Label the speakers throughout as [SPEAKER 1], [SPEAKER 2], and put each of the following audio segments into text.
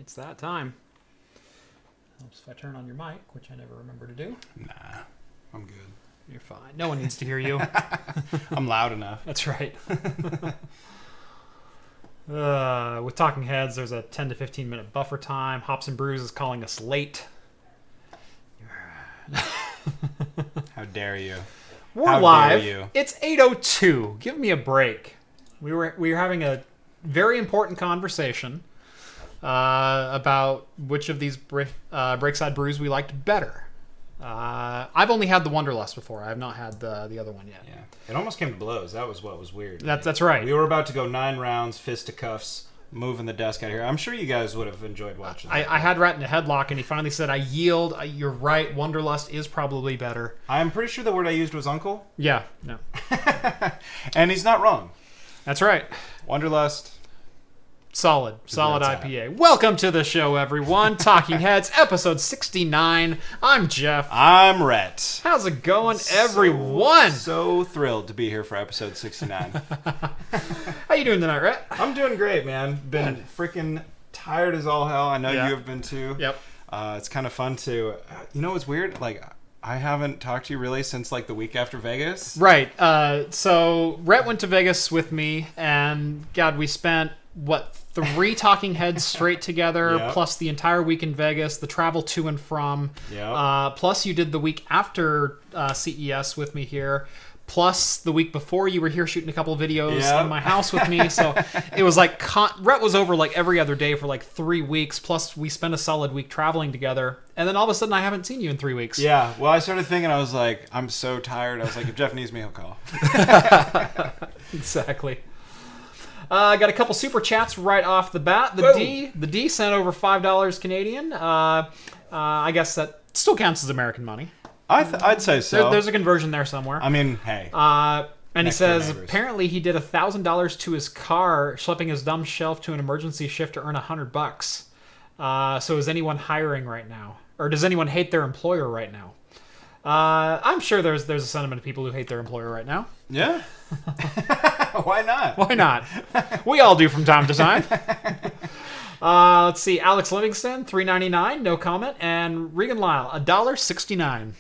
[SPEAKER 1] It's that time. Helps if I turn on your mic, which I never remember to do.
[SPEAKER 2] Nah, I'm good.
[SPEAKER 1] You're fine. No one needs to hear you.
[SPEAKER 2] I'm loud enough.
[SPEAKER 1] That's right. With Talking Heads, there's a 10 to 15 minute buffer time. Hops and Brews is calling us late.
[SPEAKER 2] How dare you?
[SPEAKER 1] We're
[SPEAKER 2] How
[SPEAKER 1] live.
[SPEAKER 2] dare you?
[SPEAKER 1] It's 8:02. Give me a break. We were having a very important conversation about which of these Breakside brews we liked better. I've only had the Wonderlust before. I have not had the other one yet.
[SPEAKER 2] Yeah, it almost came to blows. That was what was weird.
[SPEAKER 1] That's right.
[SPEAKER 2] We were about to go 9 rounds, fisticuffs, moving the desk out here. I'm sure you guys would have enjoyed watching that.
[SPEAKER 1] I had Rat in a headlock, and he finally said, I yield. You're right. Wonderlust is probably better.
[SPEAKER 2] I'm pretty sure the word I used was uncle.
[SPEAKER 1] Yeah. No.
[SPEAKER 2] And he's not wrong.
[SPEAKER 1] That's right.
[SPEAKER 2] Wonderlust.
[SPEAKER 1] Solid IPA. Welcome to the show, everyone. Talking Heads, episode 69. I'm Jeff.
[SPEAKER 2] I'm Rhett.
[SPEAKER 1] How's it going, everyone?
[SPEAKER 2] So thrilled to be here for episode 69.
[SPEAKER 1] How you doing tonight, Rhett?
[SPEAKER 2] I'm doing great, man. Been freaking tired as all hell. I know you have been too.
[SPEAKER 1] Yep.
[SPEAKER 2] It's kind of fun to... you know what's weird? Like, I haven't talked to you really since like the week after Vegas.
[SPEAKER 1] Right. So Rhett went to Vegas with me, and God, we spent, 3 Talking Heads straight together,
[SPEAKER 2] Yep.
[SPEAKER 1] plus the entire week in Vegas, the travel to and from.
[SPEAKER 2] Yep.
[SPEAKER 1] Plus you did the week after CES with me here. Plus the week before you were here shooting a couple of videos
[SPEAKER 2] Yep.
[SPEAKER 1] in my house with me. So it was like, Rhett was over like every other day for like 3 weeks. Plus we spent a solid week traveling together. And then all of a sudden I haven't seen you in 3 weeks.
[SPEAKER 2] Yeah. Well, I started thinking, I was like, I'm so tired. I was like, if Jeff needs me, he'll call.
[SPEAKER 1] Exactly. I got a couple super chats right off the bat. The D sent over $5 Canadian. I guess that still counts as American money.
[SPEAKER 2] I'd say so.
[SPEAKER 1] There's a conversion there somewhere.
[SPEAKER 2] I mean, hey.
[SPEAKER 1] And he
[SPEAKER 2] Next door
[SPEAKER 1] says,
[SPEAKER 2] neighbors.
[SPEAKER 1] apparently he did $1,000 to his car, schlepping his dumb shelf to an emergency shift to earn $100. So is anyone hiring right now? Or does anyone hate their employer right now? I'm sure there's a sentiment of people who hate their employer right now.
[SPEAKER 2] Yeah. Why not?
[SPEAKER 1] Why not? We all do from time to time. Let's see. Alex Livingston, $3.99, no comment. And Regan Lyle, $1.69.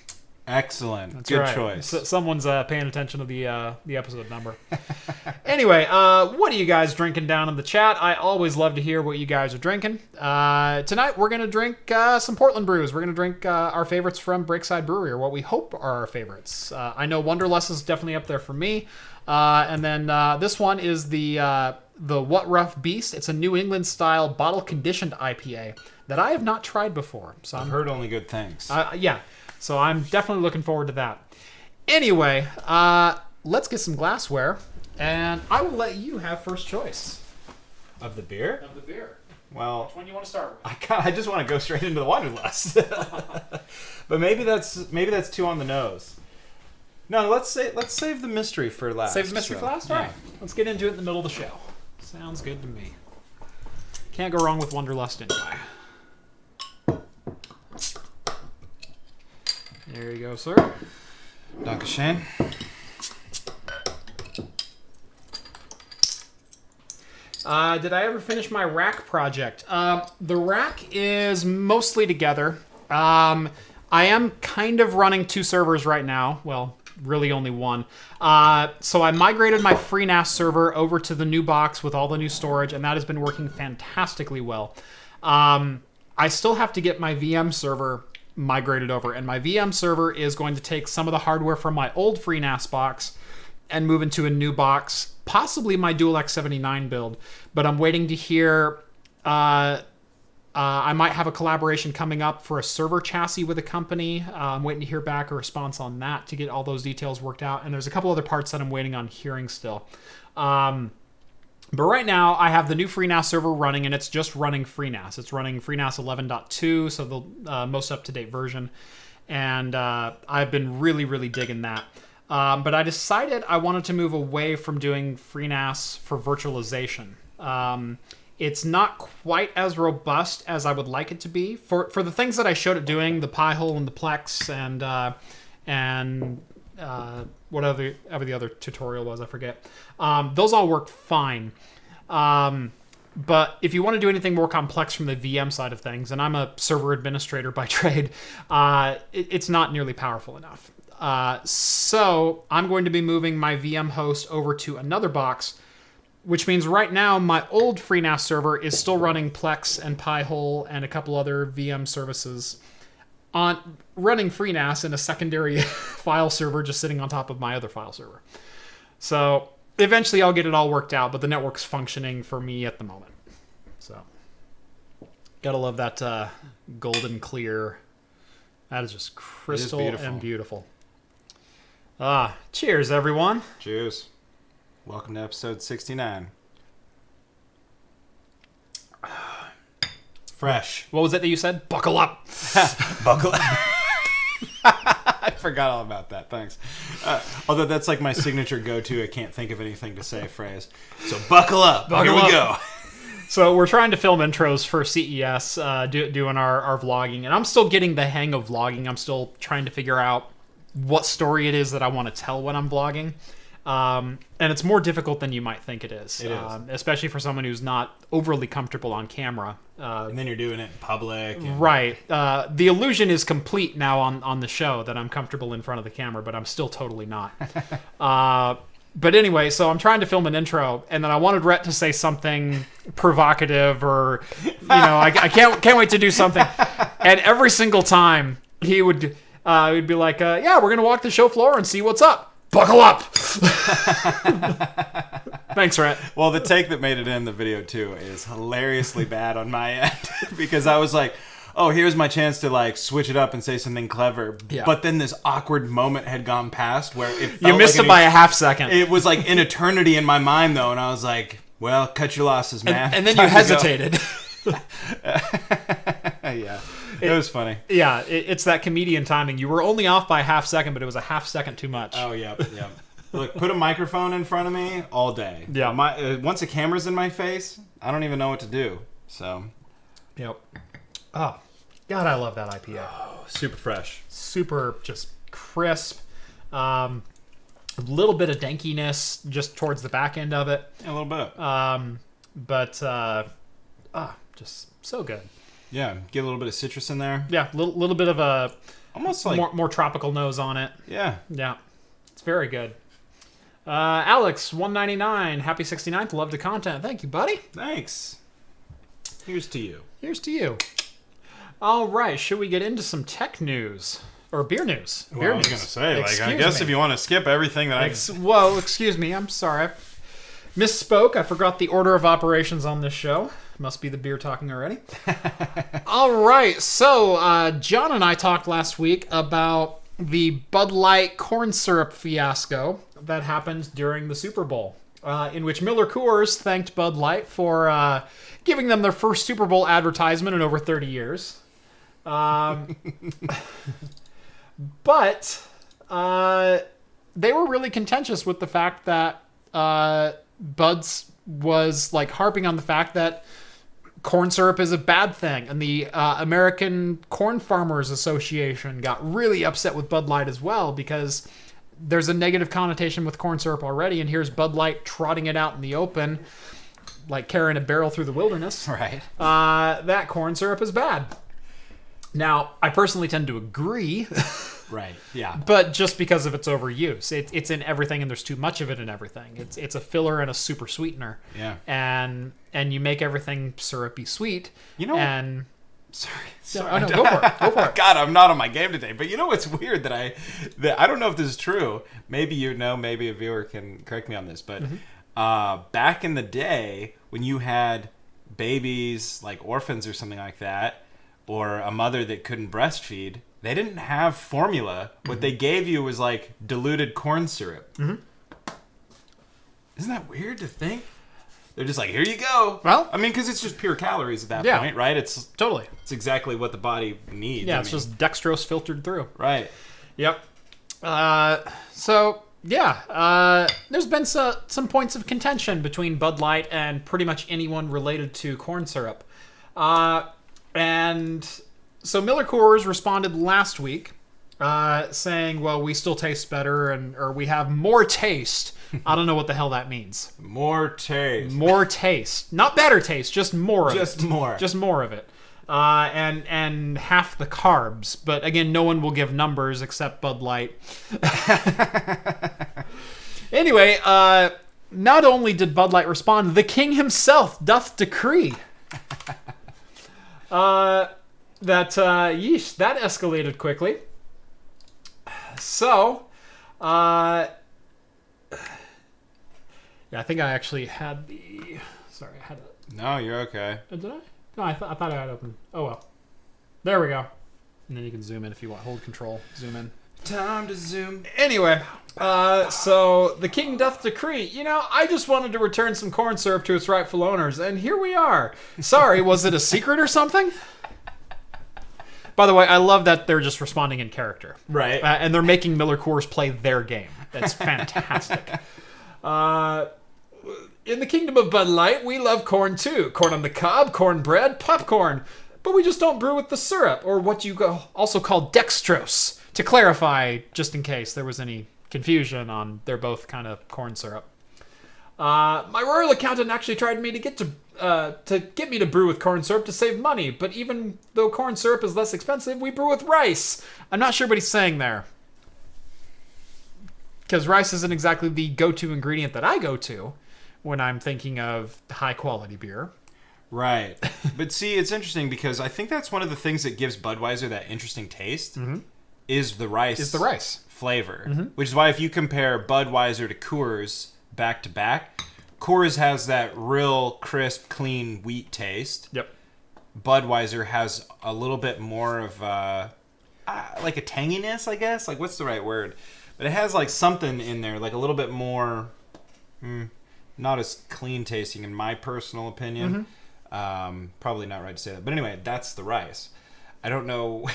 [SPEAKER 2] Excellent.
[SPEAKER 1] That's
[SPEAKER 2] Good
[SPEAKER 1] right.
[SPEAKER 2] choice.
[SPEAKER 1] Someone's paying attention to the episode number. Anyway, what are you guys drinking down in the chat? I always love to hear what you guys are drinking. Tonight we're going to drink some Portland brews. We're going to drink our favorites from Breakside Brewery, or what we hope are our favorites. I know Wonderlust is definitely up there for me. And then this one is the What Rough Beast. It's a New England style bottle conditioned IPA that I have not tried before. So
[SPEAKER 2] I've heard only good things.
[SPEAKER 1] yeah. So I'm definitely looking forward to that. Anyway, let's get some glassware, and I will let you have first choice.
[SPEAKER 2] Of the beer?
[SPEAKER 1] Of the beer.
[SPEAKER 2] Well,
[SPEAKER 1] Which one you want to start with?
[SPEAKER 2] I just want to go straight into the Wanderlust. But maybe that's too on the nose. No, let's save the mystery for last.
[SPEAKER 1] Save the mystery for last?
[SPEAKER 2] Yeah.
[SPEAKER 1] All right. Let's get into it in the middle of the show. Sounds good to me. Can't go wrong with Wanderlust anyway. There you go, sir.
[SPEAKER 2] Dankeschön.
[SPEAKER 1] Did I ever finish my rack project? The rack is mostly together. I am kind of running 2 servers right now. Well, really only one. So I migrated my FreeNAS server over to the new box with all the new storage, and that has been working fantastically well. I still have to get my VM server migrated over, and my VM server is going to take some of the hardware from my old FreeNAS box and move into a new box, possibly my DualX79 build, but I'm waiting to hear. I might have a collaboration coming up for a server chassis with a company. I'm waiting to hear back a response on that to get all those details worked out, and there's a couple other parts that I'm waiting on hearing still. But right now, I have the new FreeNAS server running, and it's just running FreeNAS. It's running FreeNAS 11.2, so the most up-to-date version. And I've been really, really digging that. But I decided I wanted to move away from doing FreeNAS for virtualization. It's not quite as robust as I would like it to be. For the things that I showed it doing, the Pi-hole and the Plex and whatever the other tutorial was, I forget. Those all worked fine. But if you want to do anything more complex from the VM side of things, and I'm a server administrator by trade, it's not nearly powerful enough. So I'm going to be moving my VM host over to another box, which means right now my old FreeNAS server is still running Plex and Pi-hole and a couple other VM services on running FreeNAS in a secondary file server just sitting on top of my other file server. So eventually I'll get it all worked out, but the network's functioning for me at the moment. So gotta love that golden clear. That is just crystal and beautiful. Cheers, everyone.
[SPEAKER 2] Cheers. Welcome to episode 69. Fresh.
[SPEAKER 1] What was it that you said? Buckle up.
[SPEAKER 2] Buckle up. I forgot all about that. Thanks. Although that's like my signature go-to, I can't think of anything to say phrase. So buckle up. Here we go.
[SPEAKER 1] So we're trying to film intros for CES, doing our vlogging, and I'm still getting the hang of vlogging. I'm still trying to figure out what story it is that I want to tell when I'm vlogging. And it's more difficult than you might think it is.
[SPEAKER 2] It is.
[SPEAKER 1] Especially for someone who's not overly comfortable on camera.
[SPEAKER 2] And then you're doing it in public. And...
[SPEAKER 1] Right. The illusion is complete now on the show that I'm comfortable in front of the camera, but I'm still totally not. But anyway, so I'm trying to film an intro, and then I wanted Rhett to say something provocative or, I can't wait to do something. And every single time he would be like, yeah, we're going to walk the show floor and see what's up. Buckle up! Thanks, Rhett.
[SPEAKER 2] Well, the take that made it in the video, too, is hilariously bad on my end. Because I was like, oh, here's my chance to, like, switch it up and say something clever.
[SPEAKER 1] Yeah.
[SPEAKER 2] But then this awkward moment had gone past where it felt
[SPEAKER 1] You missed
[SPEAKER 2] like
[SPEAKER 1] it by a half second.
[SPEAKER 2] It was, like, an eternity in my mind, though. And I was like, well, cut your losses, man.
[SPEAKER 1] And then you hesitated.
[SPEAKER 2] Yeah. It was funny.
[SPEAKER 1] Yeah, it's that comedian timing. You were only off by a half second, but it was a half second too much.
[SPEAKER 2] Oh, yeah. Look, put a microphone in front of me all day.
[SPEAKER 1] Yeah.
[SPEAKER 2] Once a camera's in my face, I don't even know what to do. So.
[SPEAKER 1] Yep. Oh, God, I love that IPA.
[SPEAKER 2] Oh, super fresh.
[SPEAKER 1] Super just crisp. A little bit of dankiness just towards the back end of it.
[SPEAKER 2] Yeah, a little bit.
[SPEAKER 1] But just so good.
[SPEAKER 2] Yeah, get a little bit of citrus in there.
[SPEAKER 1] Yeah, little bit of a
[SPEAKER 2] almost like
[SPEAKER 1] more tropical nose on it.
[SPEAKER 2] Yeah.
[SPEAKER 1] It's very good. Alex 199, happy 69th, love the content. Thank you, buddy.
[SPEAKER 2] Thanks. Here's to you.
[SPEAKER 1] All right, should we get into some tech news or beer news?
[SPEAKER 2] Well, I was gonna say, I guess if you want to skip everything that
[SPEAKER 1] excuse me, I'm sorry. I misspoke. I forgot the order of operations on this show. Must be the beer talking already. All right. So John and I talked last week about the Bud Light corn syrup fiasco that happened during the Super Bowl, in which Miller Coors thanked Bud Light for giving them their first Super Bowl advertisement in over 30 years. But they were really contentious with the fact that Bud's was like harping on the fact that corn syrup is a bad thing, and the American Corn Farmers Association got really upset with Bud Light as well because there's a negative connotation with corn syrup already, and here's Bud Light trotting it out in the open like carrying a barrel through the wilderness.
[SPEAKER 2] Right.
[SPEAKER 1] That corn syrup is bad. Now, I personally tend to agree.
[SPEAKER 2] Right, yeah.
[SPEAKER 1] But just because of its overuse. It's in everything, and there's too much of it in everything. It's a filler and a super sweetener.
[SPEAKER 2] Yeah.
[SPEAKER 1] And you make everything syrupy sweet.
[SPEAKER 2] You know...
[SPEAKER 1] And...
[SPEAKER 2] Sorry.
[SPEAKER 1] Oh, no, go for it.
[SPEAKER 2] God, I'm not on my game today. But you know what's weird that I don't know if this is true. Maybe you know, maybe a viewer can correct me on this. But back in the day, when you had babies, like orphans or something like that, or a mother that couldn't breastfeed, they didn't have formula. What they gave you was like diluted corn syrup. Mm-hmm. Isn't that weird to think? They're just like, here you go.
[SPEAKER 1] Well,
[SPEAKER 2] I mean, because it's just pure calories at that point, right? It's exactly what the body needs.
[SPEAKER 1] Yeah, it's just dextrose filtered through.
[SPEAKER 2] Right.
[SPEAKER 1] Yep. There's been some points of contention between Bud Light and pretty much anyone related to corn syrup. And so Miller Coors responded last week saying, well, we still taste better or we have more taste. I don't know what the hell that means.
[SPEAKER 2] More taste.
[SPEAKER 1] More taste. Not better taste, just more of it.
[SPEAKER 2] Just more.
[SPEAKER 1] Just more of it. And half the carbs. But again, no one will give numbers except Bud Light. Anyway, not only did Bud Light respond, the king himself doth decree. That escalated quickly. So, yeah, I think I actually had the... Sorry, I had it.
[SPEAKER 2] No, you're okay.
[SPEAKER 1] Did I? No, I thought I had it open. Oh, well. There we go. And then you can zoom in if you want. Hold control. Zoom in.
[SPEAKER 2] Time to zoom.
[SPEAKER 1] Anyway, so the king doth decree. You know, I just wanted to return some corn syrup to its rightful owners, and here we are. Sorry, was it a secret or something? By the way, I love that they're just responding in character.
[SPEAKER 2] Right.
[SPEAKER 1] And they're making Miller Coors play their game. That's fantastic. In the kingdom of Bud Light, we love corn too. Corn on the cob, cornbread, popcorn. But we just don't brew with the syrup, or what you also call dextrose. To clarify, just in case there was any confusion on, they're both kind of corn syrup. My royal accountant actually tried me to get me to brew with corn syrup to save money, but even though corn syrup is less expensive, we brew with rice. I'm not sure what he's saying there. Because rice isn't exactly the go-to ingredient that I go to when I'm thinking of high-quality beer.
[SPEAKER 2] Right. But see, it's interesting because I think that's one of the things that gives Budweiser that interesting taste is the rice. Flavor. Which is why if you compare Budweiser to Coors back to back, Coors has that real crisp, clean wheat taste.
[SPEAKER 1] Yep.
[SPEAKER 2] Budweiser has a little bit more of like a tanginess, I guess. Like, what's the right word? But it has like something in there, like a little bit more, not as clean tasting in my personal opinion. Probably not right to say that. But anyway, that's the rice. I don't know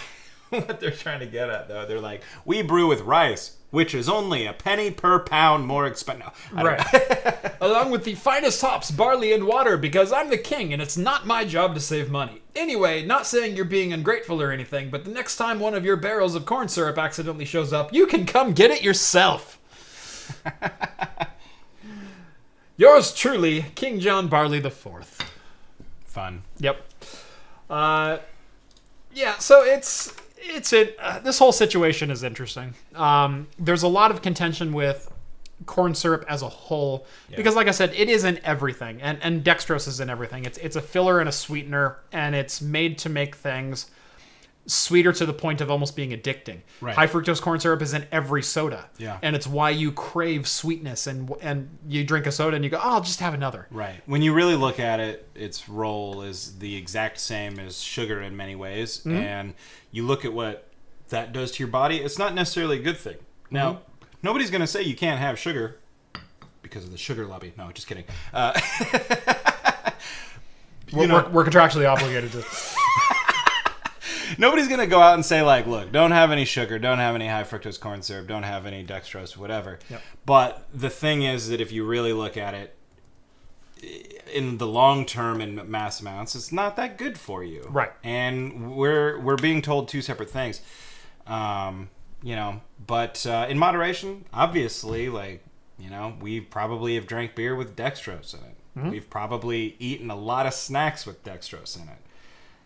[SPEAKER 2] what they're trying to get at, though. They're like, we brew with rice, which is only a penny per pound more expensive. No,
[SPEAKER 1] right. Along with the finest hops, barley, and water, because I'm the king and it's not my job to save money. Anyway, not saying you're being ungrateful or anything, but the next time one of your barrels of corn syrup accidentally shows up, you can come get it yourself. Yours truly, King John Barley IV.
[SPEAKER 2] Fun.
[SPEAKER 1] Yep. Yeah, so it's this whole situation is interesting. There's a lot of contention with corn syrup as a whole because, like I said, it is in everything, and dextrose is in everything. It's a filler and a sweetener, and it's made to make things sweeter to the point of almost being addicting.
[SPEAKER 2] Right.
[SPEAKER 1] High fructose corn syrup is in every soda.
[SPEAKER 2] Yeah. And
[SPEAKER 1] it's why you crave sweetness, and you drink a soda and you go, oh, I'll just have another.
[SPEAKER 2] Right. When you really look at it, its role is the exact same as sugar in many ways. And you look at what that does to your body, it's not necessarily a good thing. Now, nobody's going to say you can't have sugar because of the sugar lobby. No, just kidding.
[SPEAKER 1] We're contractually obligated to...
[SPEAKER 2] Nobody's going to go out and say, like, look, don't have any sugar, don't have any high fructose corn syrup, don't have any dextrose, whatever.
[SPEAKER 1] Yep.
[SPEAKER 2] But the thing is that if you really look at it, in the long term in mass amounts, it's not that good for you.
[SPEAKER 1] Right.
[SPEAKER 2] And we're being told two separate things. But in moderation, obviously, like, we probably have drank beer with dextrose in it. We've probably eaten a lot of snacks with dextrose in it.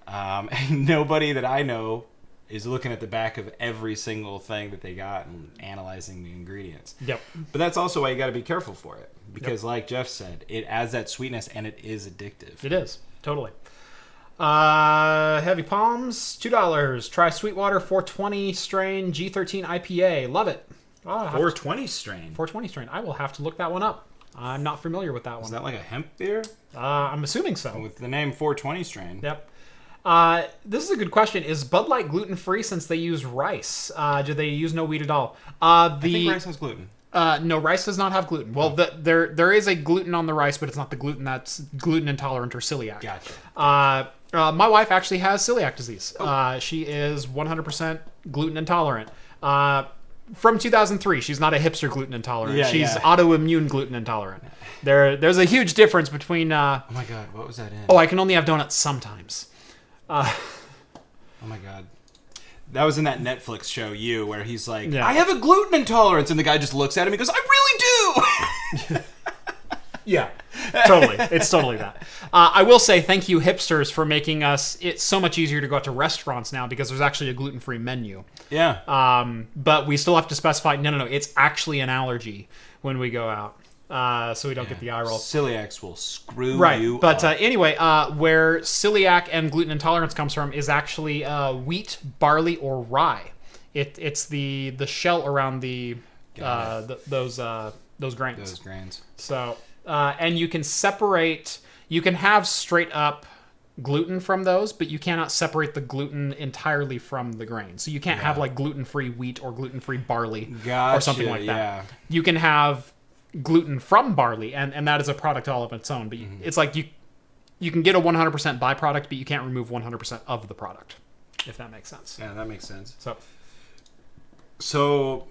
[SPEAKER 2] And nobody that I know is looking at the back of every single thing that they got and analyzing the ingredients.
[SPEAKER 1] Yep.
[SPEAKER 2] But that's also why you got to be careful for it. Because like Jeff said, it adds that sweetness and it is addictive.
[SPEAKER 1] It is. Totally. Heavy Palms, $2. Try Sweetwater 420 strain G13 IPA. Love it.
[SPEAKER 2] 420 strain?
[SPEAKER 1] 420 strain. I will have to look that one up. I'm not familiar with that one.
[SPEAKER 2] Is that like a hemp beer?
[SPEAKER 1] I'm assuming so.
[SPEAKER 2] With the name 420 strain.
[SPEAKER 1] Yep. This is a good question. Is Bud Light gluten-free since they use rice? Do they use no wheat at all?
[SPEAKER 2] I think rice has gluten.
[SPEAKER 1] No, rice does not have gluten. Well, there is a gluten on the rice, but it's not the gluten that's gluten intolerant or celiac.
[SPEAKER 2] Gotcha.
[SPEAKER 1] My wife actually has celiac disease. She is 100% gluten intolerant. From 2003, she's not a hipster gluten intolerant. She's autoimmune gluten intolerant. There's a huge difference between...
[SPEAKER 2] oh my God, what was that in?
[SPEAKER 1] Oh, I can only have donuts sometimes.
[SPEAKER 2] Oh my God. That was in that Netflix show, You, where he's like,
[SPEAKER 1] Yeah.
[SPEAKER 2] I have a gluten intolerance. And the guy just looks at him and goes, I really do.
[SPEAKER 1] Yeah, totally. It's totally that. I will say thank you, hipsters, for making it so much easier to go out to restaurants now because there's actually a gluten-free menu.
[SPEAKER 2] Yeah.
[SPEAKER 1] But we still have to specify, no, it's actually an allergy when we go out. So we don't get the eye roll.
[SPEAKER 2] Celiacs will screw you
[SPEAKER 1] But
[SPEAKER 2] up.
[SPEAKER 1] anyway, where celiac and gluten intolerance comes from is actually wheat, barley, or rye. It's the shell around those grains.
[SPEAKER 2] Those grains.
[SPEAKER 1] So, and you can separate. You can have straight up gluten from those, but you cannot separate the gluten entirely from the grain. So you can't have like gluten-free wheat or gluten-free barley or something like that.
[SPEAKER 2] Yeah.
[SPEAKER 1] You can have gluten from barley, and that is a product all of its own. But it's like you can get a 100% byproduct, but you can't remove 100% of the product, if that makes sense.
[SPEAKER 2] Yeah, that makes sense.
[SPEAKER 1] So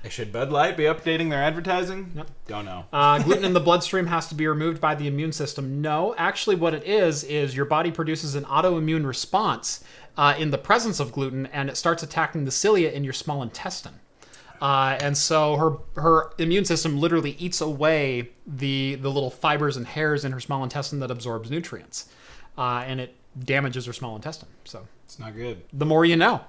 [SPEAKER 2] should Bud Light be updating their advertising?
[SPEAKER 1] Yep.
[SPEAKER 2] Don't know.
[SPEAKER 1] Gluten in the bloodstream has to be removed by the immune system. No, actually what it is your body produces an autoimmune response in the presence of gluten, and it starts attacking the cilia in your small intestine. And so her immune system literally eats away the little fibers and hairs in her small intestine that absorbs nutrients. And it damages her small intestine. So
[SPEAKER 2] It's not good.
[SPEAKER 1] the more you know.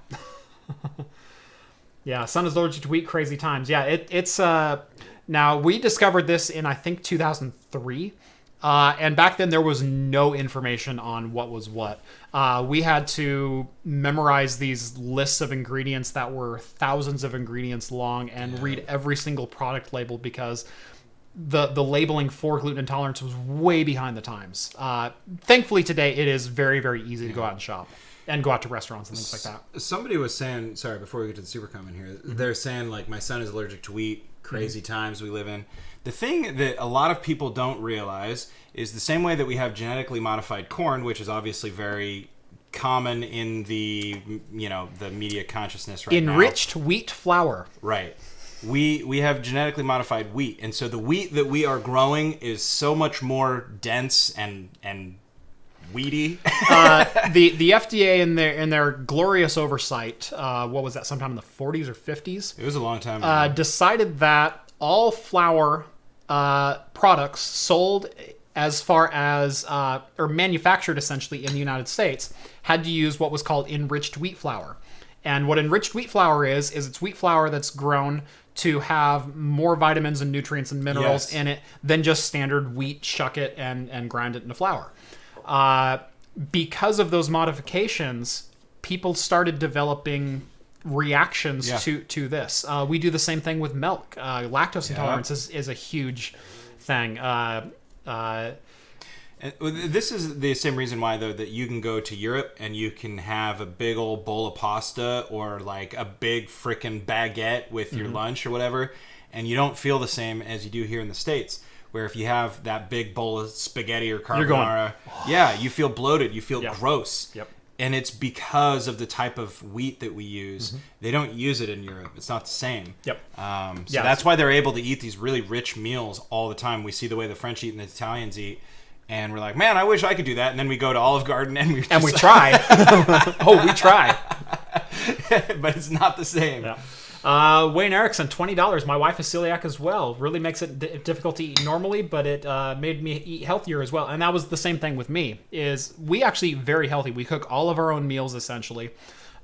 [SPEAKER 1] Yeah, son is allergic to wheat, crazy times. Yeah, it's now we discovered this in I think 2003. And back then there was no information on what was what. We had to memorize these lists of ingredients that were thousands of ingredients long and read every single product label because the labeling for gluten intolerance was way behind the times. Thankfully today it is very, very easy to go out and shop and go out to restaurants and things like that.
[SPEAKER 2] Somebody was saying, sorry, before we get to the super comment here, they're saying like my son is allergic to wheat, crazy times we live in. The thing that a lot of people don't realize is the same way that we have genetically modified corn, which is obviously very common in the media consciousness right now.
[SPEAKER 1] Enriched wheat flour.
[SPEAKER 2] Right. We have genetically modified wheat, and so the wheat that we are growing is so much more dense and weedy.
[SPEAKER 1] The FDA in their glorious oversight, what was that? Sometime in the 40s or 50s.
[SPEAKER 2] It was a long time ago.
[SPEAKER 1] Decided that all flour products sold as far as or manufactured essentially in the United States had to use what was called enriched wheat flour. And what enriched wheat flour is it's wheat flour that's grown to have more vitamins and nutrients and minerals in it than just standard wheat, shuck it, and grind it into flour. Because of those modifications, people started developing reactions to this. We do the same thing with milk. Lactose intolerance is a huge thing.
[SPEAKER 2] And this is the same reason why, though, that you can go to Europe and you can have a big old bowl of pasta or like a big frickin' baguette with your lunch or whatever, and you don't feel the same as you do here in the States, where if you have that big bowl of spaghetti or carbonara, you feel bloated, you feel gross.
[SPEAKER 1] Yep.
[SPEAKER 2] And it's because of the type of wheat that we use. They don't use it in Europe. It's not the same.
[SPEAKER 1] Yep.
[SPEAKER 2] So that's why they're able to eat these really rich meals all the time. We see the way the French eat and the Italians eat. And we're like, man, I wish I could do that. And then we go to Olive Garden and we
[SPEAKER 1] try. We try.
[SPEAKER 2] But it's not the same.
[SPEAKER 1] Yeah. Wayne Erickson, $20. My wife is celiac as well. Really makes it difficult to eat normally, but it made me eat healthier as well. And that was the same thing with me. Is we actually eat very healthy. We cook all of our own meals essentially.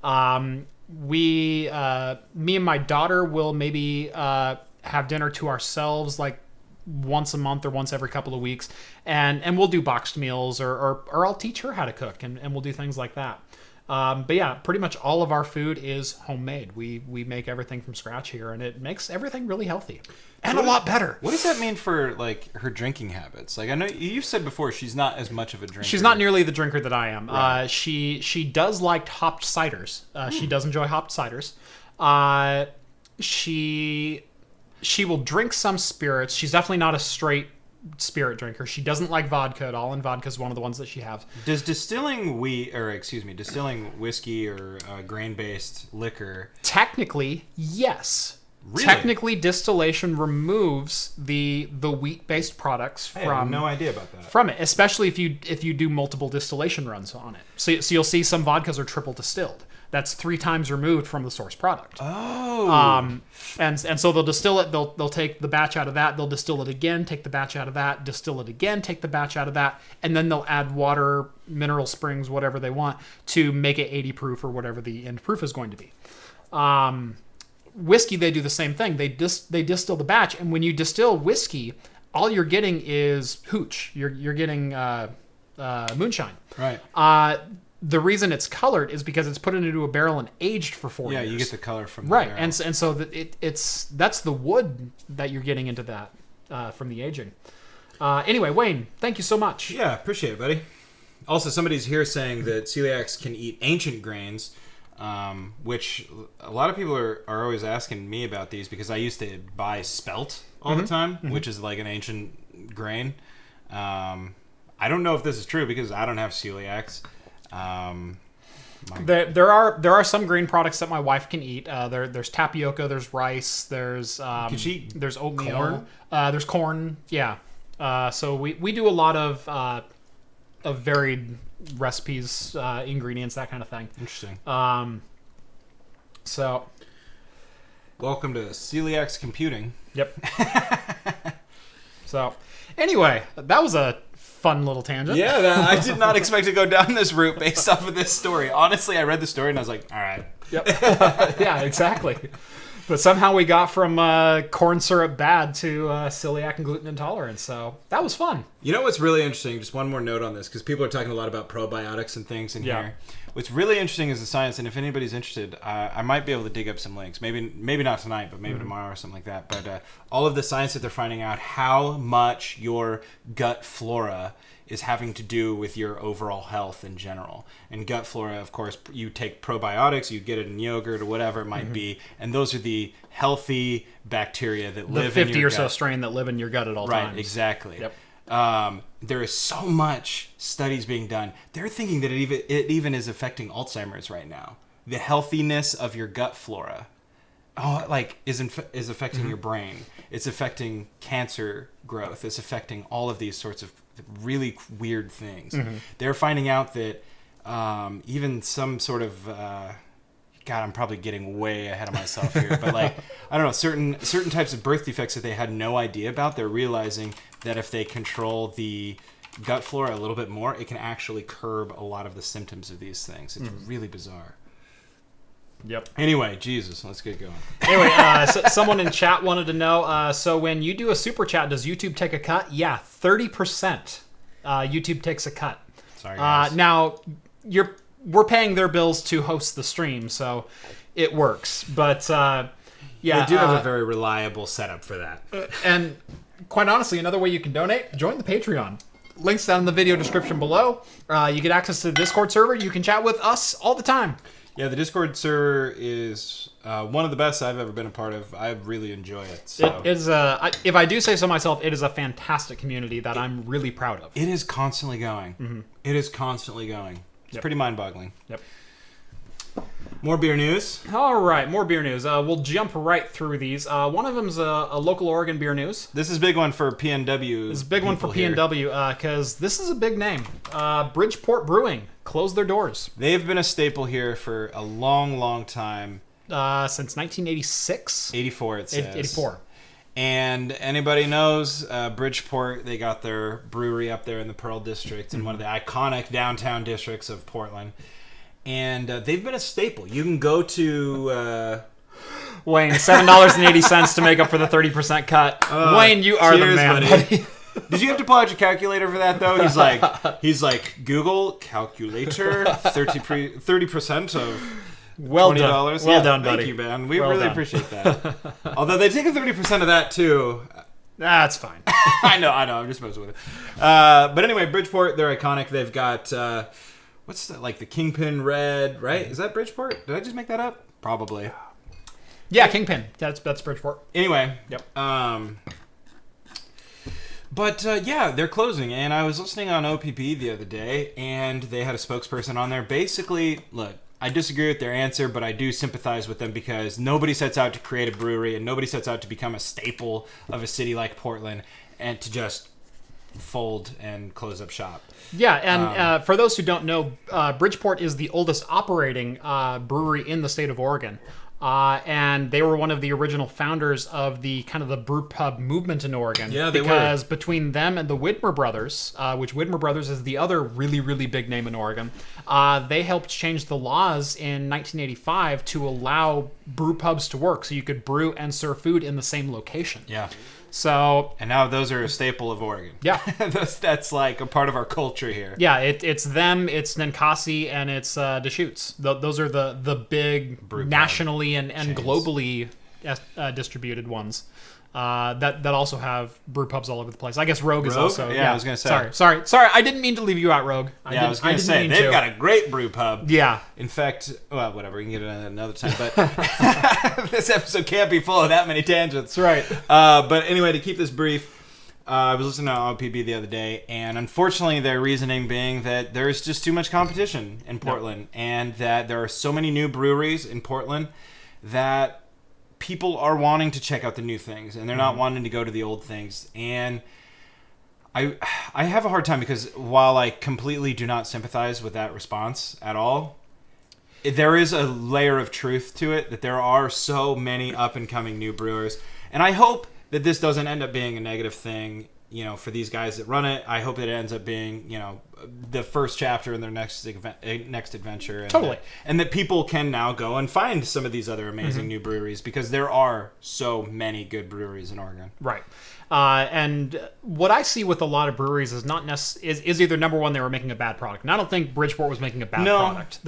[SPEAKER 1] Me and my daughter will maybe have dinner to ourselves like once a month or once every couple of weeks, and we'll do boxed meals or I'll teach her how to cook and we'll do things like that. But yeah, pretty much all of our food is homemade. We make everything from scratch here, and it makes everything really healthy and a lot better.
[SPEAKER 2] What does that mean for like her drinking habits? Like I know you've said before, she's not as much of a drinker.
[SPEAKER 1] She's not nearly the drinker that I am.
[SPEAKER 2] Right.
[SPEAKER 1] She does like hopped ciders. She does enjoy hopped ciders. She will drink some spirits. She's definitely not a straight spirit drinker. She doesn't like vodka at all, and vodka is one of the ones that she has.
[SPEAKER 2] Does distilling whiskey or grain-based liquor?
[SPEAKER 1] Technically, yes.
[SPEAKER 2] Really?
[SPEAKER 1] Technically, distillation removes the wheat-based products from.
[SPEAKER 2] I have no idea about that.
[SPEAKER 1] From it, especially if you do multiple distillation runs on it. So you'll see some vodkas are triple distilled. that's 3 times removed from the source product.
[SPEAKER 2] Oh.
[SPEAKER 1] And so they'll distill it. They'll take the batch out of that. They'll distill it again. Take the batch out of that. Distill it again. Take the batch out of that. And then they'll add water, mineral springs, whatever they want to make it 80 proof or whatever the end proof is going to be. Whiskey, they do the same thing. They distill the batch, and when you distill whiskey, all you're getting is hooch. You're getting moonshine.
[SPEAKER 2] Right.
[SPEAKER 1] The reason it's colored is because it's put into a barrel and aged for 4 years.
[SPEAKER 2] Yeah, you get the color from the
[SPEAKER 1] right,
[SPEAKER 2] barrel.
[SPEAKER 1] and so that's the wood that you're getting into that from the aging. Anyway, Wayne, thank you so much.
[SPEAKER 2] Yeah, appreciate it, buddy. Also, somebody's here saying that celiacs can eat ancient grains, which a lot of people are always asking me about these because I used to buy spelt all the time, which is like an ancient grain. I don't know if this is true because I don't have celiacs.
[SPEAKER 1] There are some grain products that my wife can eat. There's tapioca, there's rice, there's there's oatmeal,
[SPEAKER 2] corn?
[SPEAKER 1] There's corn. Yeah. So we do a lot of varied recipes, ingredients, that kind of thing.
[SPEAKER 2] Interesting.
[SPEAKER 1] So
[SPEAKER 2] welcome to Celiacs Computing.
[SPEAKER 1] Yep. So anyway, that was a fun little tangent.
[SPEAKER 2] Yeah, I did not expect to go down this route based off of this story. Honestly, I read the story and I was like, all right.
[SPEAKER 1] Yep. Yeah, exactly. But somehow we got from corn syrup bad to celiac and gluten intolerance. So that was fun.
[SPEAKER 2] You know what's really interesting? Just one more note on this, because people are talking a lot about probiotics and things in here. What's really interesting is the science, and if anybody's interested, I might be able to dig up some links. Maybe not tonight, but maybe tomorrow or something like that. But all of the science that they're finding out, how much your gut flora is having to do with your overall health in general. And gut flora, of course, you take probiotics, you get it in yogurt or whatever it might be, and those are the healthy bacteria that live in your gut. The
[SPEAKER 1] 50 or so strain that live in your gut at all times.
[SPEAKER 2] Right, exactly.
[SPEAKER 1] Yep.
[SPEAKER 2] There is so much studies being done. They're thinking that it even is affecting Alzheimer's right now. The healthiness of your gut flora, is affecting your brain. It's affecting cancer growth. It's affecting all of these sorts of really weird things. They're finding out that even some sort of God, I'm probably getting way ahead of myself here, but like I don't know, certain types of birth defects that they had no idea about, they're realizing that if they control the gut flora a little bit more, it can actually curb a lot of the symptoms of these things. It's really bizarre.
[SPEAKER 1] Yep.
[SPEAKER 2] Anyway, Jesus, let's get going.
[SPEAKER 1] Anyway, someone in chat wanted to know, so when you do a super chat, does YouTube take a cut? Yeah, 30%. YouTube takes a cut.
[SPEAKER 2] Sorry, guys.
[SPEAKER 1] Now, we're paying their bills to host the stream, so it works. But, yeah.
[SPEAKER 2] They do have a very reliable setup for that.
[SPEAKER 1] And quite honestly, another way you can donate, join the Patreon. Links down in the video description below. You get access to the Discord server. You can chat with us all the time.
[SPEAKER 2] Yeah, the Discord server is one of the best I've ever been a part of. I really enjoy it. So.
[SPEAKER 1] It is, if I do say so myself, it is a fantastic community that I'm really proud of.
[SPEAKER 2] It is constantly going. It is constantly going. It's pretty mind-boggling.
[SPEAKER 1] Yep.
[SPEAKER 2] More beer news.
[SPEAKER 1] All right, more beer news. We'll jump right through these. One of them's a local Oregon beer news.
[SPEAKER 2] This is a big one for PNW.
[SPEAKER 1] This is a big one for PNW because this is a big name. Bridgeport Brewing closed their doors.
[SPEAKER 2] They've been a staple here for a long, long time.
[SPEAKER 1] Since 1986?
[SPEAKER 2] 84, it says.
[SPEAKER 1] 84.
[SPEAKER 2] And anybody knows Bridgeport, they got their brewery up there in the Pearl District in one of the iconic downtown districts of Portland. And they've been a staple. You can go to...
[SPEAKER 1] Wayne, $7.80 to make up for the 30% cut. Wayne, you are the man, buddy.
[SPEAKER 2] Did you have to pull out your calculator for that, though? He's like, Google calculator, 30% of $20.
[SPEAKER 1] Well done, buddy.
[SPEAKER 2] Thank you, man. We really appreciate that. Although they take a 30% of that, too.
[SPEAKER 1] That's fine.
[SPEAKER 2] I know. I'm just messing with it. But anyway, Bridgeport, they're iconic. They've got... what's that, like the Kingpin Red, right? Is that Bridgeport? Did I just make that up? Probably.
[SPEAKER 1] Yeah, Kingpin. That's Bridgeport.
[SPEAKER 2] Anyway.
[SPEAKER 1] Yep.
[SPEAKER 2] But yeah, they're closing. And I was listening on OPP the other day, and they had a spokesperson on there. Basically, look, I disagree with their answer, but I do sympathize with them because nobody sets out to create a brewery, and nobody sets out to become a staple of a city like Portland and to just fold and close up shop.
[SPEAKER 1] Yeah, and for those who don't know, Bridgeport is the oldest operating brewery in the state of Oregon. And they were one of the original founders of the kind of the brew pub movement in Oregon.
[SPEAKER 2] Yeah, they
[SPEAKER 1] because between them and the Widmer Brothers, which Widmer Brothers is the other really, really big name in Oregon, they helped change the laws in 1985 to allow brew pubs to work, so you could brew and serve food in the same location.
[SPEAKER 2] Yeah.
[SPEAKER 1] So,
[SPEAKER 2] and now those are a staple of Oregon.
[SPEAKER 1] Yeah.
[SPEAKER 2] that's like a part of our culture here.
[SPEAKER 1] Yeah, it's them, it's Ninkasi, and it's Deschutes. Those are the big
[SPEAKER 2] Brew
[SPEAKER 1] nationally and
[SPEAKER 2] chains.
[SPEAKER 1] globally distributed ones that also have brew pubs all over the place. I guess Rogue is also.
[SPEAKER 2] Yeah, I was going to say.
[SPEAKER 1] Sorry. I didn't mean to leave you out, Rogue.
[SPEAKER 2] I was going to say, they've got a great brew pub.
[SPEAKER 1] Yeah.
[SPEAKER 2] In fact, well, whatever, we can get it another time, but this episode can't be full of that many tangents.
[SPEAKER 1] That's right.
[SPEAKER 2] But anyway, to keep this brief, I was listening to OPB the other day, and unfortunately their reasoning being that there's just too much competition in Portland, and that there are so many new breweries in Portland that people are wanting to check out the new things, and they're not wanting to go to the old things. And I have a hard time, because while I completely do not sympathize with that response at all, there is a layer of truth to it, that there are so many up-and-coming new brewers. And I hope that this doesn't end up being a negative thing, for these guys that run it. I hope that it ends up being, the first chapter in their next adventure. And
[SPEAKER 1] Totally.
[SPEAKER 2] that people can now go and find some of these other amazing new breweries, because there are so many good breweries in Oregon.
[SPEAKER 1] Right. And what I see with a lot of breweries is not is either, number one, they were making a bad product. And I don't think Bridgeport was making a bad product.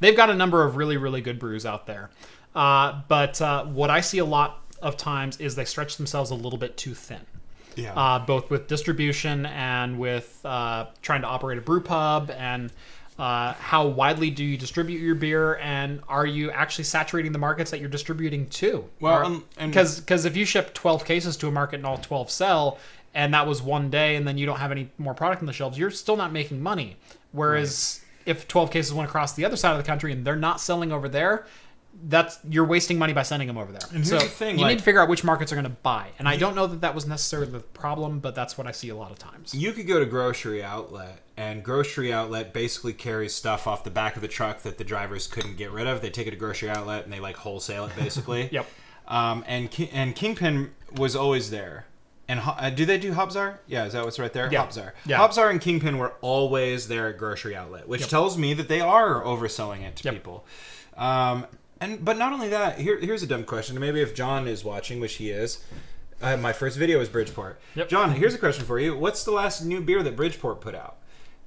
[SPEAKER 1] They've got a number of really, really good brews out there. But what I see a lot of times is they stretch themselves a little bit too thin.
[SPEAKER 2] Yeah.
[SPEAKER 1] Both with distribution and with trying to operate a brew pub, and how widely do you distribute your beer, and are you actually saturating the markets that you're distributing to?
[SPEAKER 2] Well,
[SPEAKER 1] because if you ship 12 cases to a market and all 12 sell, and that was one day, and then you don't have any more product on the shelves, you're still not making money. Whereas if 12 cases went across the other side of the country and they're not selling over there, you're wasting money by sending them over there.
[SPEAKER 2] And here's the thing,
[SPEAKER 1] you need to figure out which markets are going to buy. And I don't know that was necessarily the problem, but that's what I see a lot of times.
[SPEAKER 2] You could go to Grocery Outlet, and Grocery Outlet basically carries stuff off the back of the truck that the drivers couldn't get rid of. They take it to Grocery Outlet and they wholesale it basically.
[SPEAKER 1] Yep.
[SPEAKER 2] And Kingpin was always there. And do they do Hobzar? Yeah, is that what's right there?
[SPEAKER 1] Yeah.
[SPEAKER 2] Hobzar.
[SPEAKER 1] Yeah.
[SPEAKER 2] Hobzar and Kingpin were always there at Grocery Outlet, which tells me that they are overselling it to people. But not only that, here's a dumb question. Maybe if John is watching, which he is, my first video is Bridgeport.
[SPEAKER 1] Yep.
[SPEAKER 2] John, here's a question for you. What's the last new beer that Bridgeport put out?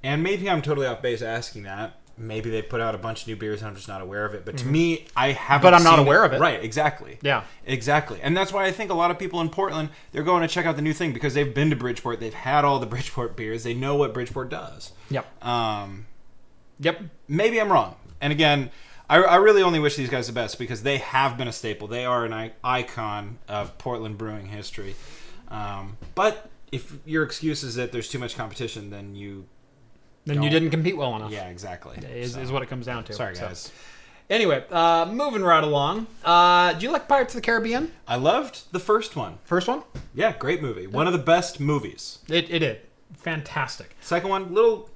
[SPEAKER 2] And maybe I'm totally off base asking that. Maybe they put out a bunch of new beers and I'm just not aware of it. But to me, I haven't
[SPEAKER 1] But I'm not
[SPEAKER 2] seen
[SPEAKER 1] aware of it.
[SPEAKER 2] Right, exactly.
[SPEAKER 1] Yeah.
[SPEAKER 2] Exactly. And that's why I think a lot of people in Portland, they're going to check out the new thing, because they've been to Bridgeport. They've had all the Bridgeport beers. They know what Bridgeport does.
[SPEAKER 1] Yep.
[SPEAKER 2] Yep. Maybe I'm wrong. And again, I really only wish these guys the best, because they have been a staple. They are an icon of Portland brewing history. But if your excuse is that there's too much competition, then you
[SPEAKER 1] didn't compete well enough.
[SPEAKER 2] Yeah, exactly.
[SPEAKER 1] Is what it comes down to.
[SPEAKER 2] Sorry, guys.
[SPEAKER 1] So. Anyway, moving right along. Do you like Pirates of the Caribbean?
[SPEAKER 2] I loved the first one.
[SPEAKER 1] First one?
[SPEAKER 2] Yeah, great movie. One of the best movies.
[SPEAKER 1] It did. Fantastic.
[SPEAKER 2] Second one, little...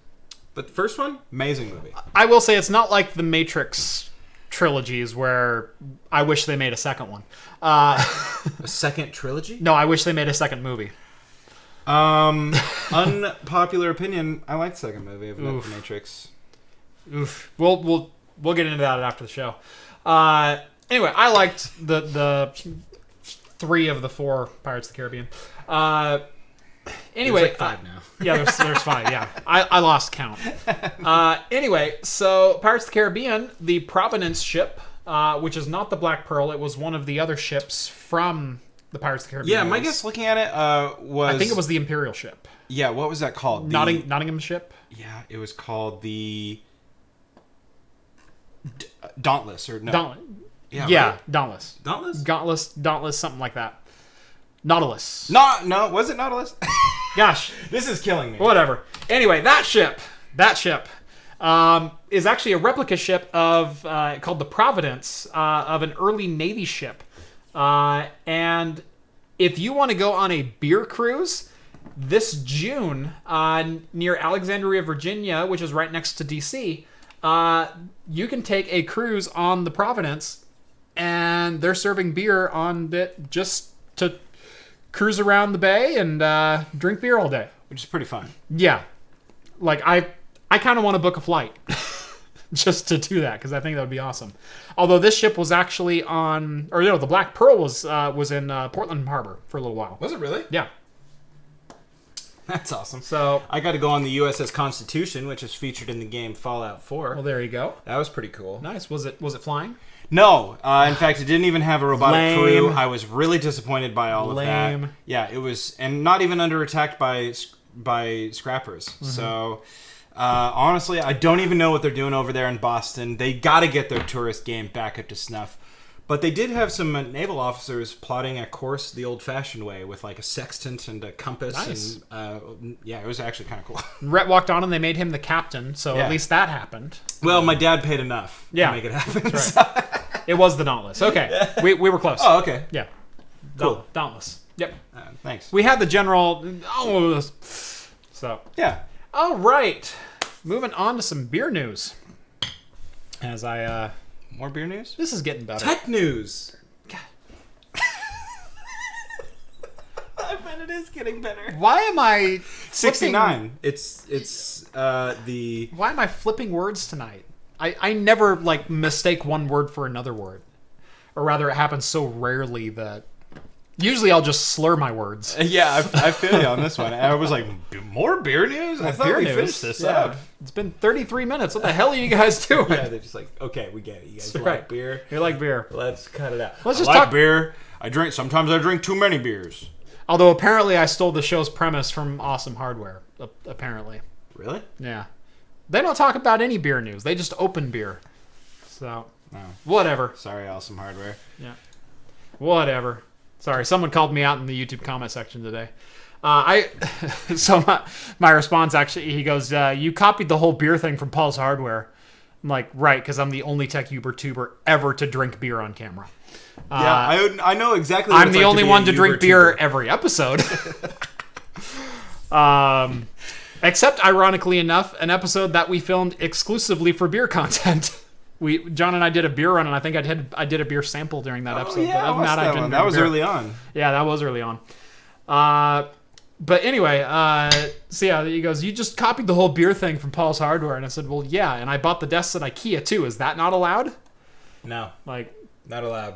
[SPEAKER 2] But the first one, amazing movie.
[SPEAKER 1] I will say it's not like the Matrix trilogies where I wish they made a second one.
[SPEAKER 2] A second trilogy?
[SPEAKER 1] No, I wish they made a second movie.
[SPEAKER 2] Unpopular opinion, I like the second movie of The Matrix.
[SPEAKER 1] Oof. We'll get into that after the show. Anyway, I liked the 3 of the 4 Pirates of the Caribbean. Anyway,
[SPEAKER 2] there's like 5 now.
[SPEAKER 1] Yeah, there's 5. Yeah, I lost count. Anyway, so Pirates of the Caribbean, the Provenance ship, which is not the Black Pearl, it was one of the other ships from the Pirates of the Caribbean.
[SPEAKER 2] Yeah, my guess looking at it was...
[SPEAKER 1] I think it was the Imperial ship.
[SPEAKER 2] Yeah, what was that called?
[SPEAKER 1] Nottingham ship?
[SPEAKER 2] Yeah, it was called the... Dauntless, or no?
[SPEAKER 1] Yeah, right? Dauntless.
[SPEAKER 2] Dauntless,
[SPEAKER 1] something like that. Nautilus.
[SPEAKER 2] No, was it Nautilus?
[SPEAKER 1] Gosh,
[SPEAKER 2] this is killing me.
[SPEAKER 1] Whatever. Anyway, that ship is actually a replica ship of called the Providence, of an early Navy ship. And if you want to go on a beer cruise, this June, near Alexandria, Virginia, which is right next to DC, you can take a cruise on the Providence, and they're serving beer on it just to cruise around the bay and drink beer all day.
[SPEAKER 2] Which is pretty fun.
[SPEAKER 1] Yeah. Like, I kind of want to book a flight just to do that, because I think that would be awesome. Although this ship was actually the Black Pearl was in Portland Harbor for a little while.
[SPEAKER 2] Was it really?
[SPEAKER 1] Yeah.
[SPEAKER 2] That's awesome.
[SPEAKER 1] So
[SPEAKER 2] I got to go on the USS Constitution, which is featured in the game Fallout 4.
[SPEAKER 1] well, there you go.
[SPEAKER 2] That was pretty cool.
[SPEAKER 1] Nice. Was it flying?
[SPEAKER 2] No, in fact, it didn't even have a robotic crew.
[SPEAKER 1] Lame.
[SPEAKER 2] I was really disappointed by all of that.
[SPEAKER 1] Lame.
[SPEAKER 2] Yeah, it was, and not even under attack by scrappers.
[SPEAKER 1] Mm-hmm.
[SPEAKER 2] So, honestly, I don't even know what they're doing over there in Boston. They got to get their tourist game back up to snuff. But they did have some naval officers plotting a course the old-fashioned way with like a sextant and a compass.
[SPEAKER 1] Nice.
[SPEAKER 2] And yeah, it was actually kind of cool.
[SPEAKER 1] Rhett walked on and they made him the captain, so
[SPEAKER 2] Yeah.
[SPEAKER 1] at least that happened.
[SPEAKER 2] Well, my dad paid enough
[SPEAKER 1] Yeah.
[SPEAKER 2] to make it happen.
[SPEAKER 1] That's right. It was the Dauntless. Okay. We were close.
[SPEAKER 2] Oh, okay.
[SPEAKER 1] Yeah.
[SPEAKER 2] Cool.
[SPEAKER 1] Dauntless. Yep.
[SPEAKER 2] Thanks.
[SPEAKER 1] We had the general... Oh, so...
[SPEAKER 2] Yeah.
[SPEAKER 1] All right. Moving on to some beer news. As
[SPEAKER 2] More beer news?
[SPEAKER 1] this is getting better.
[SPEAKER 2] Tech news.
[SPEAKER 1] God.
[SPEAKER 2] I bet it is getting better.
[SPEAKER 1] Why am I
[SPEAKER 2] 69. It's the...
[SPEAKER 1] Why am I flipping words tonight? I never mistake one word for another word. Or rather, it happens so rarely that usually I'll just slur my words.
[SPEAKER 2] Yeah, I feel you on this one. I was like, more beer news? I thought
[SPEAKER 1] Beer
[SPEAKER 2] we
[SPEAKER 1] news?
[SPEAKER 2] finished this
[SPEAKER 1] Yeah.
[SPEAKER 2] up.
[SPEAKER 1] It's been 33 minutes. What the hell are you guys doing?
[SPEAKER 2] Yeah, they're just like, okay, we get it. You guys
[SPEAKER 1] Right.
[SPEAKER 2] like beer?
[SPEAKER 1] You like beer.
[SPEAKER 2] Let's cut it out.
[SPEAKER 1] Let's
[SPEAKER 2] I
[SPEAKER 1] just
[SPEAKER 2] like
[SPEAKER 1] talk-
[SPEAKER 2] beer. Sometimes I drink too many beers.
[SPEAKER 1] Although apparently I stole the show's premise from Awesome Hardware. Apparently.
[SPEAKER 2] Really?
[SPEAKER 1] Yeah. They don't talk about any beer news. They just open beer. So,
[SPEAKER 2] No.
[SPEAKER 1] whatever.
[SPEAKER 2] Sorry, Awesome Hardware.
[SPEAKER 1] Yeah. Whatever. Sorry, someone called me out in the YouTube comment section today. So my response actually, he goes, you copied the whole beer thing from Paul's Hardware. I'm like, right, because I'm the only tech YouTuber ever to drink beer on camera.
[SPEAKER 2] Yeah, I know exactly what
[SPEAKER 1] I'm
[SPEAKER 2] it's
[SPEAKER 1] the
[SPEAKER 2] like
[SPEAKER 1] only
[SPEAKER 2] to be
[SPEAKER 1] one
[SPEAKER 2] a
[SPEAKER 1] to drink
[SPEAKER 2] YouTuber.
[SPEAKER 1] beer every episode. Except, ironically enough, an episode that we filmed exclusively for beer content. John and I did a beer run, and I think I did a beer sample during that episode.
[SPEAKER 2] Yeah,
[SPEAKER 1] but other than
[SPEAKER 2] I
[SPEAKER 1] that, I
[SPEAKER 2] watched
[SPEAKER 1] didn't
[SPEAKER 2] that was
[SPEAKER 1] drink beer.
[SPEAKER 2] early on.
[SPEAKER 1] Yeah, that was early on. But anyway, so yeah, he goes, you just copied the whole beer thing from Paul's Hardware. And I said, well, yeah, and I bought the desks at IKEA too. Is that not allowed?
[SPEAKER 2] No,
[SPEAKER 1] Like,
[SPEAKER 2] not allowed.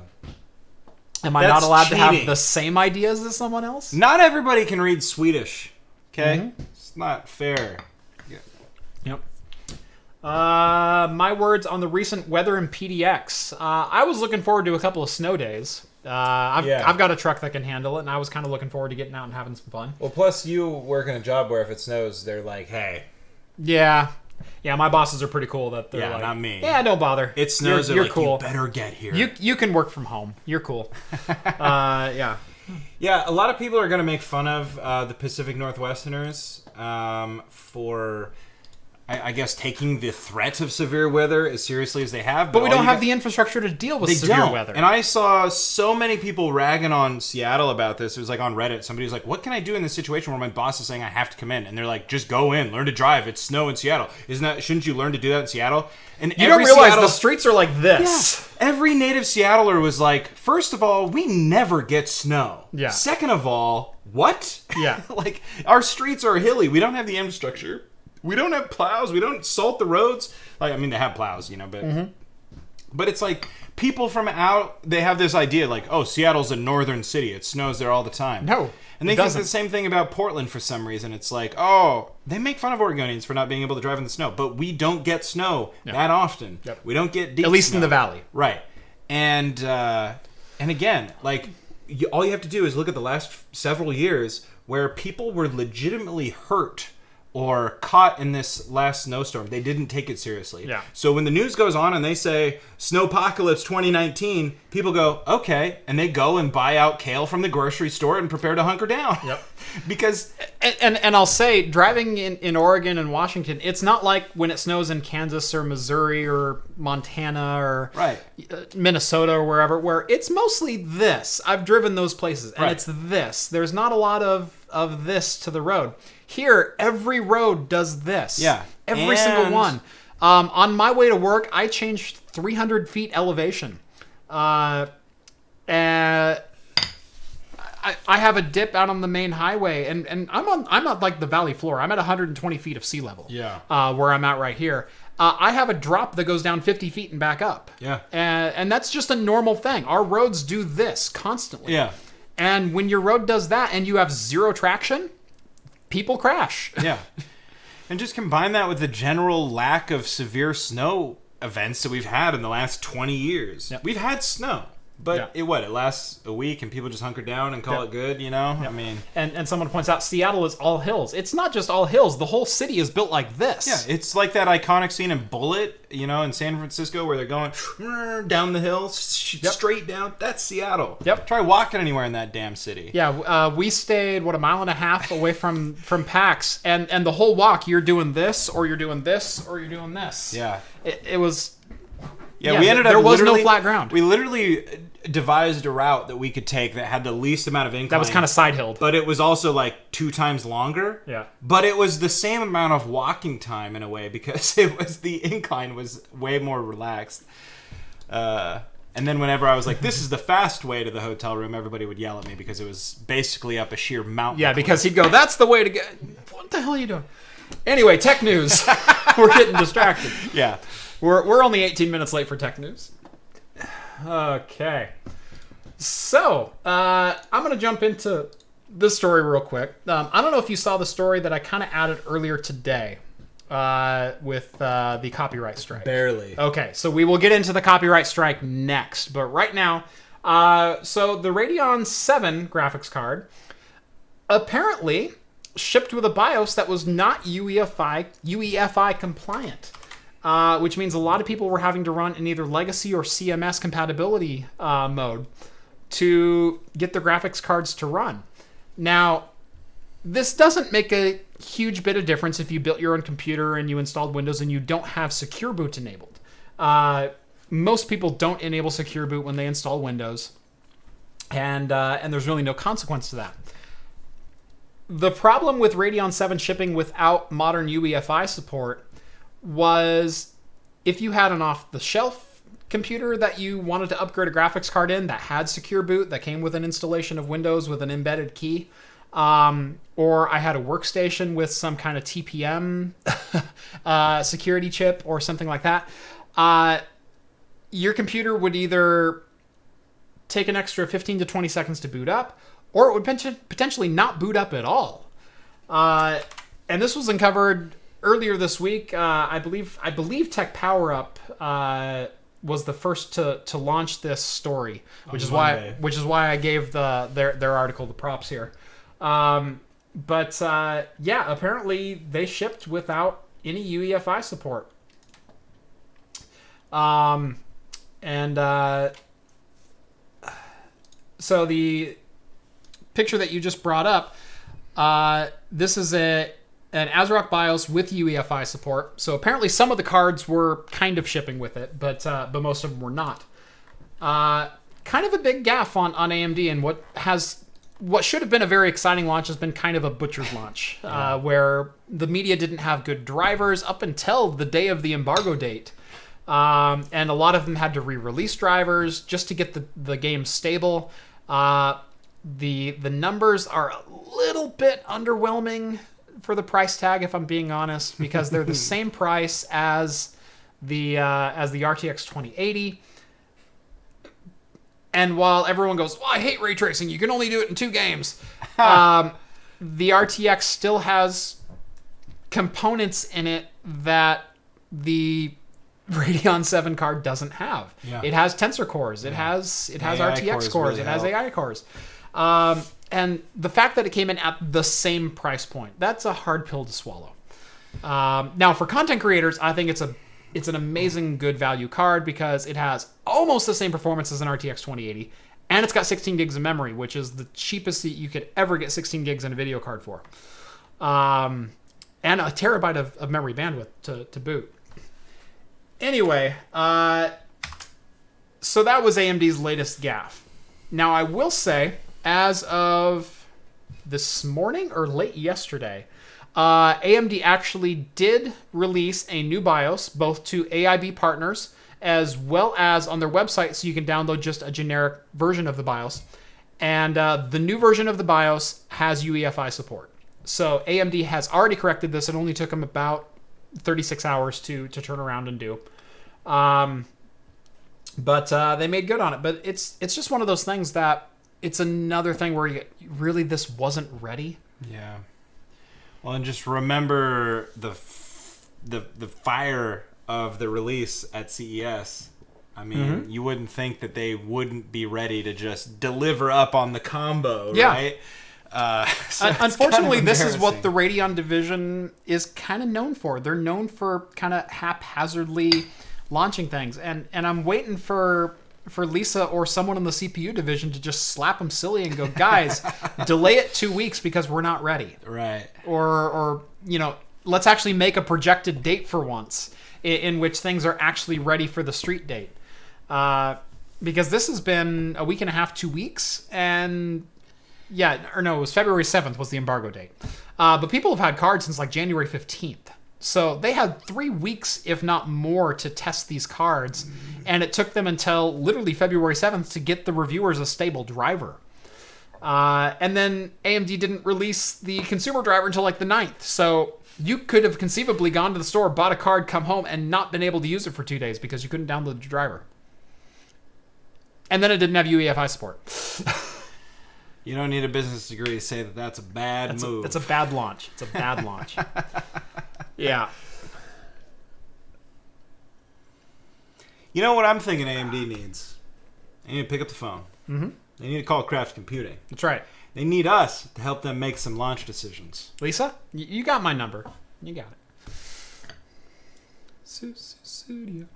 [SPEAKER 1] am I
[SPEAKER 2] That's
[SPEAKER 1] not allowed to
[SPEAKER 2] cheating.
[SPEAKER 1] have the same ideas as someone else?
[SPEAKER 2] Not everybody can read Swedish. Okay?
[SPEAKER 1] Mm-hmm.
[SPEAKER 2] It's not fair.
[SPEAKER 1] Yep. My words on the recent weather in PDX. I was looking forward to a couple of snow days. I've got a truck that can handle it, and I was kind of looking forward to getting out and having some fun.
[SPEAKER 2] Well, plus you work in a job where if it snows, they're like, hey.
[SPEAKER 1] Yeah. Yeah, my bosses are pretty cool that they're
[SPEAKER 2] Yeah,
[SPEAKER 1] like,
[SPEAKER 2] not me.
[SPEAKER 1] Yeah, don't bother.
[SPEAKER 2] It snows,
[SPEAKER 1] You're
[SPEAKER 2] like,
[SPEAKER 1] cool.
[SPEAKER 2] you better get here.
[SPEAKER 1] You can work from home. You're cool. Yeah.
[SPEAKER 2] Yeah, a lot of people are going to make fun of the Pacific Northwesterners for, I guess, taking the threat of severe weather as seriously as they have.
[SPEAKER 1] But we
[SPEAKER 2] all
[SPEAKER 1] don't
[SPEAKER 2] you
[SPEAKER 1] have
[SPEAKER 2] got-
[SPEAKER 1] the infrastructure to deal with
[SPEAKER 2] They
[SPEAKER 1] severe
[SPEAKER 2] don't.
[SPEAKER 1] weather.
[SPEAKER 2] And I saw so many people ragging on Seattle about this. It was like on Reddit. Somebody was like, what can I do in this situation where my boss is saying I have to come in? And they're like, just go in, learn to drive. It's snow in Seattle. Shouldn't you learn to do that in Seattle? And
[SPEAKER 1] you don't realize the streets are like this.
[SPEAKER 2] Yeah. Every native Seattler was like, first of all, we never get snow.
[SPEAKER 1] Yeah.
[SPEAKER 2] Second of all, what?
[SPEAKER 1] Yeah.
[SPEAKER 2] Like, our streets are hilly. We don't have the infrastructure. We don't have plows. We don't salt the roads. Like, I mean, they have plows, you know, but but it's like people from out, they have this idea like, oh, Seattle's a northern city. It snows there all the time.
[SPEAKER 1] No,
[SPEAKER 2] And they
[SPEAKER 1] it
[SPEAKER 2] think
[SPEAKER 1] doesn't.
[SPEAKER 2] the same thing about Portland for some reason. It's like, oh, they make fun of Oregonians for not being able to drive in the snow, but we don't get snow that often.
[SPEAKER 1] Yep.
[SPEAKER 2] We don't get deep
[SPEAKER 1] At least
[SPEAKER 2] snow.
[SPEAKER 1] in the valley.
[SPEAKER 2] Right. And again, like, all you have to do is look at the last several years where people were legitimately hurt or caught in this last snowstorm. They didn't take it seriously.
[SPEAKER 1] Yeah.
[SPEAKER 2] So when the news goes on and they say, Snowpocalypse 2019, people go, okay, and they go and buy out kale from the grocery store and prepare to hunker down.
[SPEAKER 1] Yep.
[SPEAKER 2] Because...
[SPEAKER 1] And I'll say, driving in Oregon and Washington, it's not like when it snows in Kansas or Missouri or Montana or
[SPEAKER 2] Right.
[SPEAKER 1] Minnesota or wherever, where it's mostly this. I've driven those places, and
[SPEAKER 2] Right.
[SPEAKER 1] it's this. There's not a lot of of this to the road. Here, every road does this.
[SPEAKER 2] Yeah.
[SPEAKER 1] Every single one. On my way to work, I changed 300 feet elevation. And I have a dip out on the main highway, and I'm at like the valley floor. I'm at 120 feet of sea level.
[SPEAKER 2] Yeah.
[SPEAKER 1] Where I'm at right here. I have a drop that goes down 50 feet and back up.
[SPEAKER 2] Yeah.
[SPEAKER 1] And that's just a normal thing. Our roads do this constantly.
[SPEAKER 2] Yeah.
[SPEAKER 1] And when your road does that and you have zero traction, people crash.
[SPEAKER 2] Yeah. And just combine that with the general lack of severe snow events that we've had in the last 20 years.
[SPEAKER 1] Yep.
[SPEAKER 2] We've had snow. But it lasts a week and people just hunker down and call it good, you know?
[SPEAKER 1] Yep.
[SPEAKER 2] I mean...
[SPEAKER 1] And someone points out, Seattle is all hills. It's not just all hills. The whole city is built like this.
[SPEAKER 2] Yeah, it's like that iconic scene in Bullet, you know, in San Francisco where they're going down the hill, straight down. That's Seattle.
[SPEAKER 1] Yep.
[SPEAKER 2] Try walking anywhere in that damn city.
[SPEAKER 1] Yeah, we stayed, a mile and a half away from PAX. And the whole walk, you're doing this, or you're doing this, or you're doing this.
[SPEAKER 2] Yeah.
[SPEAKER 1] It was...
[SPEAKER 2] Yeah, we ended up.
[SPEAKER 1] There was no flat ground.
[SPEAKER 2] We literally devised a route that we could take that had the least amount of incline.
[SPEAKER 1] That was kind of side hilled.
[SPEAKER 2] But it was also like 2 times longer.
[SPEAKER 1] Yeah.
[SPEAKER 2] But it was the same amount of walking time in a way because it was the incline was way more relaxed. And then whenever I was like, "This is the fast way to the hotel room," everybody would yell at me because it was basically up a sheer mountain.
[SPEAKER 1] Yeah, because he'd go, "That's the way to get." What the hell are you doing? Anyway, tech news. We're getting distracted.
[SPEAKER 2] Yeah.
[SPEAKER 1] We're only 18 minutes late for tech news. Okay. So, I'm going to jump into this story real quick. I don't know if you saw the story that I kind of added earlier today with the copyright strike.
[SPEAKER 2] Barely.
[SPEAKER 1] Okay, so we will get into the copyright strike next. But right now, so the Radeon VII graphics card apparently shipped with a BIOS that was not UEFI compliant. Which means a lot of people were having to run in either legacy or CMS compatibility mode to get their graphics cards to run. Now, this doesn't make a huge bit of difference if you built your own computer and you installed Windows and you don't have Secure Boot enabled. Most people don't enable Secure Boot when they install Windows, and there's really no consequence to that. The problem with Radeon VII shipping without modern UEFI support was if you had an off-the-shelf computer that you wanted to upgrade a graphics card in that had Secure Boot, that came with an installation of Windows with an embedded key, or I had a workstation with some kind of TPM security chip or something like that, your computer would either take an extra 15 to 20 seconds to boot up, or it would potentially not boot up at all. And this was uncovered earlier this week. I believe Tech Power Up was the first to launch this story, which is why I gave their article the props here. But apparently they shipped without any UEFI support. So the picture that you just brought up, this is an ASRock BIOS with UEFI support. So apparently some of the cards were kind of shipping with it, but most of them were not. Kind of a big gaffe on AMD, and what should have been a very exciting launch has been kind of a butcher's launch, where the media didn't have good drivers up until the day of the embargo date. And a lot of them had to re-release drivers just to get the game stable. The numbers are a little bit underwhelming for the price tag, if I'm being honest, because they're the same price as the RTX 2080. And while everyone goes, "Well, I hate ray tracing, you can only do it in 2 games," the RTX still has components in it that the Radeon VII card doesn't have. Yeah. It has tensor cores. It has RTX cores. Really it has AI cores. And the fact that it came in at the same price point, that's a hard pill to swallow. Now, for content creators, I think it's an amazing good value card because it has almost the same performance as an RTX 2080, and it's got 16 gigs of memory, which is the cheapest that you could ever get 16 gigs in a video card for. And a terabyte of memory bandwidth to boot. Anyway, so that was AMD's latest gaffe. Now, I will say, as of this morning or late yesterday, AMD actually did release a new BIOS, both to AIB partners as well as on their website, so you can download just a generic version of the BIOS. And the new version of the BIOS has UEFI support. So AMD has already corrected this. It only took them about 36 hours to turn around and do. But they made good on it. But it's just one of those things that it's another thing where really this wasn't ready.
[SPEAKER 2] Yeah. Well, and just remember the fire of the release at CES. I mean, you wouldn't think that they wouldn't be ready to just deliver up on the combo, right? So
[SPEAKER 1] unfortunately, this is what the Radeon division is kind of known for. They're known for kind of haphazardly launching things, and I'm waiting for Lisa or someone in the CPU division to just slap them silly and go, guys, delay it 2 weeks because we're not ready.
[SPEAKER 2] Right.
[SPEAKER 1] Or let's actually make a projected date for once in which things are actually ready for the street date. Because this has been a week and a half, 2 weeks, and it was February 7th was the embargo date. But people have had cards since like January 15th. So they had 3 weeks, if not more, to test these cards. And it took them until literally February 7th to get the reviewers a stable driver. And then AMD didn't release the consumer driver until like the 9th. So you could have conceivably gone to the store, bought a card, come home, and not been able to use it for 2 days because you couldn't download the driver. And then it didn't have UEFI support.
[SPEAKER 2] You don't need a business degree to say that that's a bad move.
[SPEAKER 1] It's a bad launch. It's a bad launch. Yeah.
[SPEAKER 2] You know what I'm thinking AMD needs? They need to pick up the phone.
[SPEAKER 1] Mm-hmm.
[SPEAKER 2] They need to call Craft Computing.
[SPEAKER 1] That's right.
[SPEAKER 2] They need us to help them make some launch decisions.
[SPEAKER 1] Lisa, you got my number. You got it. Studio.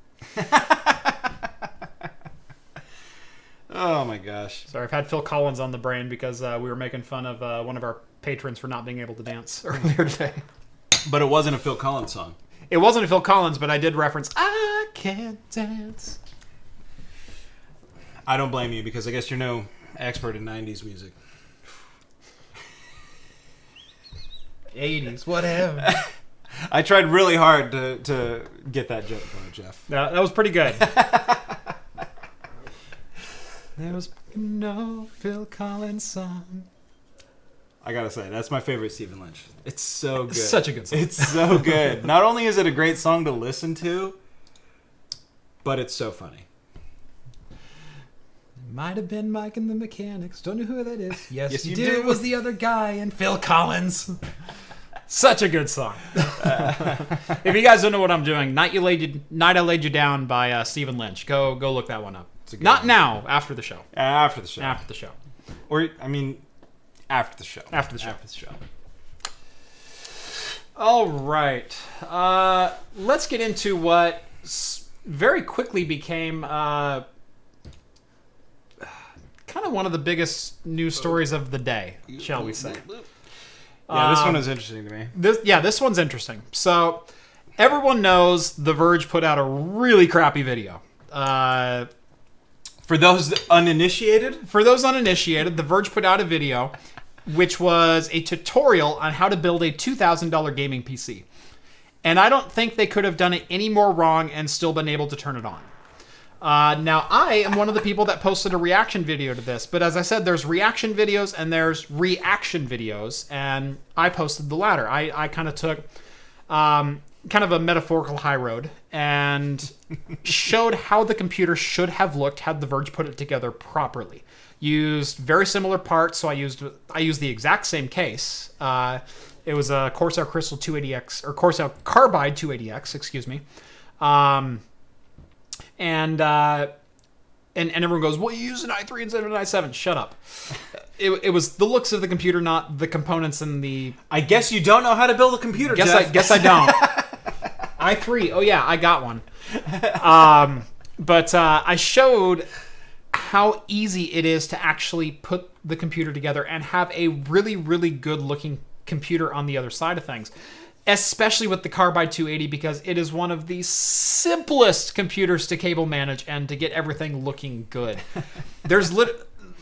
[SPEAKER 2] Oh my gosh.
[SPEAKER 1] Sorry, I've had Phil Collins on the brain because we were making fun of one of our patrons for not being able to dance earlier today.
[SPEAKER 2] But it wasn't a Phil Collins song.
[SPEAKER 1] It wasn't a Phil Collins, but I did reference I Can't Dance.
[SPEAKER 2] I don't blame you because I guess you're no expert in 90s music.
[SPEAKER 1] 80s, whatever.
[SPEAKER 2] I tried really hard to get that joke going, Jeff.
[SPEAKER 1] That was pretty good. There was no Phil Collins song.
[SPEAKER 2] I gotta say, that's my favorite Stephen Lynch. It's so good.
[SPEAKER 1] It's such a good song.
[SPEAKER 2] It's so good. Not only is it a great song to listen to, but it's so funny.
[SPEAKER 1] Might have been Mike and the Mechanics. Don't know who that is. Yes, you
[SPEAKER 2] do.
[SPEAKER 1] It was the other guy and Phil Collins. Such a good song. If you guys don't know what I'm doing, Night I Laid You Down by Stephen Lynch. Go look that one up. Not now, after the show.
[SPEAKER 2] After the show.
[SPEAKER 1] After the show.
[SPEAKER 2] Or, I mean, after the show.
[SPEAKER 1] After the show.
[SPEAKER 2] After the show.
[SPEAKER 1] All right. Let's get into what very quickly became kind of one of the biggest news stories of the day, shall we say.
[SPEAKER 2] Yeah, this one is interesting to me.
[SPEAKER 1] This one's interesting. So, everyone knows The Verge put out a really crappy video.
[SPEAKER 2] For those uninitiated?
[SPEAKER 1] For those uninitiated, The Verge put out a video which was a tutorial on how to build a $2,000 gaming PC. And I don't think they could have done it any more wrong and still been able to turn it on. Now, I am one of the people that posted a reaction video to this, but as I said, there's reaction videos and there's reaction videos, and I posted the latter. I kind of took kind of a metaphorical high road and showed how the computer should have looked had The Verge put it together properly. Used very similar parts, so I used the exact same case. It was a Corsair Crystal 280X, or Corsair Carbide 280X, excuse me. And everyone goes, well, you use an i3 instead of an i7. Shut up. It was the looks of the computer, not the components and the...
[SPEAKER 2] I guess you don't know how to build a computer, Jeff.
[SPEAKER 1] Guess I don't. i3, oh yeah, I got one. But I showed how easy it is to actually put the computer together and have a really, really good looking computer on the other side of things. Especially with the Carbide 280, because it is one of the simplest computers to cable manage and to get everything looking good. There's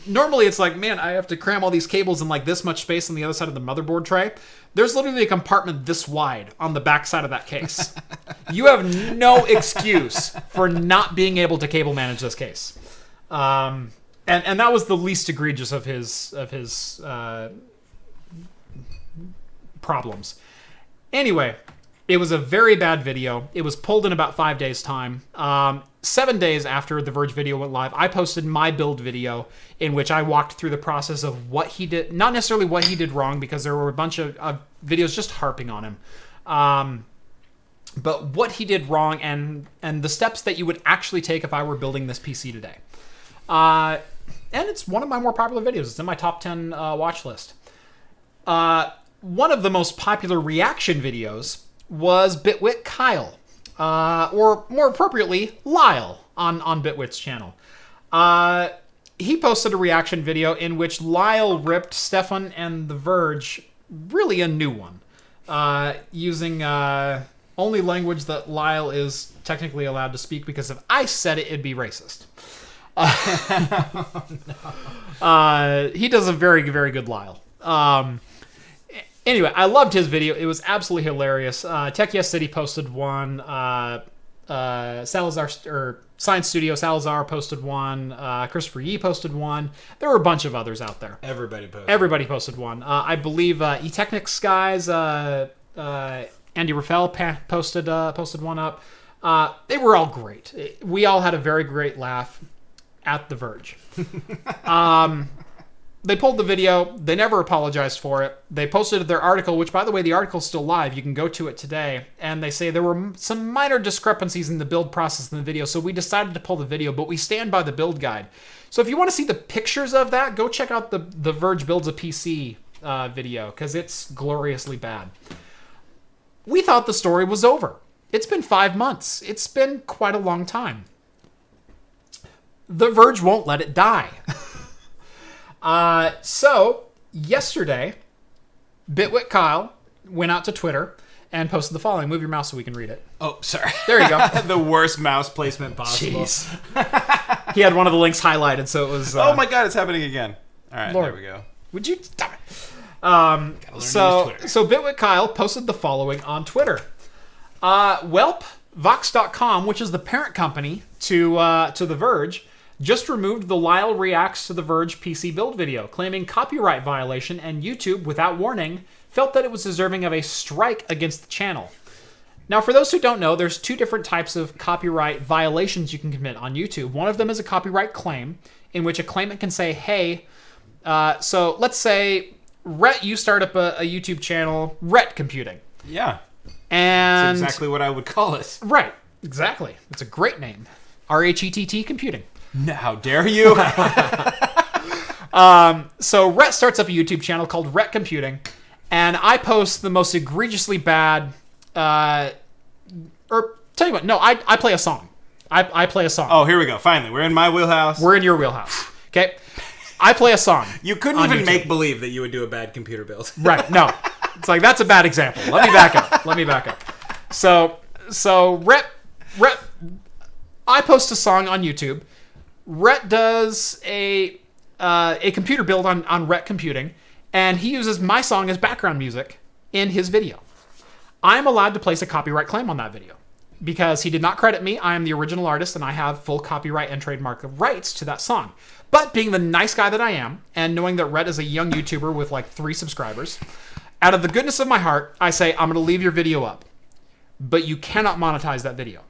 [SPEAKER 1] normally it's like, man, I have to cram all these cables in like this much space on the other side of the motherboard tray. There's literally a compartment this wide on the back side of that case. You have no excuse for not being able to cable manage this case. And that was the least egregious of his problems. Anyway, it was a very bad video. It was pulled in about 5 days' time. 7 days after the Verge video went live, I posted my build video in which I walked through the process of what he did. Not necessarily what he did wrong, because there were a bunch of videos just harping on him. But what he did wrong and the steps that you would actually take if I were building this PC today. And it's one of my more popular videos. It's in my top 10 watch list. One of the most popular reaction videos was Bitwit Kyle. Or more appropriately, Lyle on Bitwit's channel. He posted a reaction video in which Lyle ripped Stefan and The Verge really a new one, using only language that Lyle is technically allowed to speak, because if I said it, it'd be racist. He does a very, very good Lyle. Anyway, I loved his video. It was absolutely hilarious. Tech Yes City posted one. Salazar, or Science Studio Salazar posted one. Christopher Yee posted one. There were a bunch of others out there. Everybody posted one. I believe eTechnics guys, Andy Rafael posted one up. They were all great. We all had a very great laugh at The Verge. They pulled the video. They never apologized for it. They posted their article, which, by the way, the article's still live. You can go to it today. And they say there were some minor discrepancies in the build process in the video, so we decided to pull the video, but we stand by the build guide. So if you want to see the pictures of that, go check out the Verge Builds a PC video, because it's gloriously bad. We thought the story was over. It's been 5 months. It's been quite a long time. The Verge won't let it die. So yesterday, Bitwit Kyle went out to Twitter and posted the following. Move your mouse so we can read it.
[SPEAKER 2] Oh, sorry.
[SPEAKER 1] There you go.
[SPEAKER 2] The worst mouse placement possible.
[SPEAKER 1] Jeez. He had one of the links highlighted, so it was...
[SPEAKER 2] oh my god, it's happening again. All right,
[SPEAKER 1] Lord.
[SPEAKER 2] there we go.
[SPEAKER 1] Would you... Damn it. So Bitwit Kyle posted the following on Twitter. Vox.com, which is the parent company to The Verge, just removed the Lyle Reacts to The Verge PC build video, claiming copyright violation, and YouTube, without warning, felt that it was deserving of a strike against the channel. Now, for those who don't know, there's two different types of copyright violations you can commit on YouTube. One of them is a copyright claim, in which a claimant can say, hey, so let's say, Rhett, you start up a YouTube channel, Rhett Computing.
[SPEAKER 2] Yeah.
[SPEAKER 1] And
[SPEAKER 2] that's exactly what I would call it.
[SPEAKER 1] Right. Exactly. It's a great name. RHETT Computing.
[SPEAKER 2] No, how dare you?
[SPEAKER 1] So Rhett starts up a YouTube channel called Rhett Computing, and I post the most egregiously bad, or tell you what, no, I play a song. I play a song.
[SPEAKER 2] Oh, here we go. Finally, we're in my wheelhouse.
[SPEAKER 1] We're in your wheelhouse. Okay? I play a song.
[SPEAKER 2] You couldn't even make believe that you would do a bad computer build.
[SPEAKER 1] Right, no. It's like, that's a bad example. Let me back up. So Rhett, I post a song on YouTube. Rhett does a computer build on Rhett Computing, and he uses my song as background music in his video. I'm allowed to place a copyright claim on that video because he did not credit me. I am the original artist, and I have full copyright and trademark rights to that song. But being the nice guy that I am, and knowing that Rhett is a young YouTuber with like 3 subscribers, out of the goodness of my heart, I say, I'm going to leave your video up, but you cannot monetize that video.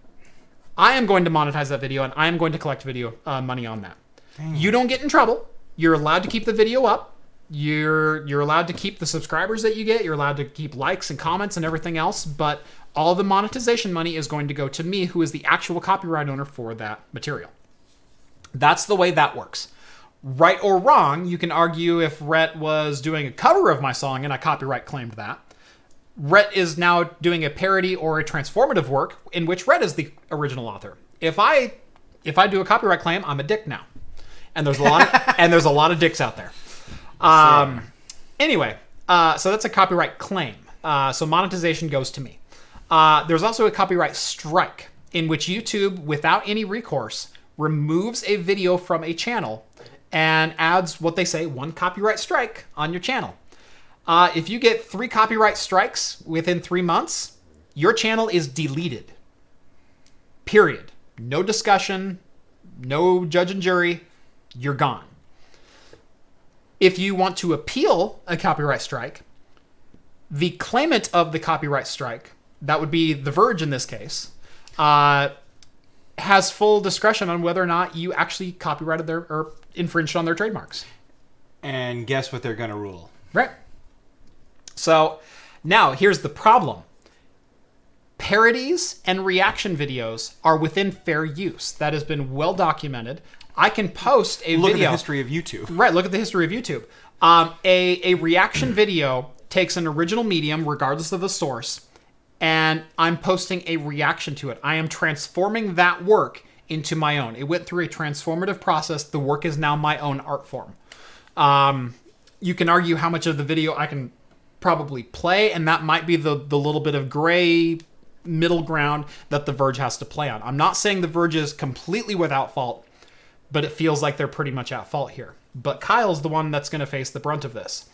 [SPEAKER 1] I am going to monetize that video, and I am going to collect video money on that. Dang. You don't get in trouble. You're allowed to keep the video up. You're allowed to keep the subscribers that you get. You're allowed to keep likes and comments and everything else, but all the monetization money is going to go to me, who is the actual copyright owner for that material. That's the way that works. Right or wrong, you can argue if Rhett was doing a cover of my song and I copyright claimed that. Rhett is now doing a parody or a transformative work in which Rhett is the original author. If I do a copyright claim, I'm a dick now, and there's a lot of dicks out there. Anyway, so that's a copyright claim. So monetization goes to me. There's also a copyright strike in which YouTube, without any recourse, removes a video from a channel and adds what they say, 1 copyright strike on your channel. If you get 3 copyright strikes within 3 months, your channel is deleted. Period. No discussion, no judge and jury, you're gone. If you want to appeal a copyright strike, the claimant of the copyright strike, that would be The Verge in this case, has full discretion on whether or not you actually copyrighted their or infringed on their trademarks.
[SPEAKER 2] And guess what they're going to rule?
[SPEAKER 1] Right. So now here's the problem. Parodies and reaction videos are within fair use. That has been well documented. I can post a video.
[SPEAKER 2] Look at the history of YouTube.
[SPEAKER 1] Right, look at the history of YouTube. A reaction video takes an original medium, regardless of the source, and I'm posting a reaction to it. I am transforming that work into my own. It went through a transformative process. The work is now my own art form. You can argue how much of the video I can probably play, and that might be the little bit of gray middle ground that The Verge has to play on. I'm not saying The Verge is completely without fault, but it feels like they're pretty much at fault here. But Kyle's the one that's going to face the brunt of this.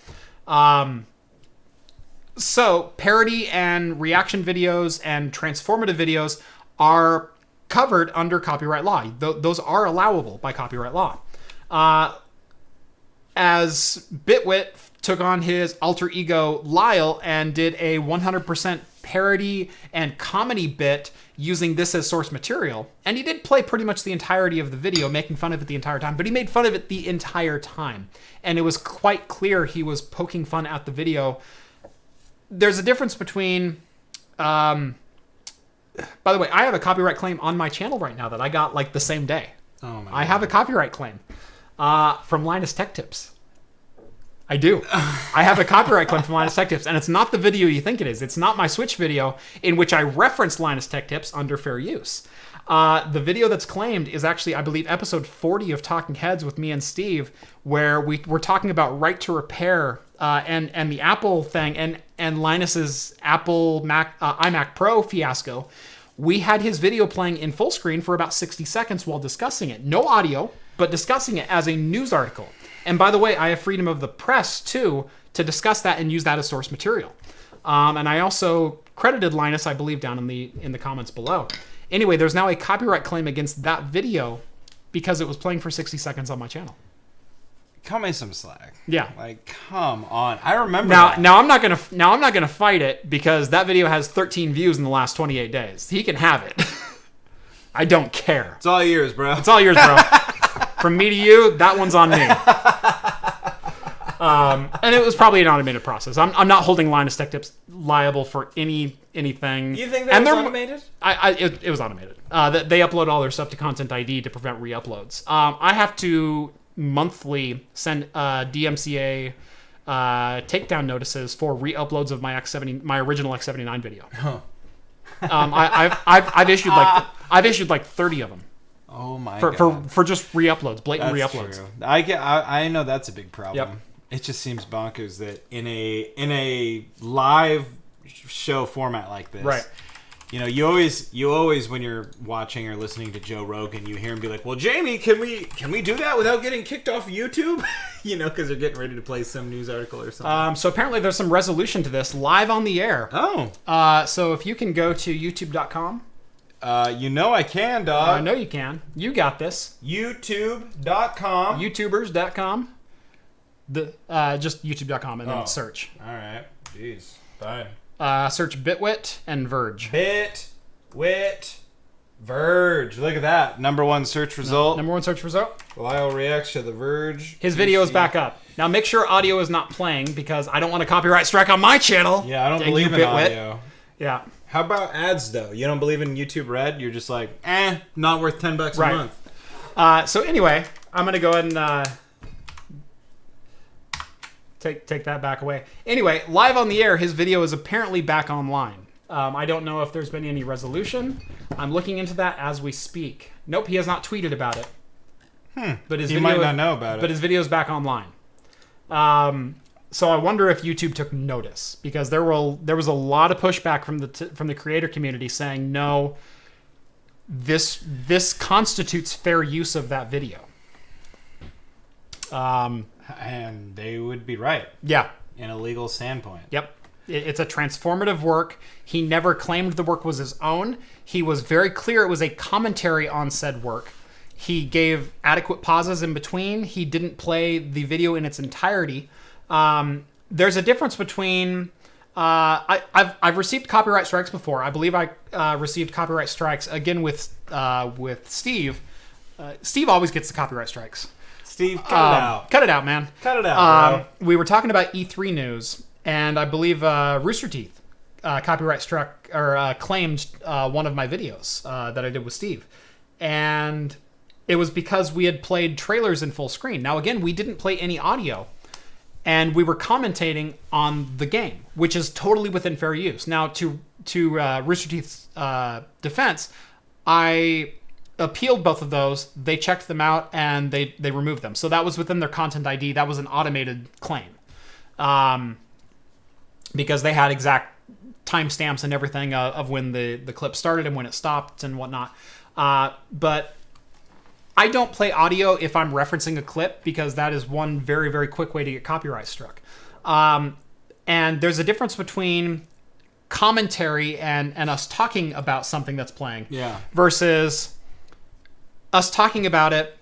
[SPEAKER 1] So parody and reaction videos and transformative videos are covered under copyright law. Those are allowable by copyright law. As Bitwit took on his alter ego Lyle and did a 100% parody and comedy bit using this as source material, and he did play pretty much the entirety of the video, making fun of it the entire time, but he made fun of it the entire time. And it was quite clear he was poking fun at the video. There's a difference between... by the way, I have a copyright claim on my channel right now that I got like the same day.
[SPEAKER 2] Oh my
[SPEAKER 1] I have a copyright claim from Linus Tech Tips. I do. I have a copyright claim from Linus Tech Tips, and it's not the video you think it is. It's not my Switch video in which I reference Linus Tech Tips under fair use. The video that's claimed is actually, I believe, episode 40 of Talking Heads with me and Steve, where we're talking about right to repair and the Apple thing and Linus's Apple iMac Pro fiasco. We had his video playing in full screen for about 60 seconds while discussing it. No audio, but discussing it as a news article. And by the way, I have freedom of the press, too, to discuss that and use that as source material. And I also credited Linus, I believe, down in the comments below. Anyway, there's now a copyright claim against that video because it was playing for 60 seconds on my channel.
[SPEAKER 2] Cut me some slack.
[SPEAKER 1] Yeah.
[SPEAKER 2] Like, come on. I remember
[SPEAKER 1] now.
[SPEAKER 2] that.
[SPEAKER 1] Now I'm not gonna fight it because that video has 13 views in the last 28 days. He can have it. I don't care.
[SPEAKER 2] It's all yours, bro.
[SPEAKER 1] It's all yours, bro. From me to you, that one's on me. And it was probably an automated process. I'm not holding Linus Tech Tips liable for anything.
[SPEAKER 2] You think that was automated?
[SPEAKER 1] It was automated. They upload all their stuff to Content ID to prevent re-uploads. I have to monthly send DMCA takedown notices for re-uploads of my original X79 video.
[SPEAKER 2] Huh.
[SPEAKER 1] I've issued like 30 of them.
[SPEAKER 2] Oh my god!
[SPEAKER 1] For just re-uploads, blatant
[SPEAKER 2] That's
[SPEAKER 1] re-uploads.
[SPEAKER 2] True. I know that's a big problem.
[SPEAKER 1] Yep.
[SPEAKER 2] It just seems bonkers that in a live show format like this,
[SPEAKER 1] right?
[SPEAKER 2] You know, you always when you're watching or listening to Joe Rogan, you hear him be like, "Well, Jamie, can we do that without getting kicked off YouTube?" You know, because they're getting ready to play some news article or something.
[SPEAKER 1] So apparently there's some resolution to this live on the air.
[SPEAKER 2] Oh.
[SPEAKER 1] So if you can go to youtube.com.
[SPEAKER 2] You know I can, dog.
[SPEAKER 1] I know you can. You got this.
[SPEAKER 2] YouTube.com.
[SPEAKER 1] YouTubers.com. Just youtube.com and then search.
[SPEAKER 2] All right. Jeez. Fine.
[SPEAKER 1] Search Bitwit and Verge.
[SPEAKER 2] Bitwit Verge. Look at that. Number one search result.
[SPEAKER 1] Number one search result.
[SPEAKER 2] Lyle reacts to The Verge.
[SPEAKER 1] His video is back up. Now make sure audio is not playing because I don't want a copyright strike on my channel.
[SPEAKER 2] Yeah, I don't believe in audio.
[SPEAKER 1] Yeah.
[SPEAKER 2] How about ads, though? You don't believe in YouTube Red? You're just like, not worth $10 a month.
[SPEAKER 1] So anyway, I'm going to go ahead and take that back away. Anyway, live on the air, his video is apparently back online. I don't know if there's been any resolution. I'm looking into that as we speak. Nope, he has not tweeted about it. But his
[SPEAKER 2] he
[SPEAKER 1] video,
[SPEAKER 2] might not know about it.
[SPEAKER 1] But his video is back online. So I wonder if YouTube took notice because there was a lot of pushback from the creator community saying no, this constitutes fair use of that video.
[SPEAKER 2] And they would be right.
[SPEAKER 1] Yeah.
[SPEAKER 2] In a legal standpoint.
[SPEAKER 1] Yep. It's a transformative work. He never claimed the work was his own. He was very clear it was a commentary on said work. He gave adequate pauses in between. He didn't play the video in its entirety. There's a difference between... I've received copyright strikes before. I believe I received copyright strikes again with Steve. Steve always gets the copyright strikes.
[SPEAKER 2] Steve, cut it out.
[SPEAKER 1] Cut it out, man.
[SPEAKER 2] Cut it out, bro.
[SPEAKER 1] We were talking about E3 news, and I believe Rooster Teeth copyright struck or claimed one of my videos that I did with Steve. And it was because we had played trailers in full screen. Now, again, we didn't play any audio. And we were commentating on the game, which is totally within fair use. Now, to Rooster Teeth's defense, I appealed both of those. They checked them out, and they removed them. So that was within their content ID. That was an automated claim. Because they had exact timestamps and everything of when the clip started and when it stopped and whatnot. But I don't play audio if I'm referencing a clip because that is one very, very quick way to get copyright struck. And there's a difference between commentary and us talking about something that's playing versus us talking about it.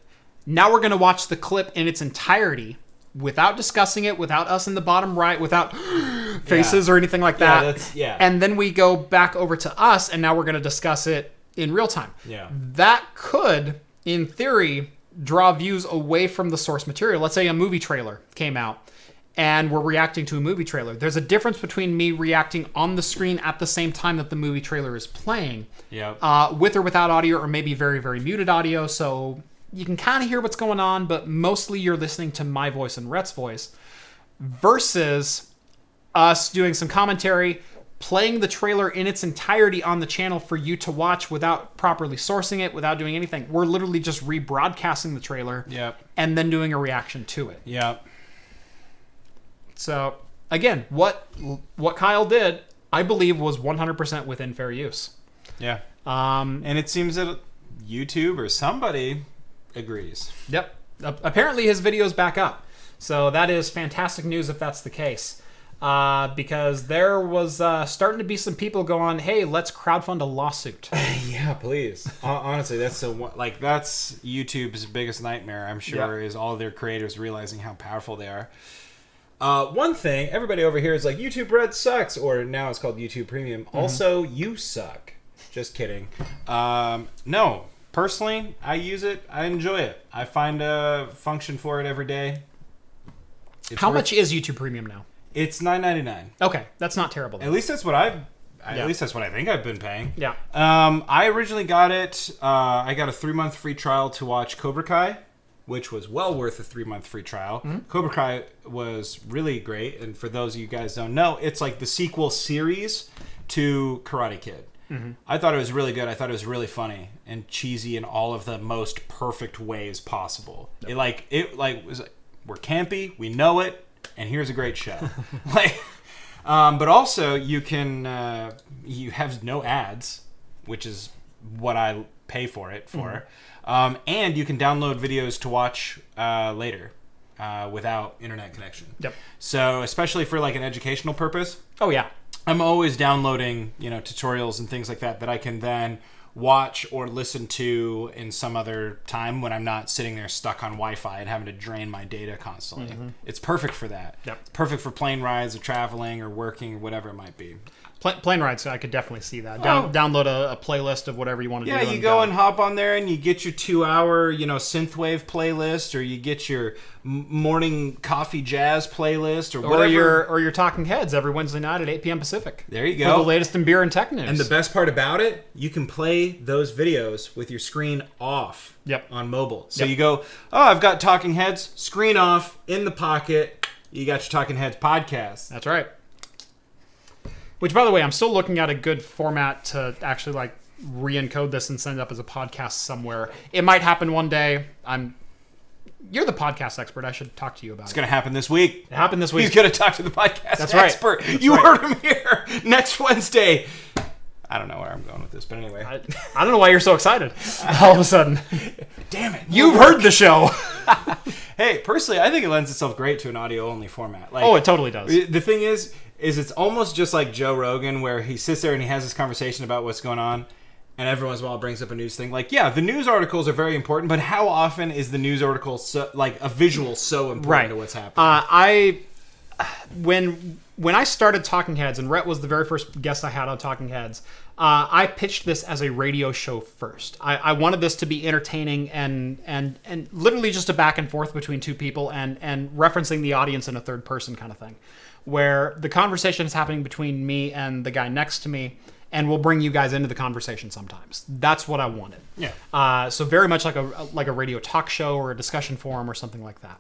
[SPEAKER 1] Now we're going to watch the clip in its entirety without discussing it, without us in the bottom right, without faces or anything like that. And then we go back over to us, and now we're going to discuss it in real time. That could... in theory, draw views away from the source material. Let's say a movie trailer came out and we're reacting to a movie trailer. There's a difference between me reacting on the screen at the same time that the movie trailer is playing, with or without audio, or maybe very, very muted audio. So you can kind of hear what's going on, but mostly you're listening to my voice and Rhett's voice versus us doing some commentary, playing the trailer in its entirety on the channel for you to watch without properly sourcing it, without doing anything. We're literally just rebroadcasting the trailer and then doing a reaction to it. So, again, what Kyle did, I believe, was 100% within fair use.
[SPEAKER 2] And it seems that YouTube or somebody agrees.
[SPEAKER 1] Apparently his video's back up. So that is fantastic news if that's the case. Because there was starting to be some people going, hey, let's crowdfund a lawsuit.
[SPEAKER 2] Yeah, please. Honestly, that's YouTube's biggest nightmare, I'm sure, is all their creators realizing how powerful they are. One thing, everybody over here is like, YouTube Red sucks, or now it's called YouTube Premium. Also, you suck. Just kidding. No, personally, I use it. I enjoy it. I find a function for it every day.
[SPEAKER 1] How much is YouTube Premium now?
[SPEAKER 2] It's $9.99.
[SPEAKER 1] Okay, that's not terrible.
[SPEAKER 2] At least that's what At least that's what I think I've been paying.
[SPEAKER 1] Yeah.
[SPEAKER 2] I originally got it. I got a 3-month free trial to watch Cobra Kai, which was well worth a 3-month free trial. Cobra Kai was really great, and for those of you guys who don't know, it's like the sequel series to Karate Kid. I thought it was really good. I thought it was really funny and cheesy in all of the most perfect ways possible. Yep. We're campy, we know it. And here's a great show. But also you can you have no ads, which is what I pay for it for. And you can download videos to watch later without internet connection. So especially for like an educational purpose. I'm always downloading, tutorials and things like that I can then watch or listen to in some other time when I'm not sitting there stuck on Wi-Fi and having to drain my data constantly. It's perfect for that. It's perfect for plane rides or traveling or working or whatever it might be.
[SPEAKER 1] Plane rides, I could definitely see that. Download a playlist of whatever you want to do.
[SPEAKER 2] Yeah, you go and hop on there and you get your 2-hour, synthwave playlist, or you get your morning coffee jazz playlist, or whatever.
[SPEAKER 1] Or your Talking Heads every Wednesday night at 8 p.m. Pacific.
[SPEAKER 2] There you go.
[SPEAKER 1] For the latest in beer and tech news.
[SPEAKER 2] And the best part about it, you can play those videos with your screen off on mobile. So you go, I've got Talking Heads, screen off, in the pocket. You got your Talking Heads podcast.
[SPEAKER 1] That's right. Which, by the way, I'm still looking at a good format to actually re-encode this and send it up as a podcast somewhere. It might happen one day. You're the podcast expert. I should talk to you about it.
[SPEAKER 2] It's going to happen this week.
[SPEAKER 1] It happened this week.
[SPEAKER 2] He's going to talk to the podcast expert.
[SPEAKER 1] Right.
[SPEAKER 2] You heard him here next Wednesday. I don't know where I'm going with this, but anyway.
[SPEAKER 1] I don't know why you're so excited all of a sudden.
[SPEAKER 2] Damn it.
[SPEAKER 1] You've heard the show.
[SPEAKER 2] Hey, personally, I think it lends itself great to an audio-only format. Like,
[SPEAKER 1] Oh, it totally does.
[SPEAKER 2] The thing is it's almost just like Joe Rogan, where he sits there and he has this conversation about what's going on, and every once in a while brings up a news thing. Like, yeah, the news articles are very important, but how often is the news article like a visual so important to what's happening?
[SPEAKER 1] When I started Talking Heads, and Rhett was the very first guest I had on Talking Heads, I pitched this as a radio show first. I wanted this to be entertaining and literally just a back and forth between two people and referencing the audience in a third person kind of thing, where the conversation is happening between me and the guy next to me, and we'll bring you guys into the conversation sometimes. That's what I wanted.
[SPEAKER 2] Yeah.
[SPEAKER 1] So very much like a radio talk show or a discussion forum or something like that.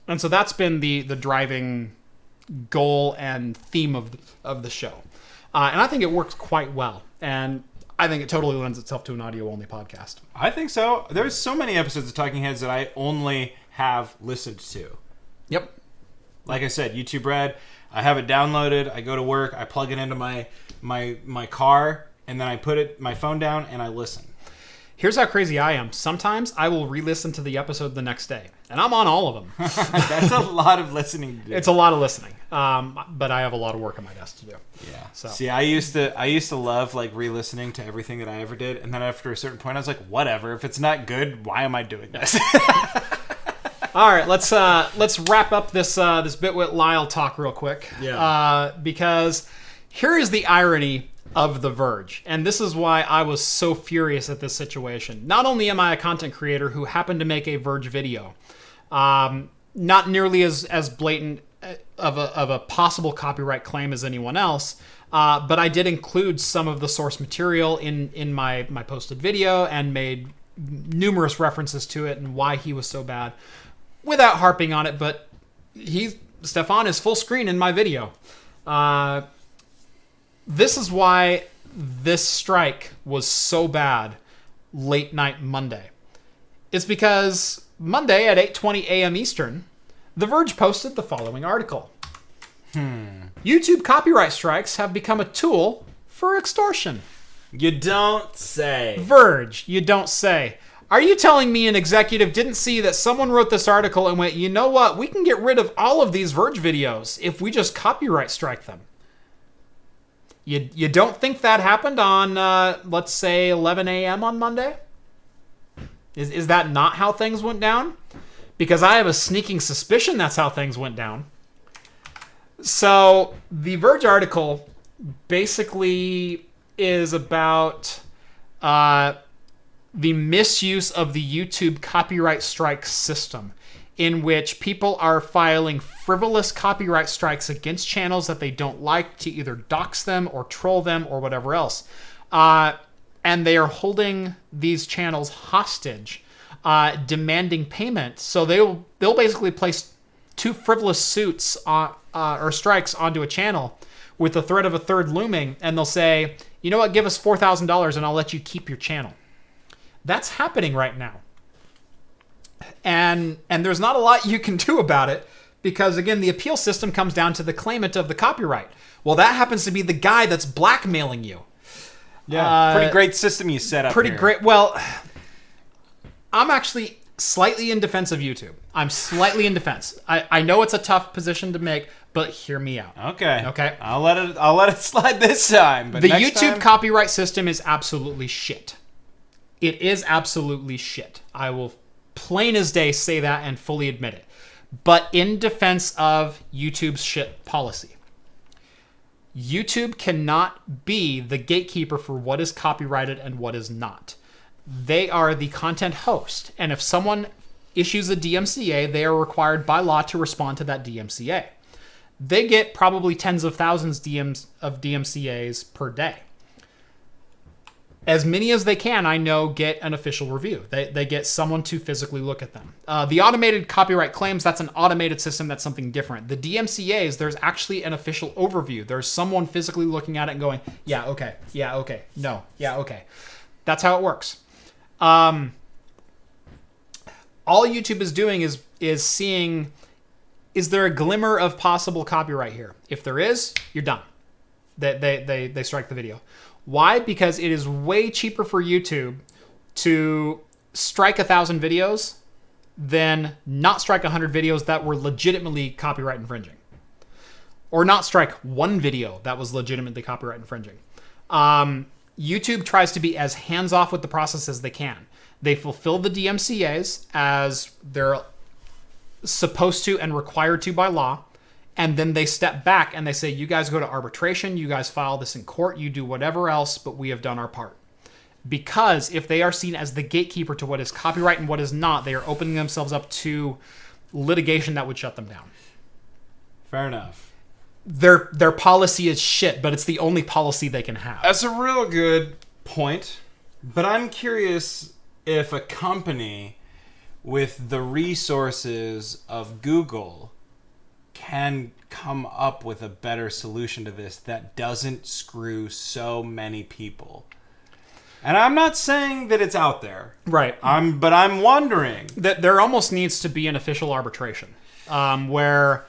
[SPEAKER 1] And so that's been the driving goal and theme of the show. And I think it works quite well. And I think it totally lends itself to an audio-only podcast.
[SPEAKER 2] I think so. There's so many episodes of Talking Heads that I only have listened to.
[SPEAKER 1] Yep.
[SPEAKER 2] Like I said, YouTube Red, I have it downloaded. I go to work. I plug it into my car, and then I put my phone down, and I listen.
[SPEAKER 1] Here's how crazy I am. Sometimes I will re-listen to the episode the next day. And I'm on all of them.
[SPEAKER 2] That's a lot of listening to do.
[SPEAKER 1] It's a lot of listening. But I have a lot of work on my desk to do.
[SPEAKER 2] Yeah.
[SPEAKER 1] So.
[SPEAKER 2] See, I used to love like re-listening to everything that I ever did, and then after a certain point I was like, whatever, if it's not good, why am I doing this?
[SPEAKER 1] All right, let's wrap up this Bitwit Lyle talk real quick.
[SPEAKER 2] Yeah.
[SPEAKER 1] Because here is the irony of The Verge, and this is why I was so furious at this situation. Not only am I a content creator who happened to make a Verge video, not nearly as blatant of a possible copyright claim as anyone else, but I did include some of the source material in my posted video and made numerous references to it and why he was so bad, without harping on it. But Stefan is full screen in my video. This is why this strike was so bad late night Monday. It's because Monday at 8:20 a.m. Eastern, The Verge posted the following article. YouTube copyright strikes have become a tool for extortion.
[SPEAKER 2] You don't say.
[SPEAKER 1] Verge, you don't say. Are you telling me an executive didn't see that someone wrote this article and went, you know what, we can get rid of all of these Verge videos if we just copyright strike them? You don't think that happened on, let's say, 11 a.m. on Monday? Is that not how things went down? Because I have a sneaking suspicion that's how things went down. So the Verge article basically is about the misuse of the YouTube copyright strike system, in which people are filing frivolous copyright strikes against channels that they don't like to either dox them or troll them or whatever else. And they are holding these channels hostage, demanding payment. So they'll basically place two frivolous suits or strikes onto a channel with the threat of a third looming, and they'll say, you know what, give us $4,000 and I'll let you keep your channel. That's happening right now. And there's not a lot you can do about it because, again, the appeal system comes down to the claimant of the copyright. Well, that happens to be the guy that's blackmailing you.
[SPEAKER 2] Yeah, pretty great system you set up.
[SPEAKER 1] Pretty
[SPEAKER 2] here.
[SPEAKER 1] great. Well, I'm actually slightly in defense of YouTube. I'm slightly in defense. I know it's a tough position to make, but hear me out.
[SPEAKER 2] Okay. I'll let it slide this time. But
[SPEAKER 1] the
[SPEAKER 2] next
[SPEAKER 1] YouTube
[SPEAKER 2] time...
[SPEAKER 1] copyright system is absolutely shit. It is absolutely shit. I will plain as day say that and fully admit it. But in defense of YouTube's shit policy, YouTube cannot be the gatekeeper for what is copyrighted and what is not. They are the content host. And if someone issues a DMCA, they are required by law to respond to that DMCA. They get probably tens of thousands of DMCAs per day. As many as they can, I know, get an official review. They get someone to physically look at them. The automated copyright claims, that's an automated system. That's something different. The DMCAs, there's actually an official overview. There's someone physically looking at it and going, yeah, okay, no, yeah, okay. That's how it works. All YouTube is doing is seeing, is there a glimmer of possible copyright here? If there is, you're done. They strike the video. Why? Because it is way cheaper for YouTube to strike 1,000 videos than not strike 100 videos that were legitimately copyright infringing. Or not strike one video that was legitimately copyright infringing. YouTube tries to be as hands-off with the process as they can. They fulfill the DMCAs as they're supposed to and required to by law, and then they step back and they say, you guys go to arbitration, you guys file this in court, you do whatever else, but we have done our part. Because if they are seen as the gatekeeper to what is copyright and what is not, they are opening themselves up to litigation that would shut them down.
[SPEAKER 2] Fair enough.
[SPEAKER 1] Their policy is shit, but it's the only policy they can have.
[SPEAKER 2] That's a real good point. But I'm curious if a company with the resources of Google can come up with a better solution to this that doesn't screw so many people. And I'm not saying that it's out there.
[SPEAKER 1] Right.
[SPEAKER 2] But I'm wondering.
[SPEAKER 1] That there almost needs to be an official arbitration where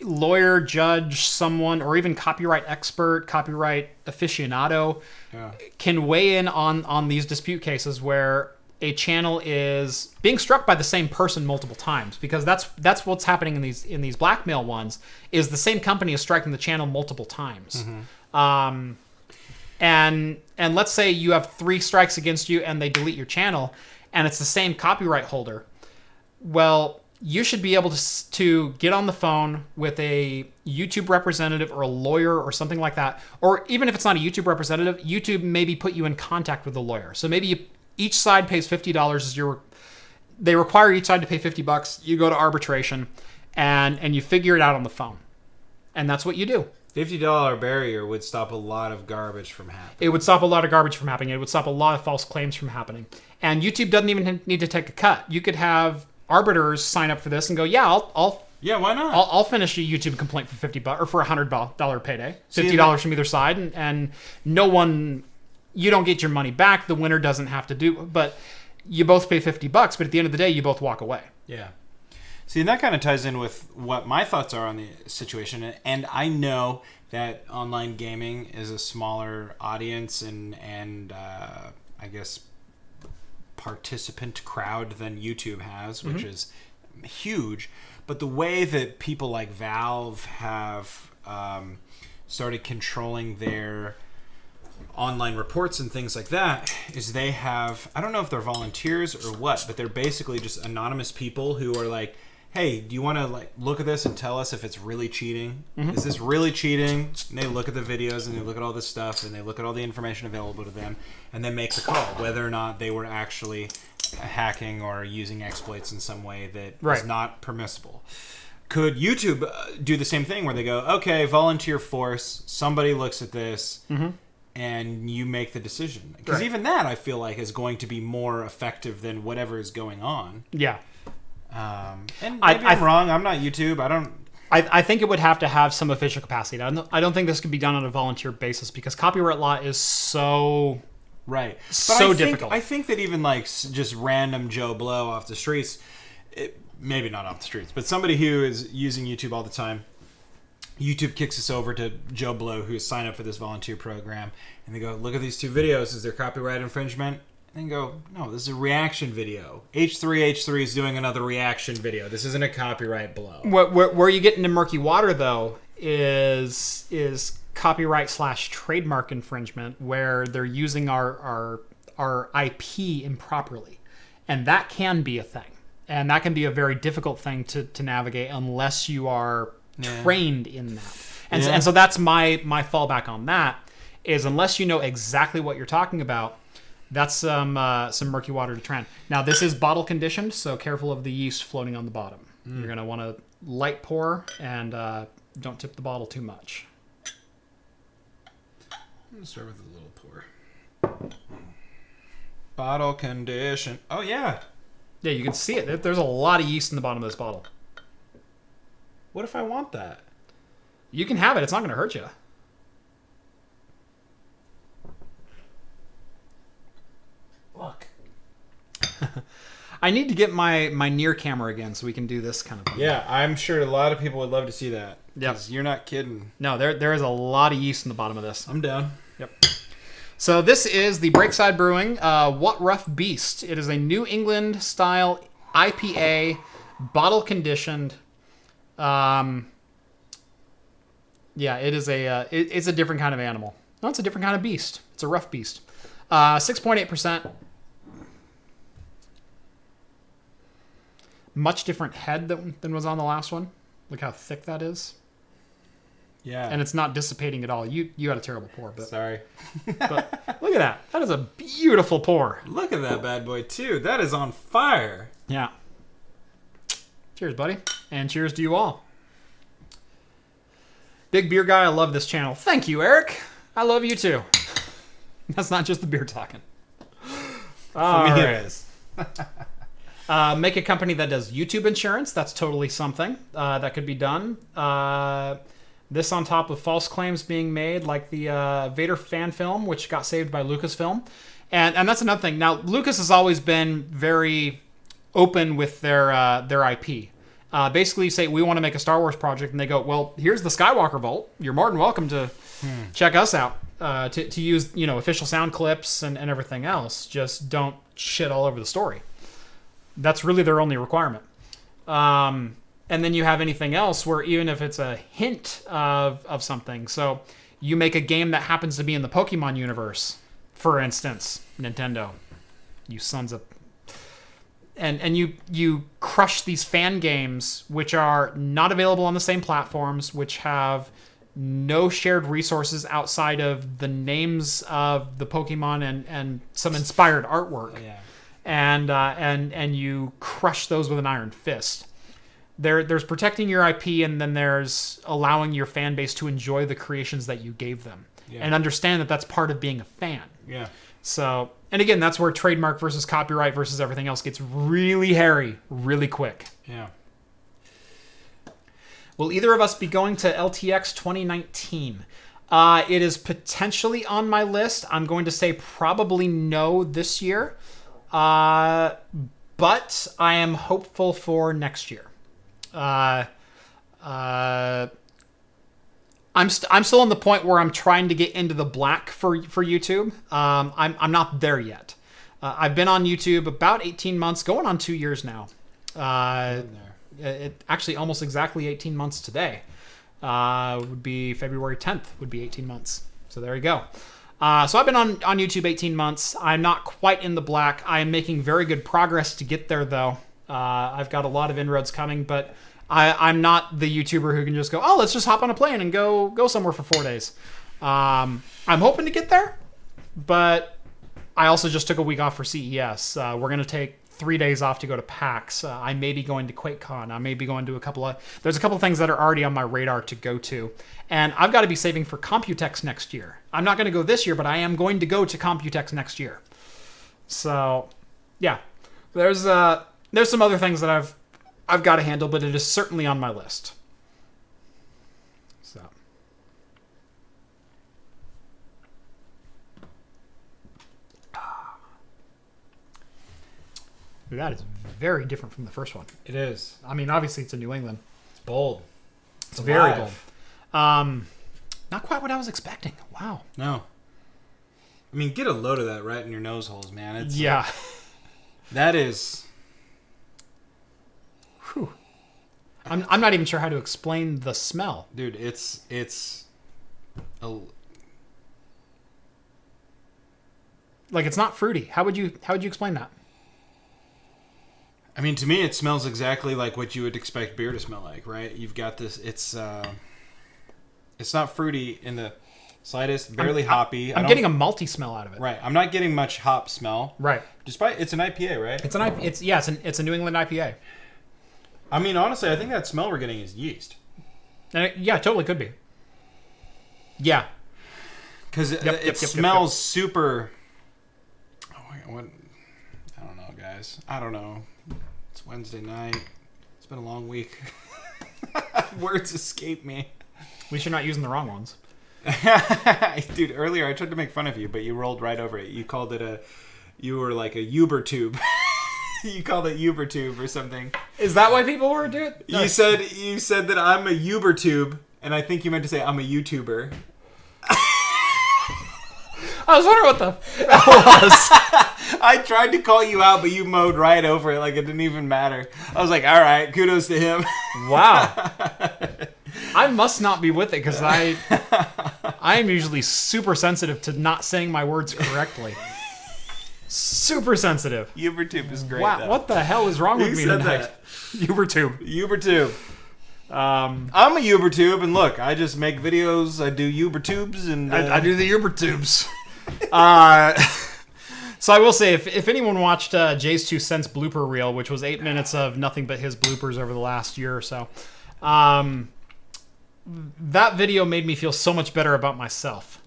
[SPEAKER 1] lawyer, judge, someone, or even copyright expert, copyright aficionado can weigh in on these dispute cases where a channel is being struck by the same person multiple times, because that's what's happening in these blackmail ones. Is the same company is striking the channel multiple times. Mm-hmm. And let's say you have 3 strikes against you and they delete your channel, and it's the same copyright holder. Well, you should be able to get on the phone with a YouTube representative or a lawyer or something like that. Or even if it's not a YouTube representative, YouTube maybe put you in contact with a lawyer. So maybe each side pays $50 they require each side to pay $50. You go to arbitration and you figure it out on the phone. And that's what you do.
[SPEAKER 2] $50 barrier would stop a lot of garbage from happening.
[SPEAKER 1] It would stop a lot of garbage from happening. It would stop a lot of false claims from happening. And YouTube doesn't even need to take a cut. You could have arbiters sign up for this and go, yeah,
[SPEAKER 2] why not?
[SPEAKER 1] I'll finish a YouTube complaint for $50 or for a $100 payday, $50 from either side, and no one, you don't get your money back. The winner doesn't have to do, but you both pay $50. But at the end of the day, you both walk away.
[SPEAKER 2] Yeah. See, and that kind of ties in with what my thoughts are on the situation. And I know that online gaming is a smaller audience and I guess participant crowd than YouTube has, which is huge. But the way that people like Valve have started controlling their online reports and things like that is they have, I don't know if they're volunteers or what, but they're basically just anonymous people who are like, hey, do you want to look at this and tell us if it's really cheating? Mm-hmm. Is this really cheating? And they look at the videos and they look at all this stuff and they look at all the information available to them and then make the call whether or not they were actually hacking or using exploits in some way that is not permissible. Could YouTube do the same thing where they go, okay, volunteer force, somebody looks at this and you make the decision? Because even that, I feel like, is going to be more effective than whatever is going on.
[SPEAKER 1] Yeah.
[SPEAKER 2] And maybe I'm wrong. I'm not YouTube.
[SPEAKER 1] I think it would have to have some official capacity. I don't think this could be done on a volunteer basis because copyright law is so difficult.
[SPEAKER 2] I think that even just random Joe Blow off the streets, maybe not off the streets, but somebody who is using YouTube all the time, YouTube kicks us over to Joe Blow, who has signed up for this volunteer program, and they go, look at these 2 videos. Is there copyright infringement? And go, no, this is a reaction video. H3H3 is doing another reaction video. This isn't a copyright blow.
[SPEAKER 1] Where you get into murky water, though, is copyright / trademark infringement, where they're using our IP improperly. And that can be a thing. And that can be a very difficult thing to navigate unless you are trained in that. And so that's my fallback on that, is unless you know exactly what you're talking about, that's some murky water to tread. Now, this is bottle conditioned, so careful of the yeast floating on the bottom. You're going to want to light pour and don't tip the bottle too much.
[SPEAKER 2] I'm going to start with a little pour. Bottle condition. Oh, yeah.
[SPEAKER 1] Yeah, you can see it. There's a lot of yeast in the bottom of this bottle.
[SPEAKER 2] What if I want that?
[SPEAKER 1] You can have it. It's not going to hurt you.
[SPEAKER 2] Look.
[SPEAKER 1] I need to get my near camera again so we can do this kind of thing.
[SPEAKER 2] Yeah, I'm sure a lot of people would love to see that.
[SPEAKER 1] Yep.
[SPEAKER 2] You're not kidding.
[SPEAKER 1] No, there is a lot of yeast in the bottom of this.
[SPEAKER 2] I'm down.
[SPEAKER 1] Yep. So this is the Breakside Brewing What Rough Beast. It is a New England style IPA, bottle conditioned. Yeah, it is it's a different kind of animal. No, it's a different kind of beast. It's a rough beast. 6.8%. Much different head than was on the last one. Look how thick that is.
[SPEAKER 2] Yeah.
[SPEAKER 1] And it's not dissipating at all. You had a terrible pour, but
[SPEAKER 2] Sorry.
[SPEAKER 1] but look at that. That is a beautiful pour.
[SPEAKER 2] Look at that bad boy too. That is on fire.
[SPEAKER 1] Yeah. Cheers, buddy. And cheers to you all. Big beer guy, I love this channel. Thank you, Eric. I love you too. That's not just the beer talking. All
[SPEAKER 2] For me,
[SPEAKER 1] right.
[SPEAKER 2] it is.
[SPEAKER 1] Make a company that does YouTube insurance. That's totally something that could be done. This on top of false claims being made, like the Vader fan film, which got saved by Lucasfilm. And that's another thing. Now, Lucas has always been very open with their IP. Basically, you say, we want to make a Star Wars project, and they go, well, here's the Skywalker Vault. You're more than welcome to check us out, to use official sound clips and everything else. Just don't shit all over the story. That's really their only requirement. And then you have anything else where even if it's a hint of something. So you make a game that happens to be in the Pokemon universe, for instance, Nintendo. You sons of... And you crush these fan games which are not available on the same platforms, which have no shared resources outside of the names of the Pokemon and some inspired artwork.
[SPEAKER 2] Yeah.
[SPEAKER 1] And you crush those with an iron fist. There's protecting your IP, and then there's allowing your fan base to enjoy the creations that you gave them, and understand that that's part of being a fan.
[SPEAKER 2] Yeah.
[SPEAKER 1] So, and again, that's where trademark versus copyright versus everything else gets really hairy, really quick.
[SPEAKER 2] Yeah.
[SPEAKER 1] Will either of us be going to LTX 2019? It is potentially on my list. I'm going to say probably no this year, but I am hopeful for next year. I'm still on the point where I'm trying to get into the black for YouTube. I'm not there yet. I've been on YouTube about 18 months, going on 2 years now. It actually almost exactly 18 months today. Would be February 10th would be 18 months. So there you go. So I've been on YouTube 18 months. I'm not quite in the black. I am making very good progress to get there, though. I've got a lot of inroads coming, but I'm not the YouTuber who can just go, oh, let's just hop on a plane and go somewhere for 4 days. I'm hoping to get there, but I also just took a week off for CES. We're going to take 3 days off to go to PAX. I may be going to QuakeCon. I may be going to there's a couple of things that are already on my radar to go to. And I've got to be saving for Computex next year. I'm not going to go this year, but I am going to go to Computex next year. So, yeah. There's some other things that I've got to handle, but it is certainly on my list. So. That is very different from the first one.
[SPEAKER 2] It is.
[SPEAKER 1] I mean, obviously it's a New England.
[SPEAKER 2] It's bold.
[SPEAKER 1] It's very bold. Not quite what I was expecting. Wow.
[SPEAKER 2] No. I mean, get a load of that right in your nose holes, man. It's
[SPEAKER 1] yeah.
[SPEAKER 2] That is...
[SPEAKER 1] Whew. I'm not even sure how to explain the smell.
[SPEAKER 2] Dude, it's
[SPEAKER 1] like, it's not fruity. How would you explain that?
[SPEAKER 2] I mean, to me, it smells exactly like what you would expect beer to smell like, right? You've got this. It's not fruity in the slightest, barely hoppy.
[SPEAKER 1] I'm getting a malty smell out of it.
[SPEAKER 2] Right. I'm not getting much hop smell.
[SPEAKER 1] Right.
[SPEAKER 2] Despite it's an IPA, right?
[SPEAKER 1] It's a New England IPA.
[SPEAKER 2] I mean, honestly, I think that smell we're getting is yeast.
[SPEAKER 1] And it totally could be. Yeah.
[SPEAKER 2] Because it smells super. Oh, what? I don't know, guys. I don't know. It's Wednesday night. It's been a long week. Words escape me.
[SPEAKER 1] At least you're not using the wrong ones.
[SPEAKER 2] Dude, earlier I tried to make fun of you, but you rolled right over it. You called it you were like a Uber tube. You called it Uber tube or something.
[SPEAKER 1] Is that why people were doing it?
[SPEAKER 2] You said that I'm a Uber tube, and I think you meant to say I'm a YouTuber.
[SPEAKER 1] I was wondering what the that was.
[SPEAKER 2] I tried to call you out, but you mowed right over it like it didn't even matter. I was like, all right, kudos to him.
[SPEAKER 1] Wow. I must not be with it because I am usually super sensitive to not saying my words correctly. Super sensitive.
[SPEAKER 2] Ubertube is great.
[SPEAKER 1] Wow,
[SPEAKER 2] though.
[SPEAKER 1] what the hell is wrong with me tonight? Ubertube.
[SPEAKER 2] Ubertube. I'm a Ubertube, and look, I just make videos. I do Ubertubes, and
[SPEAKER 1] I do the Ubertubes. So I will say, if anyone watched Jay's 2 Cents blooper reel, which was 8 minutes of nothing but his bloopers over the last year or so, that video made me feel so much better about myself.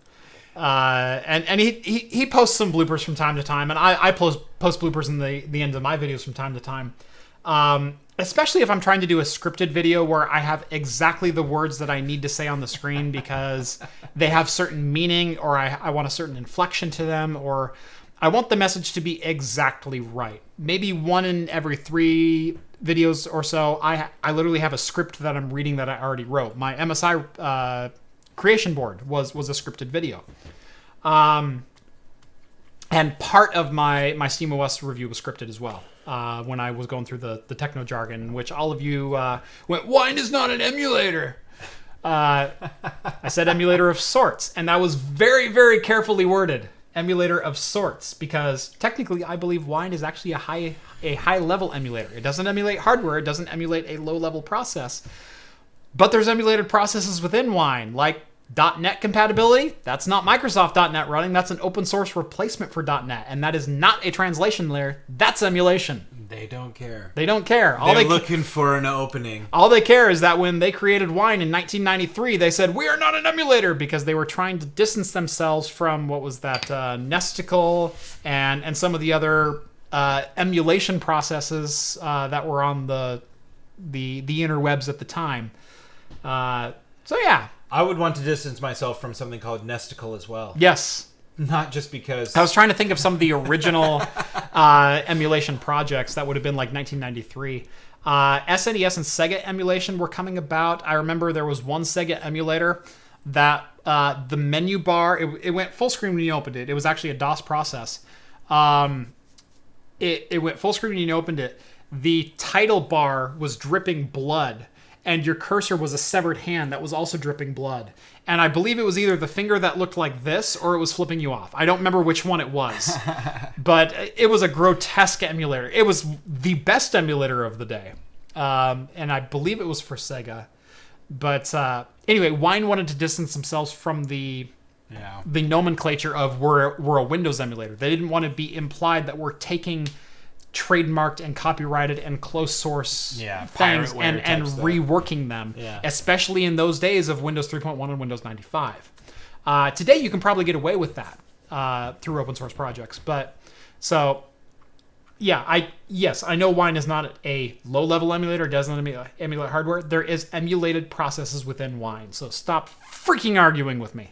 [SPEAKER 1] And he posts some bloopers from time to time, and I post bloopers in the end of my videos from time to time. Especially if I'm trying to do a scripted video where I have exactly the words that I need to say on the screen because they have certain meaning, or I want a certain inflection to them, or I want the message to be exactly right. Maybe 1 in every 3 videos or so, I literally have a script that I'm reading that I already wrote. My MSI creation board was a scripted video. And part of my SteamOS review was scripted as well. When I was going through the techno jargon, which all of you went, wine is not an emulator. I said emulator of sorts, and that was very, very carefully worded. Emulator of sorts, because technically I believe wine is actually a high level emulator. It doesn't emulate hardware, it doesn't emulate a low level process. But there's emulated processes within wine, like .NET compatibility. That's not Microsoft.NET running. That's an open source replacement for .NET, and that is not a translation layer. That's emulation.
[SPEAKER 2] they don't care.
[SPEAKER 1] They don't care.
[SPEAKER 2] They're looking for an opening.
[SPEAKER 1] All they care is that when they created wine in 1993, they said, we are not an emulator, because they were trying to distance themselves from, what was that, Nesticle and some of the other emulation processes that were on the interwebs at the time. So yeah.
[SPEAKER 2] I would want to distance myself from something called Nesticle as well.
[SPEAKER 1] Yes.
[SPEAKER 2] Not just because...
[SPEAKER 1] I was trying to think of some of the original emulation projects that would have been like 1993. SNES and Sega emulation were coming about. I remember there was one Sega emulator that the menu bar, it went full screen when you opened it. It was actually a DOS process. It went full screen when you opened it. The title bar was dripping blood, and your cursor was a severed hand that was also dripping blood. And I believe it was either the finger that looked like this or it was flipping you off. I don't remember which one it was. But it was a grotesque emulator. It was the best emulator of the day. And I believe it was for Sega. But anyway, Wine wanted to distance themselves from the nomenclature of we're a Windows emulator. They didn't want to be implied that we're taking trademarked and copyrighted and closed source things and reworking them, especially in those days of Windows 3.1 and Windows 95. Today you can probably get away with that through open source projects. But so yeah, I know Wine is not a low level emulator, doesn't emulate hardware. There is emulated processes within Wine, so stop freaking arguing with me.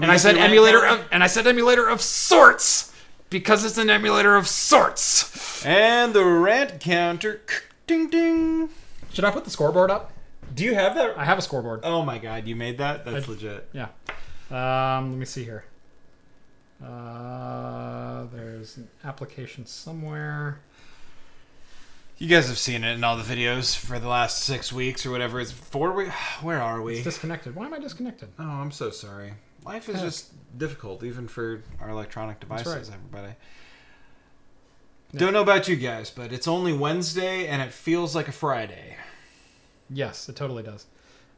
[SPEAKER 1] And I said emulator of sorts. Because it's an emulator of sorts.
[SPEAKER 2] And the rant counter. Ding, ding.
[SPEAKER 1] Should I put the scoreboard up?
[SPEAKER 2] Do you have that?
[SPEAKER 1] I have a scoreboard.
[SPEAKER 2] Oh my god, you made that? That's legit.
[SPEAKER 1] Yeah. Let me see here. There's an application somewhere.
[SPEAKER 2] You guys have seen it in all the videos for the last 6 weeks or whatever. It's 4 weeks. Where are we?
[SPEAKER 1] It's disconnected. Why am I disconnected?
[SPEAKER 2] Oh, I'm so sorry. Life is just difficult, even for our electronic devices, everybody. Yeah. Don't know about you guys, but it's only Wednesday, and it feels like a Friday.
[SPEAKER 1] Yes, it totally does.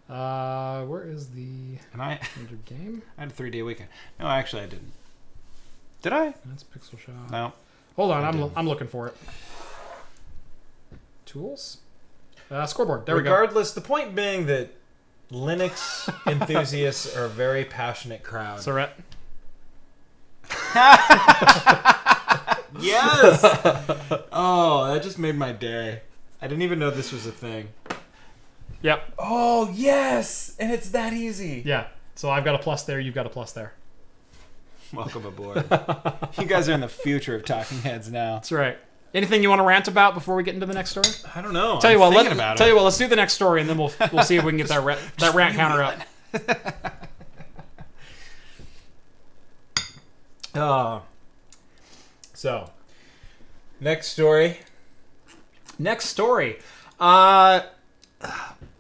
[SPEAKER 1] Where is the major game?
[SPEAKER 2] I had a 3-day weekend. No, actually, I didn't. Did I?
[SPEAKER 1] That's Pixel Shop.
[SPEAKER 2] No.
[SPEAKER 1] Hold on, I'm looking for it. Tools? Scoreboard. There we go.
[SPEAKER 2] Regardless, the point being that Linux enthusiasts are a very passionate crowd.
[SPEAKER 1] Surrett.
[SPEAKER 2] Yes! Oh, that just made my day. I didn't even know this was a thing.
[SPEAKER 1] Yep.
[SPEAKER 2] Oh, yes! And it's that easy.
[SPEAKER 1] Yeah. So I've got a plus there, you've got a plus there.
[SPEAKER 2] Welcome aboard. You guys are in the future of Talking Heads now.
[SPEAKER 1] That's right. Anything you want to rant about before we get into the next story?
[SPEAKER 2] I don't know.
[SPEAKER 1] Tell you what, let's do the next story, and then we'll see if we can get that rant counter up. So,
[SPEAKER 2] Next story.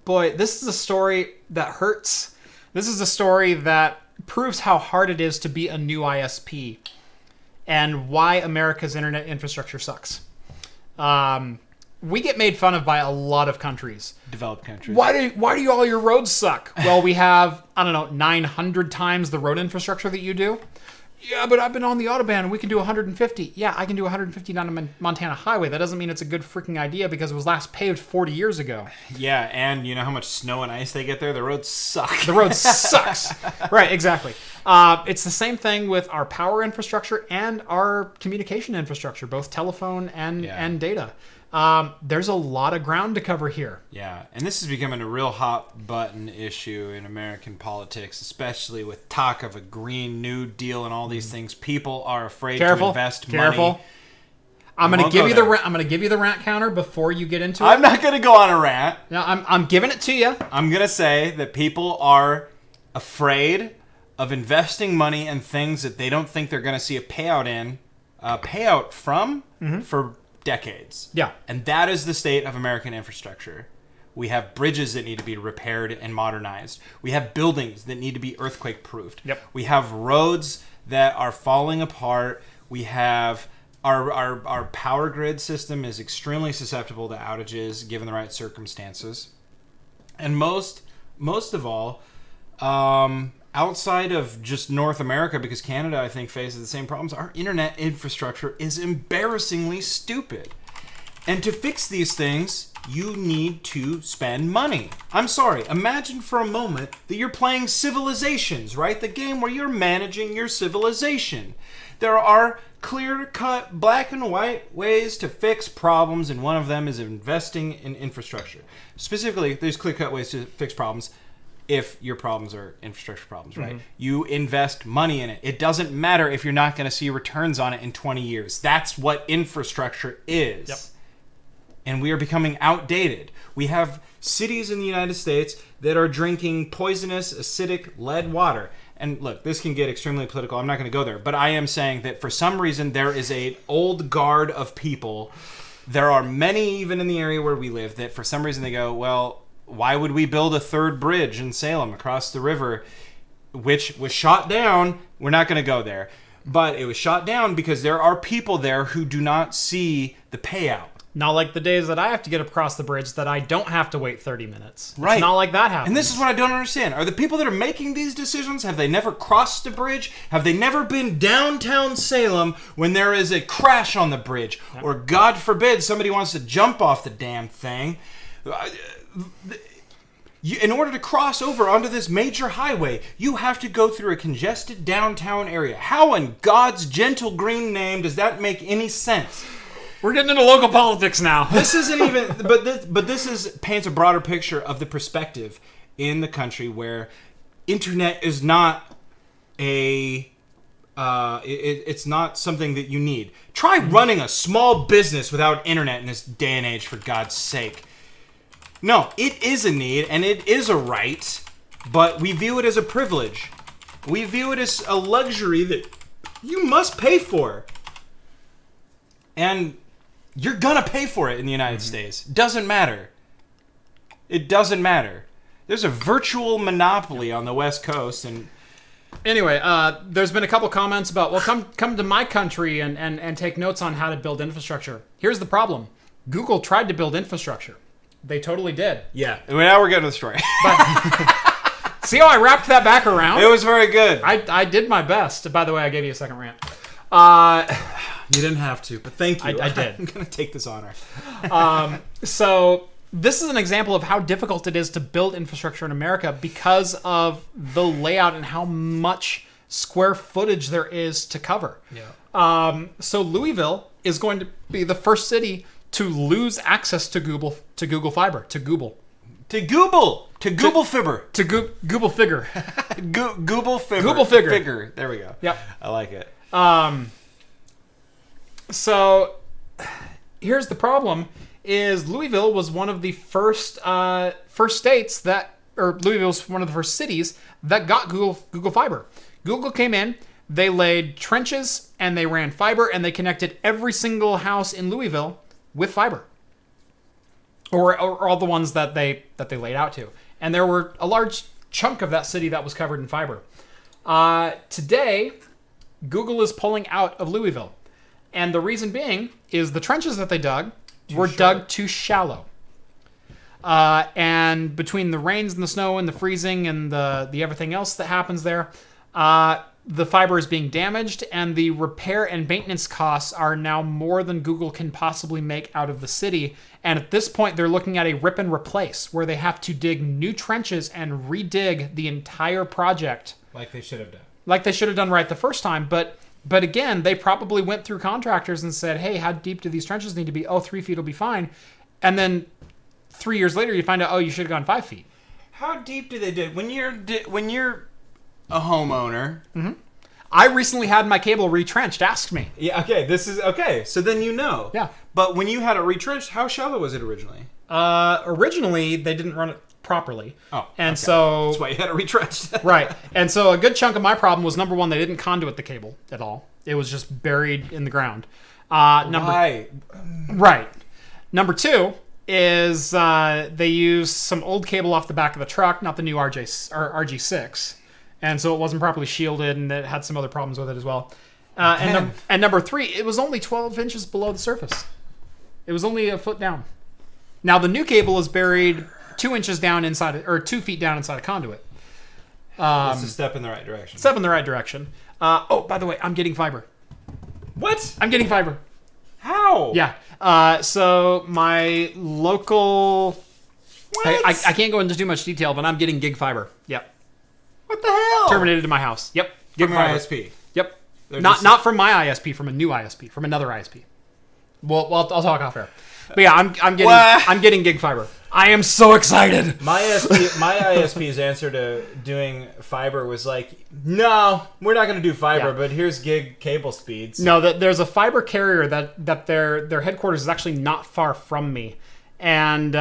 [SPEAKER 1] Boy, this is a story that hurts. This is a story that proves how hard it is to be a new ISP and why America's internet infrastructure sucks. We get made fun of by a lot of countries.
[SPEAKER 2] Developed countries.
[SPEAKER 1] Why do all your roads suck? Well, we have, 900 times the road infrastructure that you do. Yeah, but I've been on the Autobahn and we can do 150. Yeah, I can do 150 down a Montana highway. That doesn't mean it's a good freaking idea because it was last paved 40 years ago.
[SPEAKER 2] Yeah, and you know how much snow and ice they get there? The road sucks.
[SPEAKER 1] The road sucks. Right, exactly. It's the same thing with our power infrastructure and our communication infrastructure, both telephone and data. There's a lot of ground to cover here.
[SPEAKER 2] Yeah, and this is becoming a real hot button issue in American politics, especially with talk of a Green New Deal and all these things. People are afraid to invest money.
[SPEAKER 1] I'm going to give you the rant counter before you get into it.
[SPEAKER 2] I'm not going to go on a rant.
[SPEAKER 1] No, I'm giving it to you.
[SPEAKER 2] I'm going to say that people are afraid of investing money in things that they don't think they're going to see a payout from for decades.
[SPEAKER 1] Yeah.
[SPEAKER 2] And that is the state of American infrastructure. We have bridges that need to be repaired and modernized. We have buildings that need to be earthquake proofed.
[SPEAKER 1] Yep.
[SPEAKER 2] We have roads that are falling apart. We have our power grid system is extremely susceptible to outages given the right circumstances. And most of all, outside of just North America, because Canada, I think, faces the same problems, our internet infrastructure is embarrassingly stupid. And to fix these things, you need to spend money. I'm sorry, imagine for a moment that you're playing Civilizations, right? The game where you're managing your civilization. There are clear-cut, black and white ways to fix problems, and one of them is investing in infrastructure. Specifically, there's clear-cut ways to fix problems. If your problems are infrastructure problems, right? You invest money in it. It doesn't matter if you're not going to see returns on it in 20 years. That's what infrastructure is.
[SPEAKER 1] Yep.
[SPEAKER 2] And we are becoming outdated. We have cities in the United States that are drinking poisonous, acidic lead water. And look, this can get extremely political. I'm not going to go there. But I am saying that for some reason, there is an old guard of people. There are many, even in the area where we live, that for some reason they go, well, why would we build a third bridge in Salem across the river, which was shot down? We're not going to go there. But it was shot down because there are people there who do not see the payout.
[SPEAKER 1] Not like the days that I have to get across the bridge that I don't have to wait 30 minutes.
[SPEAKER 2] Right.
[SPEAKER 1] It's not like that happens.
[SPEAKER 2] And this is what I don't understand. Are the people that are making these decisions, have they never crossed the bridge? Have they never been downtown Salem when there is a crash on the bridge? Yep. Or, God forbid, somebody wants to jump off the damn thing? In order to cross over onto this major highway, you have to go through a congested downtown area. How in God's gentle green name does that make any sense?
[SPEAKER 1] We're getting into local politics now.
[SPEAKER 2] This isn't even, but this paints a broader picture of the perspective in the country where internet is not it's not something that you need. Try running a small business without internet in this day and age, for God's sake. No, it is a need and it is a right, but we view it as a privilege. We view it as a luxury that you must pay for. And you're gonna pay for it in the United States. Doesn't matter. It doesn't matter. There's a virtual monopoly on the West Coast, and
[SPEAKER 1] anyway, there's been a couple comments about, well, come to my country and take notes on how to build infrastructure. Here's the problem. Google tried to build infrastructure. They totally did.
[SPEAKER 2] Yeah. Now we're getting to the story.
[SPEAKER 1] But, see how I wrapped that back around?
[SPEAKER 2] It was very good.
[SPEAKER 1] I did my best. By the way, I gave you a second rant.
[SPEAKER 2] You didn't have to, but thank you.
[SPEAKER 1] I did.
[SPEAKER 2] I'm going to take this honor.
[SPEAKER 1] So this is an example of how difficult it is to build infrastructure in America because of the layout and how much square footage there is to cover.
[SPEAKER 2] Yeah.
[SPEAKER 1] So Louisville is going to be the first city to lose access to Google Fiber, to Google.
[SPEAKER 2] To Google Fibber.
[SPEAKER 1] To Google Figure.
[SPEAKER 2] Google Fibber.
[SPEAKER 1] Google Figure.
[SPEAKER 2] Figure. There we go.
[SPEAKER 1] Yep.
[SPEAKER 2] I like it.
[SPEAKER 1] So here's the problem: is Louisville was one of the first states that, or Louisville was one of the first cities that got Google Fiber. Google came in, They laid trenches and they ran fiber and they connected every single house in Louisville with fiber, or all the ones that they laid out to. And there were a large chunk of that city that was covered in fiber. Today, Google is pulling out of Louisville. And the reason being is the trenches that they dug were dug too shallow. And between the rains and the snow and the freezing and the everything else that happens there, the fiber is being damaged, and the repair and maintenance costs are now more than Google can possibly make out of the city. And at this point, they're looking at a rip and replace, where they have to dig new trenches and redig the entire project.
[SPEAKER 2] Like they should have done.
[SPEAKER 1] Like they should have done right the first time. But again, they probably went through contractors and said, hey, how deep do these trenches need to be? Oh, 3 feet will be fine. And then 3 years later, you find out, oh, you should have gone 5 feet.
[SPEAKER 2] How deep do they dig? When you're a homeowner.
[SPEAKER 1] Mm-hmm. I recently had my cable retrenched. Ask me.
[SPEAKER 2] Yeah. Okay. This is okay. So then you know.
[SPEAKER 1] Yeah.
[SPEAKER 2] But when you had it retrenched, how shallow was it originally?
[SPEAKER 1] Originally, they didn't run it properly.
[SPEAKER 2] Oh.
[SPEAKER 1] And so
[SPEAKER 2] that's why you had it retrenched.
[SPEAKER 1] Right. And so a good chunk of my problem was, number one, they didn't conduit the cable at all. It was just buried in the ground.
[SPEAKER 2] Why?
[SPEAKER 1] Right. Number two is they used some old cable off the back of the truck, not the new RG6. And so it wasn't properly shielded, and it had some other problems with it as well. And number three, it was only 12 inches below the surface. It was only a foot down. Now, the new cable is buried 2 inches down inside, or 2 feet down inside a conduit.
[SPEAKER 2] It's a step in the right direction.
[SPEAKER 1] Step in the right direction. Oh, by the way, I'm getting fiber.
[SPEAKER 2] What?
[SPEAKER 1] I'm getting fiber.
[SPEAKER 2] How?
[SPEAKER 1] Yeah. So my local...
[SPEAKER 2] What?
[SPEAKER 1] I can't go into too much detail, but I'm getting gig fiber. Yep.
[SPEAKER 2] What the hell?
[SPEAKER 1] Terminated to my house. Yep. Gig
[SPEAKER 2] From
[SPEAKER 1] fiber.
[SPEAKER 2] your ISP.
[SPEAKER 1] Yep. Not from my ISP, from a new ISP, from another ISP. Well, I'll talk off air. But yeah, I'm getting gig fiber. I am so excited.
[SPEAKER 2] My ISP's answer to doing fiber was like, no, we're not going to do fiber, but here's gig cable speeds.
[SPEAKER 1] No, there's a fiber carrier that their headquarters is actually not far from me, and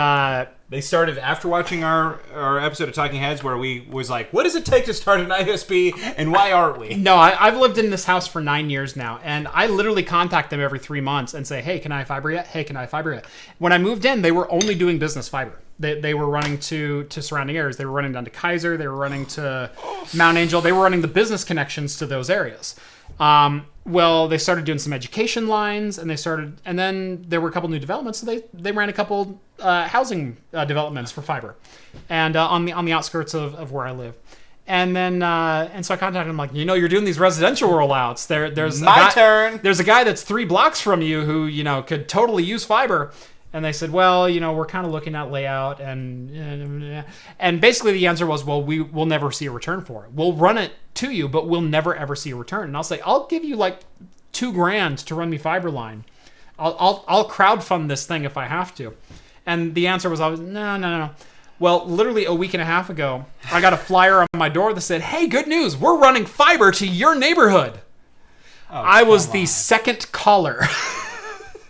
[SPEAKER 2] they started after watching our episode of Talking Heads, where we was like, what does it take to start an ISP, and why aren't we?
[SPEAKER 1] No, I've lived in this house for 9 years now, and I literally contact them every 3 months and say, hey, can I have fiber yet? Hey, can I have fiber yet? When I moved in, they were only doing business fiber. They were running to surrounding areas. They were running down to Keizer. They were running to Mount Angel. They were running the business connections to those areas. Well, they started doing some education lines, and then there were a couple new developments. So they ran a couple housing developments for fiber, and on the outskirts of where I live. And then and so I contacted him, like, you're doing these residential rollouts. There's
[SPEAKER 2] my turn.
[SPEAKER 1] There's a guy that's 3 blocks from you who could totally use fiber. And they said, well, we're kind of looking at layout, and basically the answer was, well, we'll never see a return for it. We'll run it to you, but we'll never ever see a return. And I'll say, I'll give you like $2,000 to run me fiber line. I'll crowdfund this thing if I have to. And the answer was always, no. Well, literally a week and a half ago, I got a flyer on my door that said, hey, good news, we're running fiber to your neighborhood. Oh, I was the second caller.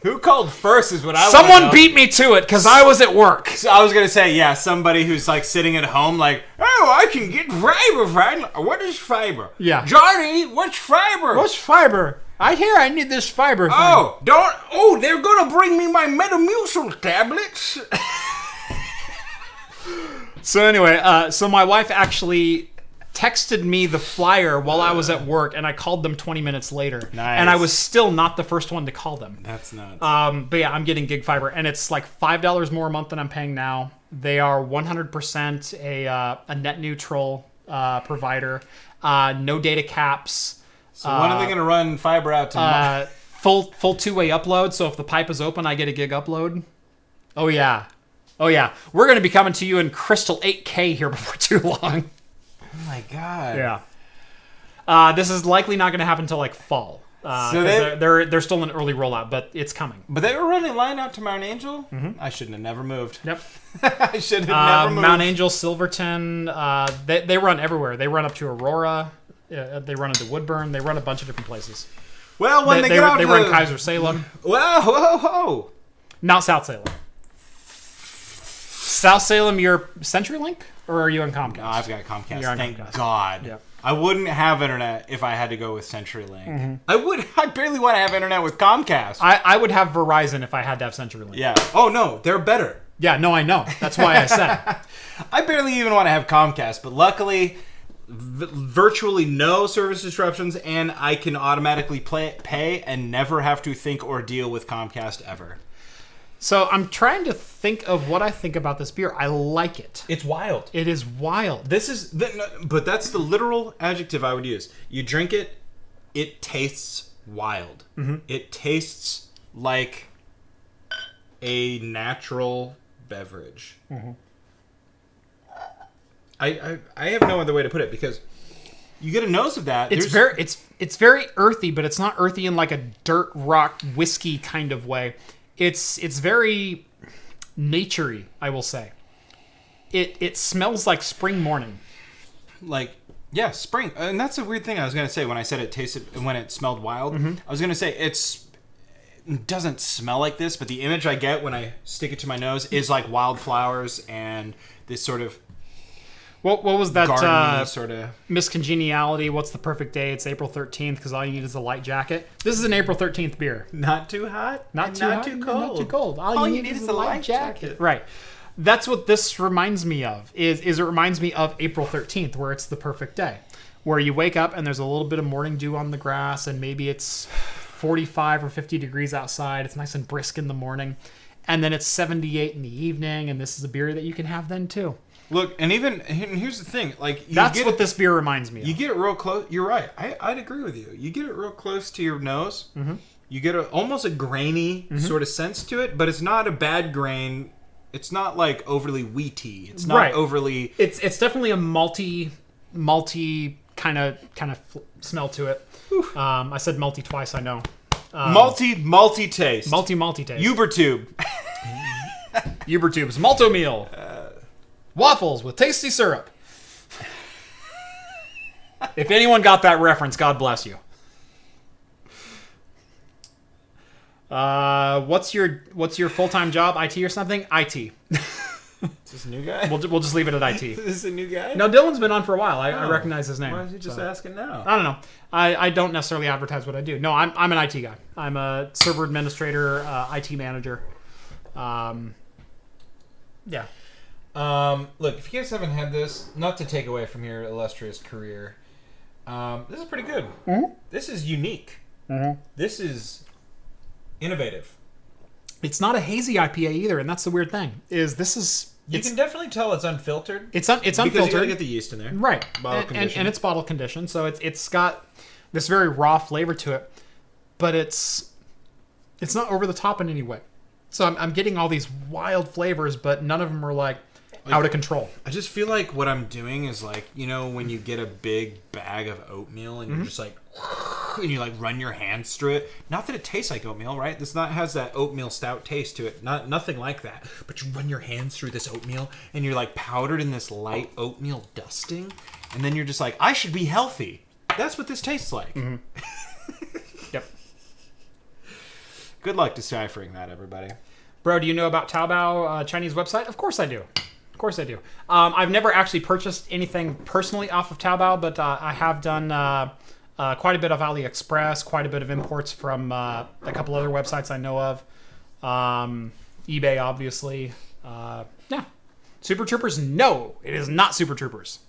[SPEAKER 2] Who called first is what I want.
[SPEAKER 1] Someone beat me to it because I was at work.
[SPEAKER 2] So I was going to say, yeah, somebody who's like sitting at home like, oh, I can get fiber. What is fiber?
[SPEAKER 1] Yeah.
[SPEAKER 2] Johnny, what's fiber?
[SPEAKER 1] What's fiber? I hear I need this fiber thing.
[SPEAKER 2] They're going to bring me my Metamucil tablets.
[SPEAKER 1] So anyway, so my wife actually texted me the flyer while I was at work, and I called them 20 minutes later.
[SPEAKER 2] Nice. And
[SPEAKER 1] I was still not the first one to call them.
[SPEAKER 2] That's nuts.
[SPEAKER 1] But yeah, I'm getting gig fiber, and it's like $5 more a month than I'm paying now. They are 100% a net neutral provider. No data caps.
[SPEAKER 2] So when are they going to run fiber out to
[SPEAKER 1] full two-way upload? So if the pipe is open, I get a gig upload. Oh yeah. We're going to be coming to you in crystal 8K here before too long.
[SPEAKER 2] Oh my god!
[SPEAKER 1] Yeah, this is likely not going to happen until like fall. So they're still an early rollout, but it's coming.
[SPEAKER 2] But they were running line out to Mount Angel.
[SPEAKER 1] Mm-hmm.
[SPEAKER 2] I shouldn't have never moved.
[SPEAKER 1] Yep,
[SPEAKER 2] I should have never moved.
[SPEAKER 1] Mount Angel, Silverton. They run everywhere. They run up to Aurora. They run into Woodburn. They run a bunch of different places.
[SPEAKER 2] Well, when they run
[SPEAKER 1] Keizer, Salem.
[SPEAKER 2] Whoa!
[SPEAKER 1] Not South Salem. South Salem, you're CenturyLink? Or are you on Comcast?
[SPEAKER 2] No, I've got Comcast.
[SPEAKER 1] You're on
[SPEAKER 2] Thank
[SPEAKER 1] Comcast.
[SPEAKER 2] God.
[SPEAKER 1] Yep.
[SPEAKER 2] I wouldn't have internet if I had to go with CenturyLink. I barely want to have internet with Comcast.
[SPEAKER 1] I would have Verizon if I had to have CenturyLink.
[SPEAKER 2] Yeah. Oh, no. They're better.
[SPEAKER 1] Yeah, no, I know. That's why I said it.
[SPEAKER 2] I barely even want to have Comcast, but luckily, virtually no service disruptions, and I can automatically pay and never have to think or deal with Comcast ever.
[SPEAKER 1] So I'm trying to think of what I think about this beer. I like it.
[SPEAKER 2] It's wild.
[SPEAKER 1] It is wild.
[SPEAKER 2] But that's the literal adjective I would use. You drink it, it tastes wild. It tastes like a natural beverage. I have no other way to put it because you get a nose of that.
[SPEAKER 1] It's very earthy, but it's not earthy in like a dirt rock whiskey kind of way. It's very naturey, I will say. It smells like spring morning.
[SPEAKER 2] Like, yeah, spring. And that's a weird thing I was going to say when I said it tasted, when it smelled wild. I was going to say it doesn't smell like this, but the image I get when I stick it to my nose is like wildflowers and this sort of
[SPEAKER 1] what was that
[SPEAKER 2] garden-y sort of
[SPEAKER 1] miscongeniality? What's the perfect day? It's April 13th because all you need is a light jacket. This is an April 13th beer.
[SPEAKER 2] Not too hot,
[SPEAKER 1] not too cold.
[SPEAKER 2] Not too cold.
[SPEAKER 1] All you need is a light jacket. Right. That's what this reminds me of. Is it reminds me of April 13th, where it's the perfect day, where you wake up and there's a little bit of morning dew on the grass, and maybe it's 45 or 50 degrees outside. It's nice and brisk in the morning, and then it's 78 in the evening, and this is a beer that you can have then too.
[SPEAKER 2] Look, and here's the thing, like
[SPEAKER 1] that's what this beer reminds me of.
[SPEAKER 2] You get it real close. You're right. I'd agree with you. You get it real close to your nose. You get almost a grainy sort of sense to it, but it's not a bad grain. It's not like overly wheaty. It's not overly.
[SPEAKER 1] It's definitely a malty kind of smell to it. I said malty twice. I know.
[SPEAKER 2] Malty taste.
[SPEAKER 1] Malty taste.
[SPEAKER 2] Ubertube.
[SPEAKER 1] Ubertube's malto meal. Waffles with tasty syrup. If anyone got that reference, God bless you. What's your full-time job? IT or something? IT.
[SPEAKER 2] Is this a new guy?
[SPEAKER 1] We'll just leave it at IT.
[SPEAKER 2] Is this a new guy?
[SPEAKER 1] No, Dylan's been on for a while. I recognize his name.
[SPEAKER 2] Why is he just asking now?
[SPEAKER 1] I don't know. I don't necessarily advertise what I do. No, I'm an IT guy. I'm a server administrator, IT manager. Yeah.
[SPEAKER 2] Look, if you guys haven't had this, not to take away from your illustrious career, this is pretty good. This is unique. This is innovative.
[SPEAKER 1] It's not a hazy IPA either, and that's the weird thing. You
[SPEAKER 2] can definitely tell it's unfiltered.
[SPEAKER 1] It's unfiltered.
[SPEAKER 2] Because you gotta get the yeast in there.
[SPEAKER 1] Right.
[SPEAKER 2] Bottle conditioned.
[SPEAKER 1] And it's bottle conditioned, so it's got this very raw flavor to it, but it's not over the top in any way. So I'm getting all these wild flavors, but none of them are like out of control.
[SPEAKER 2] I just feel like what I'm doing is like, you know, when you get a big bag of oatmeal and you're just like, and you like run your hands through it. Not that it tastes like oatmeal, right? This has that oatmeal stout taste to it. Nothing like that. But you run your hands through this oatmeal and you're like powdered in this light oatmeal dusting, and then you're just like, I should be healthy. That's what this tastes like.
[SPEAKER 1] Yep.
[SPEAKER 2] Good luck deciphering that, everybody.
[SPEAKER 1] Bro, do you know about Taobao Chinese website? Of course I do. I've never actually purchased anything personally off of Taobao, but I have done quite a bit of AliExpress, quite a bit of imports from a couple other websites I know of. eBay, obviously. Yeah. Super Troopers? No, it is not Super Troopers.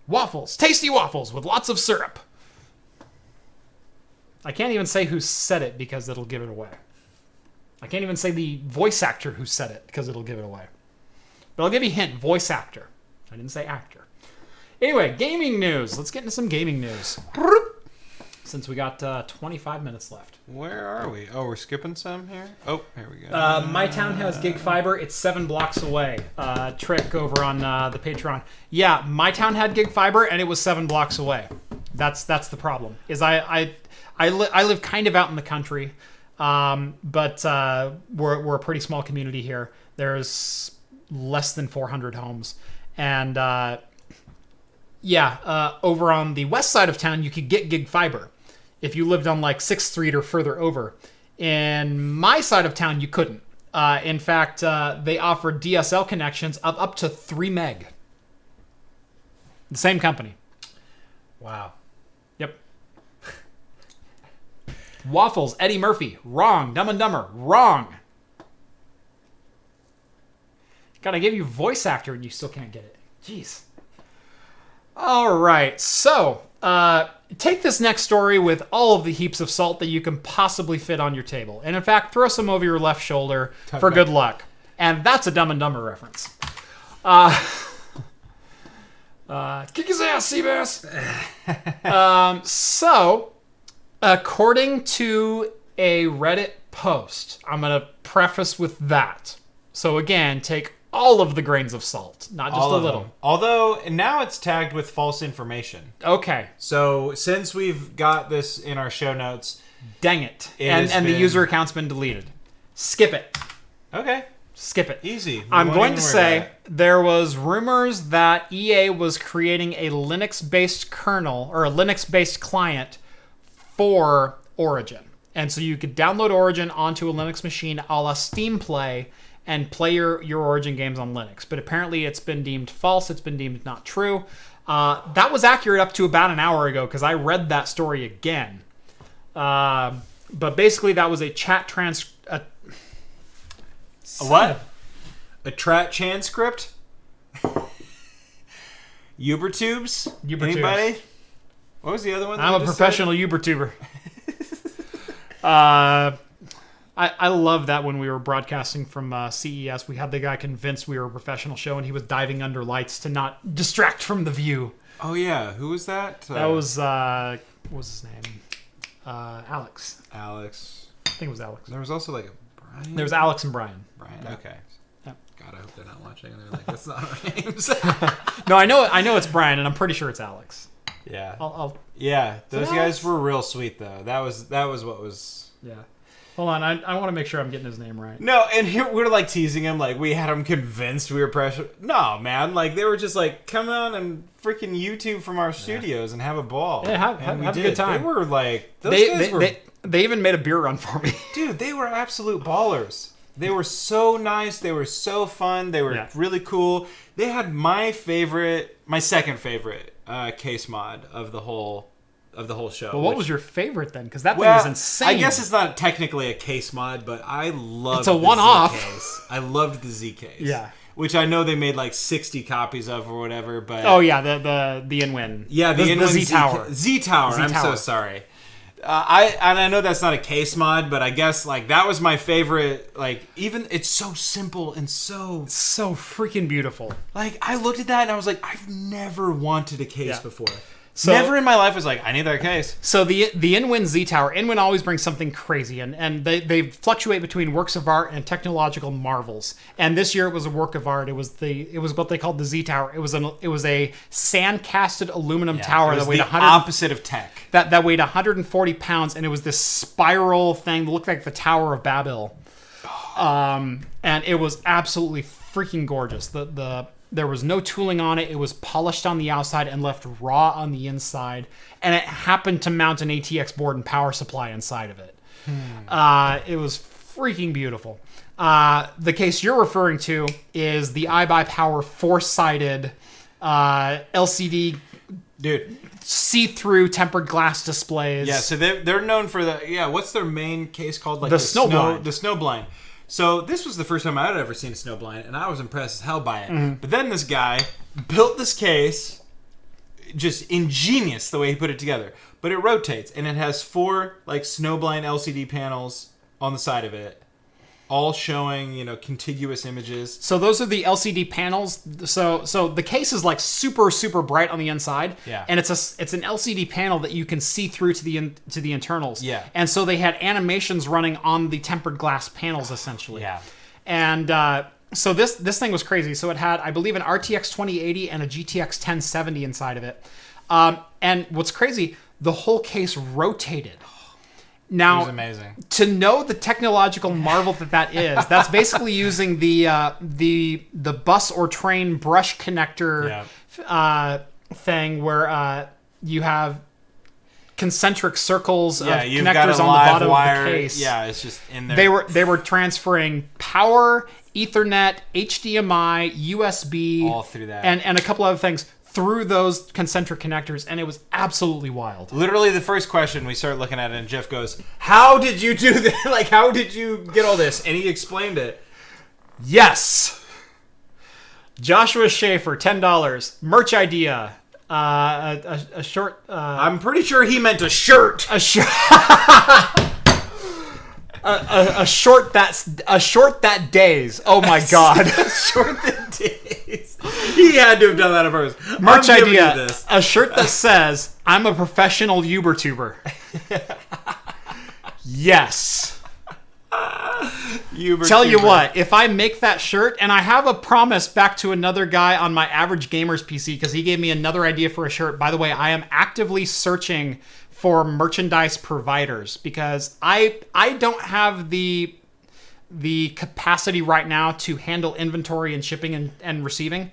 [SPEAKER 1] Waffles. Tasty waffles with lots of syrup. I can't even say who said it because it'll give it away. I can't even say the voice actor who said it because it'll give it away. But I'll give you a hint. Voice actor. I didn't say actor. Anyway, gaming news. Let's get into some gaming news. Since we got 25 minutes left.
[SPEAKER 2] Where are we? Oh, we're skipping some here? Oh, here we go.
[SPEAKER 1] My town has gig fiber. It's 7 blocks away. Trick over on the Patreon. Yeah, my town had gig fiber, and it was 7 blocks away. That's the problem. Is I live kind of out in the country, but we're a pretty small community here. There's less than 400 homes, and over on the west side of town, you could get gig fiber if you lived on like 6th Street or further over. In my side of town, you couldn't. In fact, they offered DSL connections of up to 3 meg. The same company.
[SPEAKER 2] Wow.
[SPEAKER 1] Yep. Waffles, Eddie Murphy, wrong. Dumb and Dumber, wrong. Gotta give you voice actor and you still can't get it. Jeez. All right, so take this next story with all of the heaps of salt that you can possibly fit on your table. And in fact, throw some over your left shoulder for good luck. And that's a Dumb and Dumber reference. Kick his ass, Seabass. So, according to a Reddit post, I'm going to preface with that. So again, take all of the grains of salt, not just a little.
[SPEAKER 2] Although now it's tagged with false information.
[SPEAKER 1] Okay.
[SPEAKER 2] So since we've got this in our show notes,
[SPEAKER 1] dang it. And the user account's been deleted. Skip it.
[SPEAKER 2] Okay.
[SPEAKER 1] Skip it.
[SPEAKER 2] Easy.
[SPEAKER 1] I'm going to say there was rumors that EA was creating a Linux-based kernel or a Linux-based client for Origin. And so you could download Origin onto a Linux machine a la Steam Play and play your Origin games on Linux. But apparently it's been deemed false. It's been deemed not true. That was accurate up to about an hour ago because I read that story again. But basically that was a chat a
[SPEAKER 2] what? A chat transcript? Ubertubes? Anybody? What was the other one?
[SPEAKER 1] I'm a professional Ubertuber. I love that when we were broadcasting from CES, we had the guy convinced we were a professional show, and he was diving under lights to not distract from the view.
[SPEAKER 2] Oh yeah, who was that?
[SPEAKER 1] That was what was his name? Alex.
[SPEAKER 2] Alex.
[SPEAKER 1] I think it was Alex.
[SPEAKER 2] There was also like a Brian.
[SPEAKER 1] There was Alex and Brian.
[SPEAKER 2] Brian.
[SPEAKER 1] Yeah.
[SPEAKER 2] Okay.
[SPEAKER 1] Yep.
[SPEAKER 2] God, I hope they're not watching. And they're like, that's not our names.
[SPEAKER 1] No, I know it's Brian, and I'm pretty sure it's Alex.
[SPEAKER 2] Yeah.
[SPEAKER 1] Yeah,
[SPEAKER 2] those guys were real sweet though. That was what was.
[SPEAKER 1] Yeah. Hold on, I want to make sure I'm getting his name right.
[SPEAKER 2] No, and here we're like teasing him, like we had him convinced we were pressure. No, man, like they were just like, come on and freaking YouTube from our studios and have a ball.
[SPEAKER 1] Yeah, have a good time.
[SPEAKER 2] They were like,
[SPEAKER 1] they even made a beer run for me.
[SPEAKER 2] Dude, they were absolute ballers. They were so nice. They were so fun. They were really cool. They had my second favorite case mod of the whole show.
[SPEAKER 1] Well, what was your favorite then? Because that thing was insane.
[SPEAKER 2] I guess it's not technically a case mod, but I loved
[SPEAKER 1] it's a one-off.
[SPEAKER 2] case. I loved the Z case.
[SPEAKER 1] Yeah.
[SPEAKER 2] Which I know they made like 60 copies of or whatever, but
[SPEAKER 1] oh yeah, the InWin.
[SPEAKER 2] Yeah, the
[SPEAKER 1] Z Tower.
[SPEAKER 2] Z Tower. I'm so sorry. I know that's not a case mod, but I guess like that was my favorite. Like even it's so simple and so
[SPEAKER 1] freaking beautiful.
[SPEAKER 2] Like I looked at that and I was like, I've never wanted a case before.
[SPEAKER 1] So,
[SPEAKER 2] never in my life was like, I need that case.
[SPEAKER 1] So the InWin Z Tower, InWin always brings something crazy, and they fluctuate between works of art and technological marvels. And this year it was a work of art. It was what they called the Z Tower. It was a sand casted aluminum tower that weighed
[SPEAKER 2] opposite of tech.
[SPEAKER 1] That weighed 140 pounds, and it was this spiral thing that looked like the Tower of Babel. And it was absolutely freaking gorgeous. There was no tooling on it. It was polished on the outside and left raw on the inside. And it happened to mount an ATX board and power supply inside of it. It was freaking beautiful. The case you're referring to is the iBuyPower four-sided LCD see-through tempered glass displays.
[SPEAKER 2] Yeah, so they're known for the... Yeah, what's their main case called? Like
[SPEAKER 1] the Snowblind.
[SPEAKER 2] The Snowblind. So this was the first time I had ever seen a Snowblind, and I was impressed as hell by it. Mm-hmm. But then this guy built this case, just ingenious the way he put it together. But it rotates, and it has 4 like Snowblind LCD panels on the side of it, all showing contiguous images.
[SPEAKER 1] So those are the LCD panels. So the case is like super super bright on the inside.
[SPEAKER 2] Yeah.
[SPEAKER 1] And it's an LCD panel that you can see through to the internals.
[SPEAKER 2] Yeah.
[SPEAKER 1] And so they had animations running on the tempered glass panels essentially.
[SPEAKER 2] Yeah.
[SPEAKER 1] And so this thing was crazy. So it had, I believe, an RTX 2080 and a GTX 1070 inside of it. And what's crazy, the whole case rotated. Now,
[SPEAKER 2] it was amazing.
[SPEAKER 1] To know the technological marvel that is, that's basically using the bus or train brush connector thing where you have concentric circles of connectors on the bottom of the case.
[SPEAKER 2] Yeah, it's just in there.
[SPEAKER 1] They were transferring power, Ethernet, HDMI, USB,
[SPEAKER 2] all through that,
[SPEAKER 1] and a couple other things through those concentric connectors, and it was absolutely wild.
[SPEAKER 2] Literally, the first question, we start looking at it, and Jeff goes, "How did you do that? Like, how did you get all this?" And he explained it.
[SPEAKER 1] Yes. Joshua Schaefer, $10. Merch idea. A short.
[SPEAKER 2] I'm pretty sure he meant a shirt.
[SPEAKER 1] A shirt. A short that days. Oh my god.
[SPEAKER 2] A short that days. He had to have done that on purpose.
[SPEAKER 1] Merch idea. A shirt that says, "I'm a professional YouTuber." Yes. Tell you what, if I make that shirt, and I have a promise back to another guy on my Average Gamers PC, because he gave me another idea for a shirt. By the way, I am actively searching for merchandise providers because I don't have the capacity right now to handle inventory and shipping and receiving,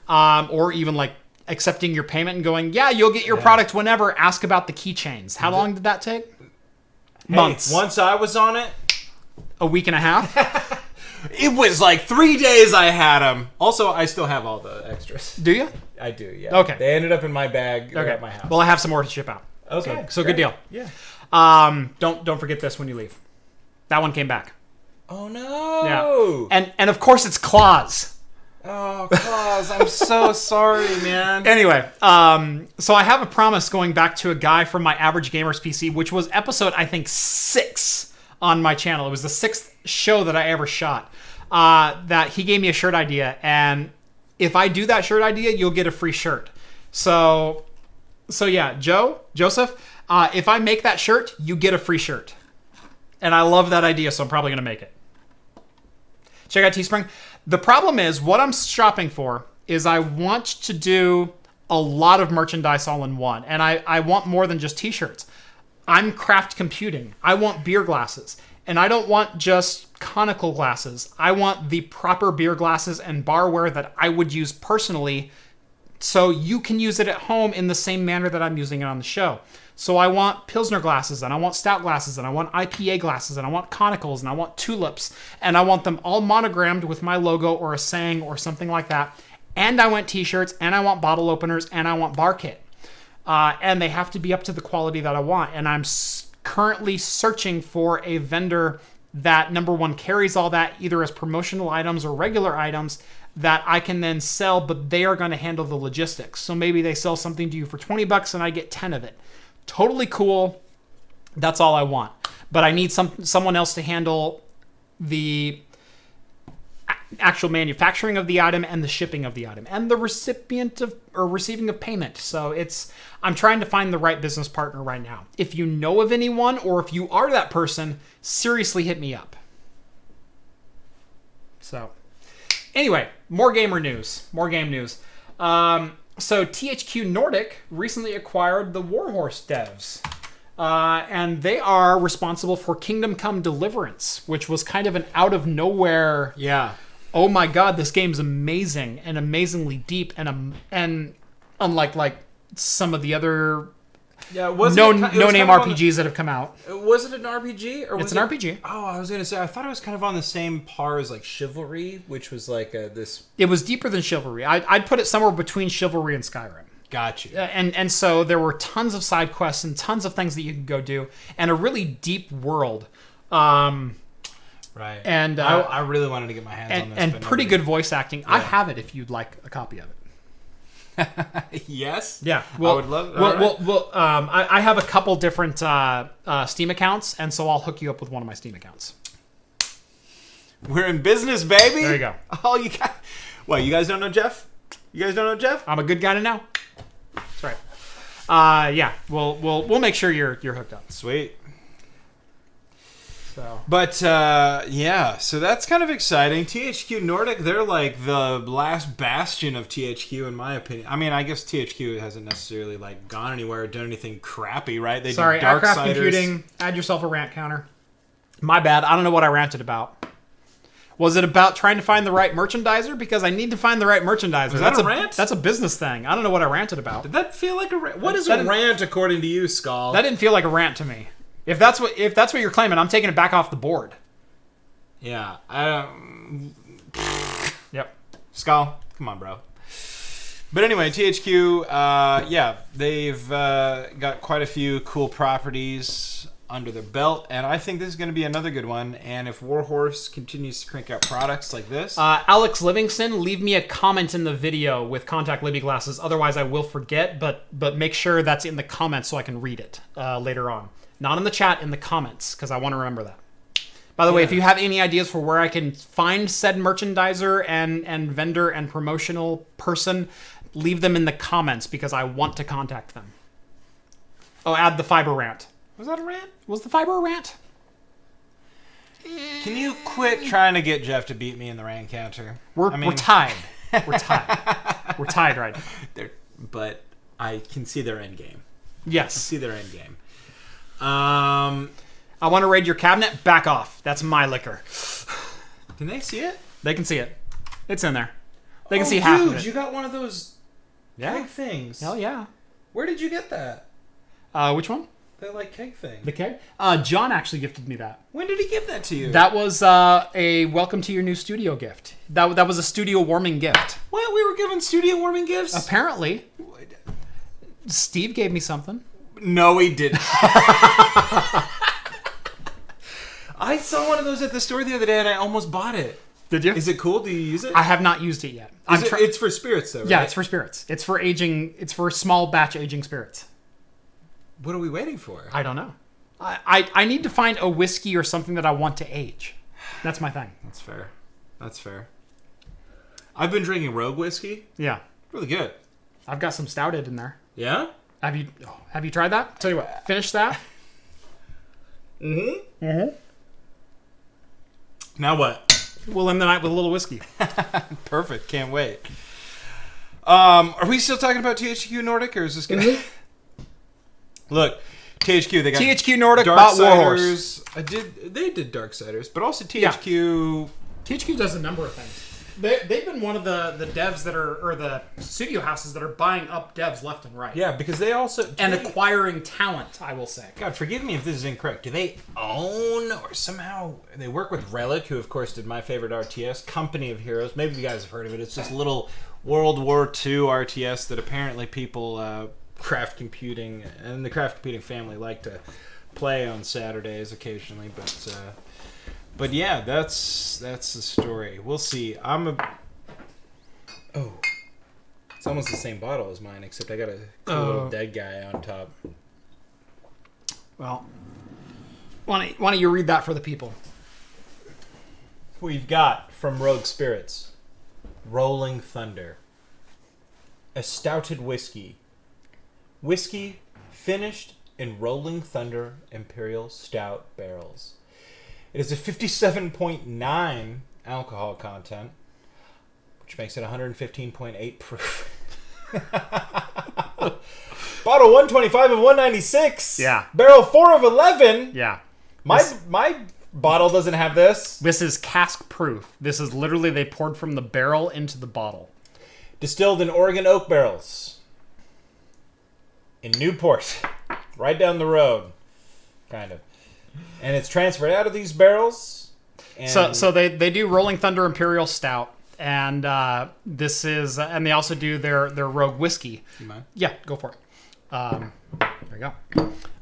[SPEAKER 1] or even like accepting your payment and going, yeah, you'll get your product whenever. Ask about the keychains. How long did that take? Months.
[SPEAKER 2] Once I was on it,
[SPEAKER 1] a week and a half.
[SPEAKER 2] It was like 3 days I had them. Also, I still have all the extras.
[SPEAKER 1] Do you?
[SPEAKER 2] I do, yeah.
[SPEAKER 1] Okay.
[SPEAKER 2] They ended up in my bag at my house.
[SPEAKER 1] Well, I have some more to ship out.
[SPEAKER 2] Okay.
[SPEAKER 1] So good deal.
[SPEAKER 2] Yeah.
[SPEAKER 1] Don't forget this when you leave. That one came back.
[SPEAKER 2] Oh no.
[SPEAKER 1] Yeah. And of course it's Claus.
[SPEAKER 2] Oh, Claus, I'm so sorry, man.
[SPEAKER 1] Anyway, so I have a promise going back to a guy from my Average Gamers PC, which was episode, I think, 6 on my channel. It was the 6th show that I ever shot. That he gave me a shirt idea, and if I do that shirt idea, you'll get a free shirt. So yeah, Joseph, if I make that shirt, you get a free shirt. And I love that idea, so I'm probably going to make it. Check out Teespring. The problem is, what I'm shopping for is I want to do a lot of merchandise all in one. And I want more than just t-shirts. I'm craft computing. I want beer glasses. And I don't want just conical glasses. I want the proper beer glasses and barware that I would use personally, so you can use it at home in the same manner that I'm using it on the show. So I want Pilsner glasses, and I want stout glasses, and I want IPA glasses, and I want conicals, and I want tulips, and I want them all monogrammed with my logo or a saying or something like that. And I want t-shirts, and I want bottle openers, and I want bar kit. And they have to be up to the quality that I want. And I'm currently searching for a vendor that, number one, carries all that either as promotional items or regular items that I can then sell, but they are going to handle the logistics. So maybe they sell something to you for $20 and I get 10 of it. Totally cool. That's all I want. But I need someone else to handle the actual manufacturing of the item and the shipping of the item and the recipient of or receiving of payment. So I'm trying to find the right business partner right now. If you know of anyone, or if you are that person, seriously hit me up. So anyway, more gamer news, more game news. So THQ Nordic recently acquired the Warhorse devs. And they are responsible for Kingdom Come Deliverance, which was kind of an out of nowhere.
[SPEAKER 2] Yeah.
[SPEAKER 1] Oh my God, this game's amazing and amazingly deep and unlike like some of the other no-name RPGs that have come out.
[SPEAKER 2] Was it an RPG? Or
[SPEAKER 1] it's an RPG.
[SPEAKER 2] Oh, I was going to say, I thought it was kind of on the same par as like Chivalry, which was like this...
[SPEAKER 1] It was deeper than Chivalry. I'd put it somewhere between Chivalry and Skyrim.
[SPEAKER 2] Got you.
[SPEAKER 1] And so there were tons of side quests and tons of things that you could go do, and a really deep world.
[SPEAKER 2] Right.
[SPEAKER 1] And
[SPEAKER 2] I really wanted to get my hands on this.
[SPEAKER 1] And pretty good voice acting. Yeah. I have it if you'd like a copy of
[SPEAKER 2] it. Yes.
[SPEAKER 1] Yeah. Well,
[SPEAKER 2] I would love.
[SPEAKER 1] I have a couple different Steam accounts, and so I'll hook you up with one of my Steam accounts.
[SPEAKER 2] We're in business, baby.
[SPEAKER 1] There you go.
[SPEAKER 2] Oh, you got. What? You guys don't know Jeff? You guys don't know Jeff?
[SPEAKER 1] I'm a good guy to know. That's right. Yeah. We'll make sure you're hooked up.
[SPEAKER 2] Sweet.
[SPEAKER 1] So.
[SPEAKER 2] But yeah, so that's kind of exciting. THQ Nordic, they're like the last bastion of THQ, in my opinion. I mean, I guess THQ hasn't necessarily like gone anywhere or done anything crappy, right? They
[SPEAKER 1] Sorry,
[SPEAKER 2] did Darksiders.
[SPEAKER 1] Aircraft Computing. Add yourself a rant counter. My bad. I don't know what I ranted about. Was it about trying to find the right merchandiser? Because I need to find the right merchandiser.
[SPEAKER 2] Was that a rant?
[SPEAKER 1] That's a business thing. I don't know what I ranted about.
[SPEAKER 2] Did that feel like a rant? What is a rant according to you, Skull?
[SPEAKER 1] That didn't feel like a rant to me. If that's what you're claiming, I'm taking it back off the board.
[SPEAKER 2] Yeah.
[SPEAKER 1] Yep.
[SPEAKER 2] Skull, come on, bro. But anyway, THQ, yeah, they've got quite a few cool properties under their belt, and I think this is going to be another good one. And if Warhorse continues to crank out products like this...
[SPEAKER 1] Alex Livingston, leave me a comment in the video with contact Libby glasses. Otherwise, I will forget, but make sure that's in the comments so I can read it later on. Not in the chat, in the comments, because I want to remember that. By the way, if you have any ideas for where I can find said merchandiser and vendor and promotional person, leave them in the comments because I want to contact them. Oh, add the fiber rant.
[SPEAKER 2] Was that a rant?
[SPEAKER 1] Was the fiber a rant?
[SPEAKER 2] Can you quit trying to get Jeff to beat me in the rant counter?
[SPEAKER 1] We're tied. We're tied. We're tied right now.
[SPEAKER 2] But I can see their end game.
[SPEAKER 1] Yes.
[SPEAKER 2] I see their end game.
[SPEAKER 1] I want to raid your cabinet. Back off. That's my liquor.
[SPEAKER 2] Can they see it?
[SPEAKER 1] They can see it. It's in there. They can see half of it.
[SPEAKER 2] Dude, you got one of those keg things.
[SPEAKER 1] Hell yeah.
[SPEAKER 2] Where did you get that?
[SPEAKER 1] Which one?
[SPEAKER 2] That like keg thing.
[SPEAKER 1] The keg? John actually gifted me that.
[SPEAKER 2] When did he give that to you?
[SPEAKER 1] That was a welcome to your new studio gift. That was a studio warming gift.
[SPEAKER 2] What? We were given studio warming gifts?
[SPEAKER 1] Apparently. Steve gave me something.
[SPEAKER 2] No, he didn't. I saw one of those at the store the other day and I almost bought it.
[SPEAKER 1] Did you?
[SPEAKER 2] Is it cool? Do you use it?
[SPEAKER 1] I have not used it yet.
[SPEAKER 2] It's for spirits though, right?
[SPEAKER 1] Yeah, it's for spirits. It's for aging. It's for small batch aging spirits.
[SPEAKER 2] What are we waiting for?
[SPEAKER 1] I don't know. I need to find a whiskey or something that I want to age. That's my thing.
[SPEAKER 2] That's fair. That's fair. I've been drinking Rogue whiskey.
[SPEAKER 1] Yeah.
[SPEAKER 2] Really good.
[SPEAKER 1] I've got some stouted in there.
[SPEAKER 2] Yeah?
[SPEAKER 1] Have you tried that? Tell you what, finish that.
[SPEAKER 2] Mm-hmm. Mm-hmm. Now what?
[SPEAKER 1] We'll end the night with a little whiskey.
[SPEAKER 2] Perfect. Can't wait. Are we still talking about THQ Nordic, or is this gonna... Look, THQ, they got...
[SPEAKER 1] THQ Nordic bought Warhorse.
[SPEAKER 2] They did Darksiders, but also THQ...
[SPEAKER 1] THQ does a number of things. They've been one of the devs that are, or the studio houses that are buying up devs left and right.
[SPEAKER 2] Yeah, because they also...
[SPEAKER 1] acquiring talent, I will say.
[SPEAKER 2] God, forgive me if this is incorrect. Do they own, or somehow... They work with Relic, who of course did my favorite RTS, Company of Heroes. Maybe you guys have heard of it. It's this little World War II RTS that apparently people, craft computing, and the craft computing family like to play on Saturdays occasionally, but yeah, that's the story. We'll see. Oh, it's almost the same bottle as mine, except I got a cool little dead guy on top.
[SPEAKER 1] Well, why don't you read that for the people?
[SPEAKER 2] We've got from Rogue Spirits, Rolling Thunder, a stouted whiskey. Whiskey finished in Rolling Thunder Imperial Stout barrels. It is a 57.9 alcohol content, which makes it 115.8 proof. Bottle 125 of 196.
[SPEAKER 1] Yeah.
[SPEAKER 2] Barrel 4 of 11.
[SPEAKER 1] Yeah.
[SPEAKER 2] My bottle doesn't have this.
[SPEAKER 1] This is cask proof. This is literally they poured from the barrel into the bottle.
[SPEAKER 2] Distilled in Oregon oak barrels. In Newport. Right down the road. Kind of. And it's transferred out of these barrels. And
[SPEAKER 1] So they do Rolling Thunder Imperial Stout, and this is, and they also do their Rogue whiskey.
[SPEAKER 2] You mind?
[SPEAKER 1] Yeah, go for it. There you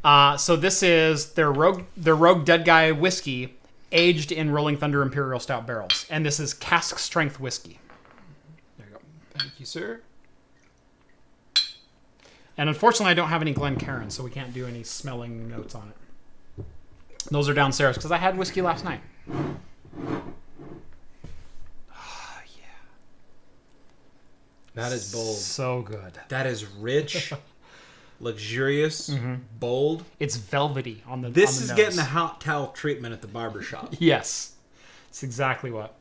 [SPEAKER 1] go. So this is their Rogue Dead Guy whiskey, aged in Rolling Thunder Imperial Stout barrels, and this is cask strength whiskey. There you go.
[SPEAKER 2] Thank you, sir.
[SPEAKER 1] And unfortunately, I don't have any Glencairn, so we can't do any smelling notes on it. Those are downstairs because I had whiskey last night.
[SPEAKER 2] Oh, yeah. That is bold.
[SPEAKER 1] So good.
[SPEAKER 2] That is rich, luxurious, bold.
[SPEAKER 1] It's velvety on the
[SPEAKER 2] This
[SPEAKER 1] on
[SPEAKER 2] is
[SPEAKER 1] the
[SPEAKER 2] getting the
[SPEAKER 1] nose.
[SPEAKER 2] hot towel treatment at the barbershop.
[SPEAKER 1] Yes. It's exactly what.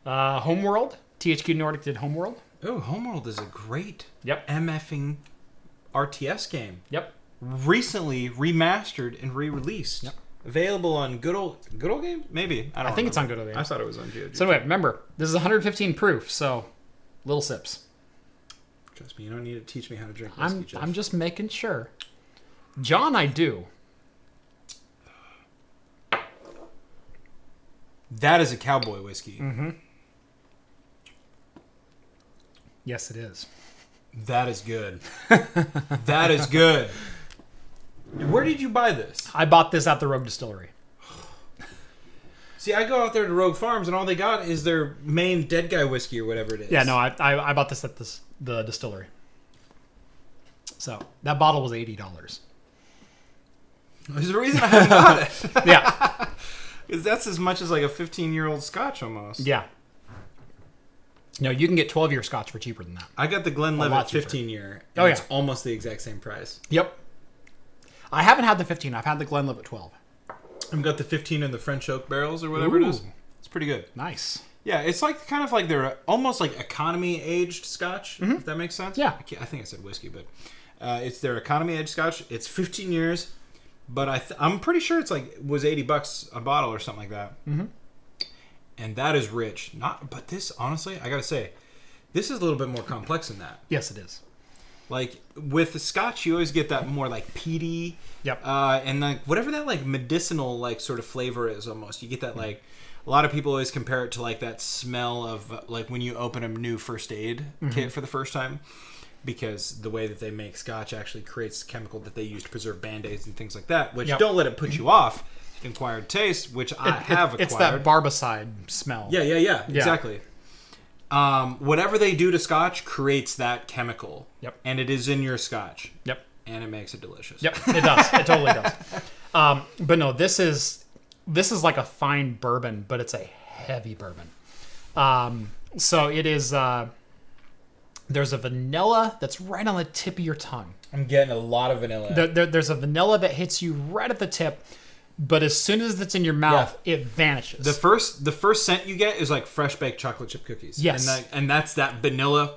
[SPEAKER 1] Homeworld. THQ Nordic did Homeworld.
[SPEAKER 2] Oh, Homeworld is a great
[SPEAKER 1] MFing
[SPEAKER 2] RTS game.
[SPEAKER 1] Yep.
[SPEAKER 2] Recently remastered and re-released.
[SPEAKER 1] Yep.
[SPEAKER 2] Available on Good Old Games? Maybe. I
[SPEAKER 1] think it's on Good Old Games.
[SPEAKER 2] I thought it was on GOG.
[SPEAKER 1] So anyway, remember, this is 115 proof, so little sips.
[SPEAKER 2] Trust me, you don't need to teach me how to drink whiskey, Jeff.
[SPEAKER 1] I'm just making sure. John, I do.
[SPEAKER 2] That is a cowboy whiskey.
[SPEAKER 1] Mm-hmm. Yes, it is.
[SPEAKER 2] That is good. That is good. Where did you buy this?
[SPEAKER 1] I bought this at the Rogue Distillery.
[SPEAKER 2] See, I go out there to Rogue Farms, and all they got is their main dead guy whiskey or whatever it is.
[SPEAKER 1] Yeah, no, I bought this at the distillery. So that bottle was $80.
[SPEAKER 2] There's a reason I haven't got it.
[SPEAKER 1] Yeah.
[SPEAKER 2] Because that's as much as like a 15-year-old Scotch almost.
[SPEAKER 1] Yeah. No, you can get 12-year Scotch for cheaper than that.
[SPEAKER 2] I got the Glenlivet 15-year.
[SPEAKER 1] Oh, yeah.
[SPEAKER 2] It's almost the exact same price.
[SPEAKER 1] Yep. I haven't had the 15. I've had the Glenlivet 12.
[SPEAKER 2] I've got the 15 in the French oak barrels or whatever it is. It's pretty good.
[SPEAKER 1] Nice.
[SPEAKER 2] Yeah, it's like kind of like they're almost like economy aged Scotch, if that makes sense.
[SPEAKER 1] Yeah.
[SPEAKER 2] I think I said whiskey, but it's their economy aged Scotch. It's 15 years, but I'm pretty sure it's like was $80 a bottle or something like that. Mm-hmm. And that is rich. But this, honestly, I gotta say, this is a little bit more complex than that.
[SPEAKER 1] Yes, it is.
[SPEAKER 2] Like with the Scotch, you always get that more like peaty,
[SPEAKER 1] Yep.
[SPEAKER 2] And like whatever that like medicinal like sort of flavor is almost. You get that like a lot of people always compare it to like that smell of like when you open a new first aid kit for the first time, because the way that they make Scotch actually creates chemical that they use to preserve Band-Aids and things like that. Which don't let it put you off acquired taste, which I have acquired.
[SPEAKER 1] It's that barbicide smell.
[SPEAKER 2] Yeah, exactly. Whatever they do to Scotch creates that chemical.
[SPEAKER 1] Yep.
[SPEAKER 2] And it is in your Scotch.
[SPEAKER 1] Yep.
[SPEAKER 2] And it makes it delicious.
[SPEAKER 1] Yep, it does. It totally does. But no, this is like a fine bourbon, but it's a heavy bourbon. So it is. There's a vanilla that's right on the tip of your tongue.
[SPEAKER 2] I'm getting a lot of vanilla.
[SPEAKER 1] There's a vanilla that hits you right at the tip, but as soon as it's in your mouth, it vanishes.
[SPEAKER 2] The first scent you get is like fresh baked chocolate chip cookies.
[SPEAKER 1] Yes,
[SPEAKER 2] and that's that vanilla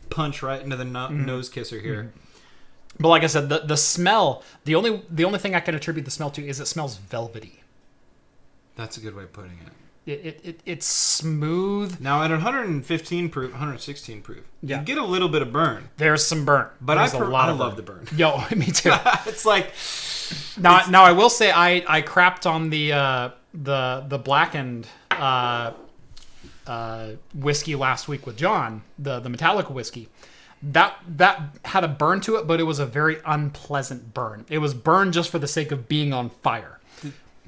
[SPEAKER 2] punch right into the nose kisser here.
[SPEAKER 1] Mm-hmm. But like I said, the smell, the only thing I can attribute the smell to is it smells velvety.
[SPEAKER 2] That's a good way of putting it.
[SPEAKER 1] It's smooth.
[SPEAKER 2] Now at 115 proof, 116 proof,
[SPEAKER 1] you
[SPEAKER 2] get a little bit of burn.
[SPEAKER 1] There's some burn,
[SPEAKER 2] but I love the burn.
[SPEAKER 1] Yo, me too.
[SPEAKER 2] It's like
[SPEAKER 1] now I will say I crapped on the blackened whiskey last week with John, the Metallica whiskey. That had a burn to it, but it was a very unpleasant burn. It was burn just for the sake of being on fire.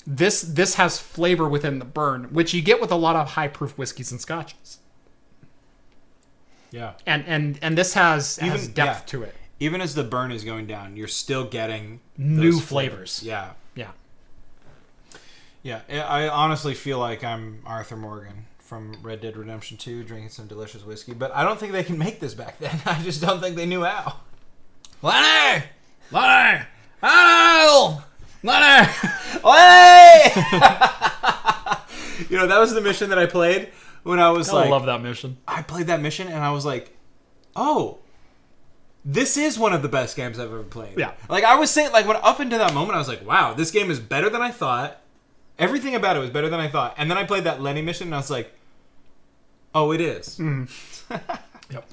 [SPEAKER 1] This has flavor within the burn, which you get with a lot of high proof whiskeys and scotches.
[SPEAKER 2] Yeah.
[SPEAKER 1] And this has depth to it.
[SPEAKER 2] Even as the burn is going down, you're still getting
[SPEAKER 1] new flavors.
[SPEAKER 2] Yeah.
[SPEAKER 1] Yeah.
[SPEAKER 2] Yeah. I honestly feel like I'm Arthur Morgan from Red Dead Redemption 2 drinking some delicious whiskey, but I don't think they can make this back then. I just don't think they knew how. Lenny! Al! Lenny! You know, that was the mission that I played when I was
[SPEAKER 1] I love that mission.
[SPEAKER 2] I played that mission and I was like, oh, this is one of the best games I've ever played.
[SPEAKER 1] Yeah.
[SPEAKER 2] Like I was saying, like when up until that moment, I was like, wow, this game is better than I thought. Everything about it was better than I thought. And then I played that Lenny mission and I was like, oh, it is.
[SPEAKER 1] Yep.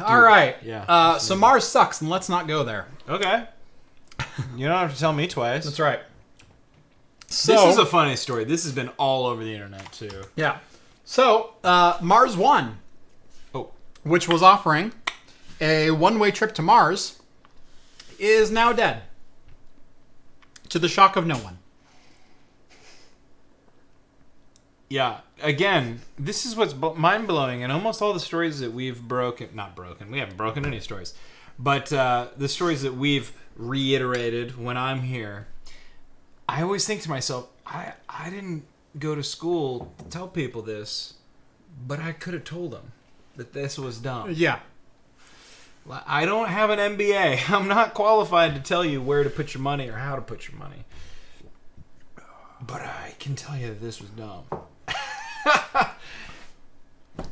[SPEAKER 1] All right.
[SPEAKER 2] Yeah.
[SPEAKER 1] So Mars sucks, and let's not go there.
[SPEAKER 2] Okay. You don't have to tell me twice.
[SPEAKER 1] That's right. So,
[SPEAKER 2] this is a funny story. This has been all over the internet, too.
[SPEAKER 1] Yeah. So, Mars One, which was offering a one-way trip to Mars, is now dead. To the shock of no one.
[SPEAKER 2] Yeah. Again, this is what's mind-blowing, and almost all the stories that we've not broken, we haven't broken any stories, but the stories that we've reiterated when I'm here, I always think to myself, I didn't go to school to tell people this, but I could have told them that this was dumb.
[SPEAKER 1] Yeah.
[SPEAKER 2] I don't have an MBA. I'm not qualified to tell you where to put your money or how to put your money. But I can tell you that this was dumb.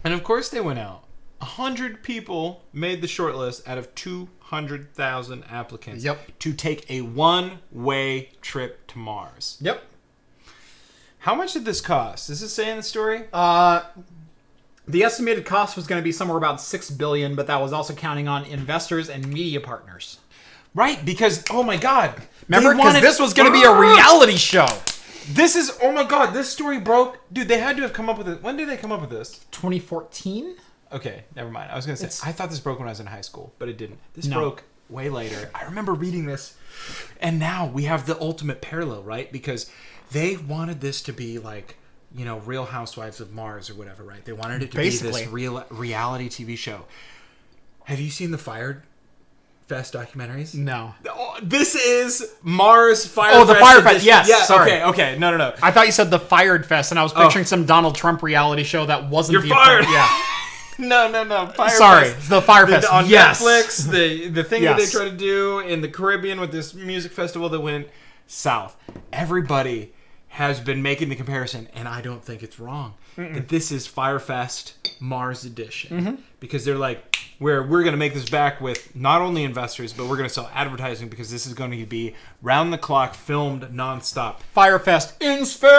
[SPEAKER 2] And of course they went out. 100 people made the shortlist out of 200,000 applicants to take a one-way trip to Mars.
[SPEAKER 1] Yep.
[SPEAKER 2] How much did this cost? Does it say in the story?
[SPEAKER 1] The estimated cost was going to be somewhere about $6 billion, but that was also counting on investors and media partners.
[SPEAKER 2] Right, because, oh my God.
[SPEAKER 1] Remember, because this was going to be a reality show.
[SPEAKER 2] This is, oh my God, this story broke. Dude, they had to have come up with it. When did they come up with this?
[SPEAKER 1] 2014?
[SPEAKER 2] Okay, never mind. I was gonna say I thought this broke when I was in high school, but it didn't. This
[SPEAKER 1] No.
[SPEAKER 2] broke way later. I remember reading this, and now we have the ultimate parallel, right? Because they wanted this to be like, you know, Real Housewives of Mars or whatever, right? They wanted it to be this real reality TV show. Have you seen the Fired Fest documentaries?
[SPEAKER 1] No.
[SPEAKER 2] Oh, this is Mars Fire Fest.
[SPEAKER 1] Oh, the Fire Fest.
[SPEAKER 2] edition.
[SPEAKER 1] Yes.
[SPEAKER 2] Yeah,
[SPEAKER 1] Sorry.
[SPEAKER 2] Okay. No.
[SPEAKER 1] I thought you said the Fired Fest, and I was picturing some Donald Trump reality show that wasn't.
[SPEAKER 2] You're
[SPEAKER 1] the
[SPEAKER 2] fired.
[SPEAKER 1] Yeah.
[SPEAKER 2] No. Fire
[SPEAKER 1] Sorry,
[SPEAKER 2] Fest.
[SPEAKER 1] the Fire Fest.
[SPEAKER 2] On
[SPEAKER 1] Yes.
[SPEAKER 2] Netflix, the thing that they
[SPEAKER 1] Yes.
[SPEAKER 2] try to do in the Caribbean with this music festival that went south. Everybody has been making the comparison, and I don't think it's wrong. That this is Fire Fest Mars edition. Because they're like, we're going to make this back with not only investors, but we're going to sell advertising because this is going to be round the clock, filmed nonstop.
[SPEAKER 1] Fire Fest in space.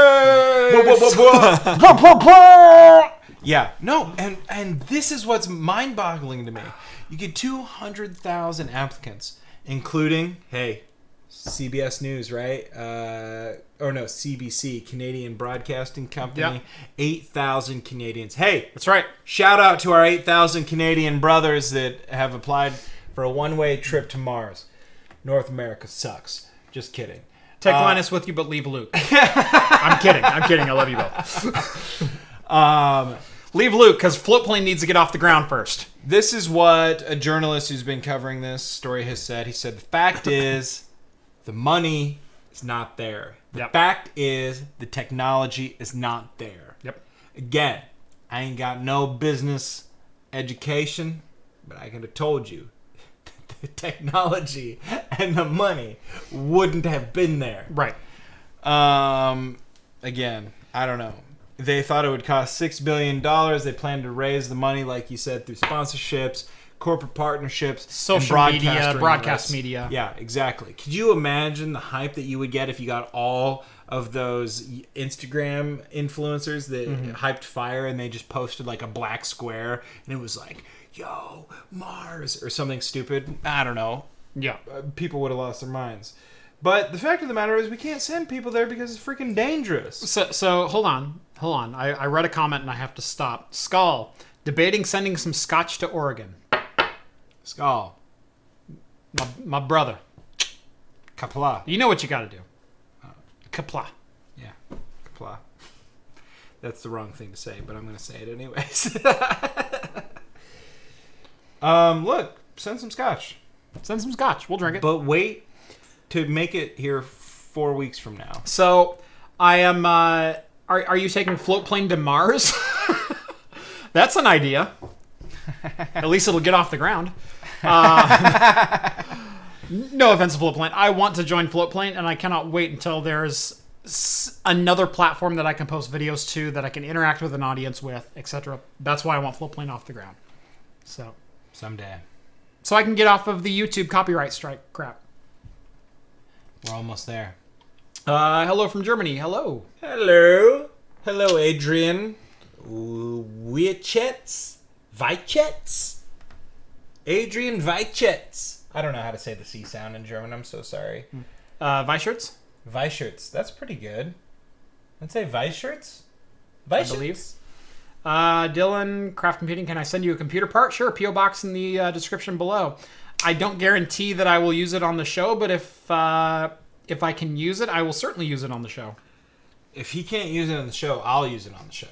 [SPEAKER 2] Yeah, no, and this is what's mind-boggling to me. You get 200,000 applicants, including, hey, CBS News, right? Or no, CBC, Canadian Broadcasting Company.
[SPEAKER 1] Yep.
[SPEAKER 2] 8,000 Canadians. Hey,
[SPEAKER 1] That's right.
[SPEAKER 2] shout out to our 8,000 Canadian brothers that have applied for a one-way trip to Mars. North America sucks. Just kidding.
[SPEAKER 1] Take Linus with you, but leave Luke. I'm kidding. I love you both. Leave Luke, because Floatplane needs to get off the ground first.
[SPEAKER 2] This is what a journalist who's been covering this story has said. He said, the fact is, the money is not there. The fact is, the technology is not there.
[SPEAKER 1] Yep.
[SPEAKER 2] Again, I ain't got no business education, but I could have told you the technology and the money wouldn't have been there.
[SPEAKER 1] Right.
[SPEAKER 2] Again, I don't know. They thought it would cost $6 billion. They planned to raise the money, like you said, through sponsorships, corporate partnerships,
[SPEAKER 1] Social
[SPEAKER 2] and
[SPEAKER 1] media,
[SPEAKER 2] broadcast
[SPEAKER 1] broadcast media.
[SPEAKER 2] Yeah, exactly. Could you imagine the hype that you would get if you got all of those Instagram influencers that hyped Fire and they just posted like a black square and it was like, yo, Mars, or something stupid? I don't know.
[SPEAKER 1] Yeah.
[SPEAKER 2] People would have lost their minds. But the fact of the matter is we can't send people there because it's freaking dangerous.
[SPEAKER 1] So hold on. I read a comment and I have to stop. Skull, debating sending some scotch to Oregon.
[SPEAKER 2] Skull.
[SPEAKER 1] My brother.
[SPEAKER 2] Kapla.
[SPEAKER 1] You know what you got to do. Kapla.
[SPEAKER 2] Yeah. Kapla. That's the wrong thing to say, but I'm going to say it anyways. Look, send some scotch.
[SPEAKER 1] Send some scotch. We'll drink it.
[SPEAKER 2] But wait to make it here 4 weeks from now.
[SPEAKER 1] So, I am... Are you taking Floatplane to Mars? That's an idea. At least it'll get off the ground. No offense to Floatplane. I want to join Floatplane, and I cannot wait until there's another platform that I can post videos to, that I can interact with an audience with, etc. That's why I want Floatplane off the ground. So
[SPEAKER 2] Someday.
[SPEAKER 1] I can get off of the YouTube copyright strike crap.
[SPEAKER 2] We're almost there.
[SPEAKER 1] Hello from Germany. Hello.
[SPEAKER 2] Hello. Hello, Adrian. Wichets? Weichets? Adrian Weichets. I don't know how to say the C sound in German. I'm so sorry.
[SPEAKER 1] Weishirts?
[SPEAKER 2] Weishirts. That's pretty good. I'd say Weishirts.
[SPEAKER 1] I believe. Dylan, Craft Computing, can I send you a computer part? Sure, P.O. Box in the description below. I don't guarantee that I will use it on the show, but if I can use it, I will certainly use it on the show.
[SPEAKER 2] If he can't use it on the show, I'll use it on the show.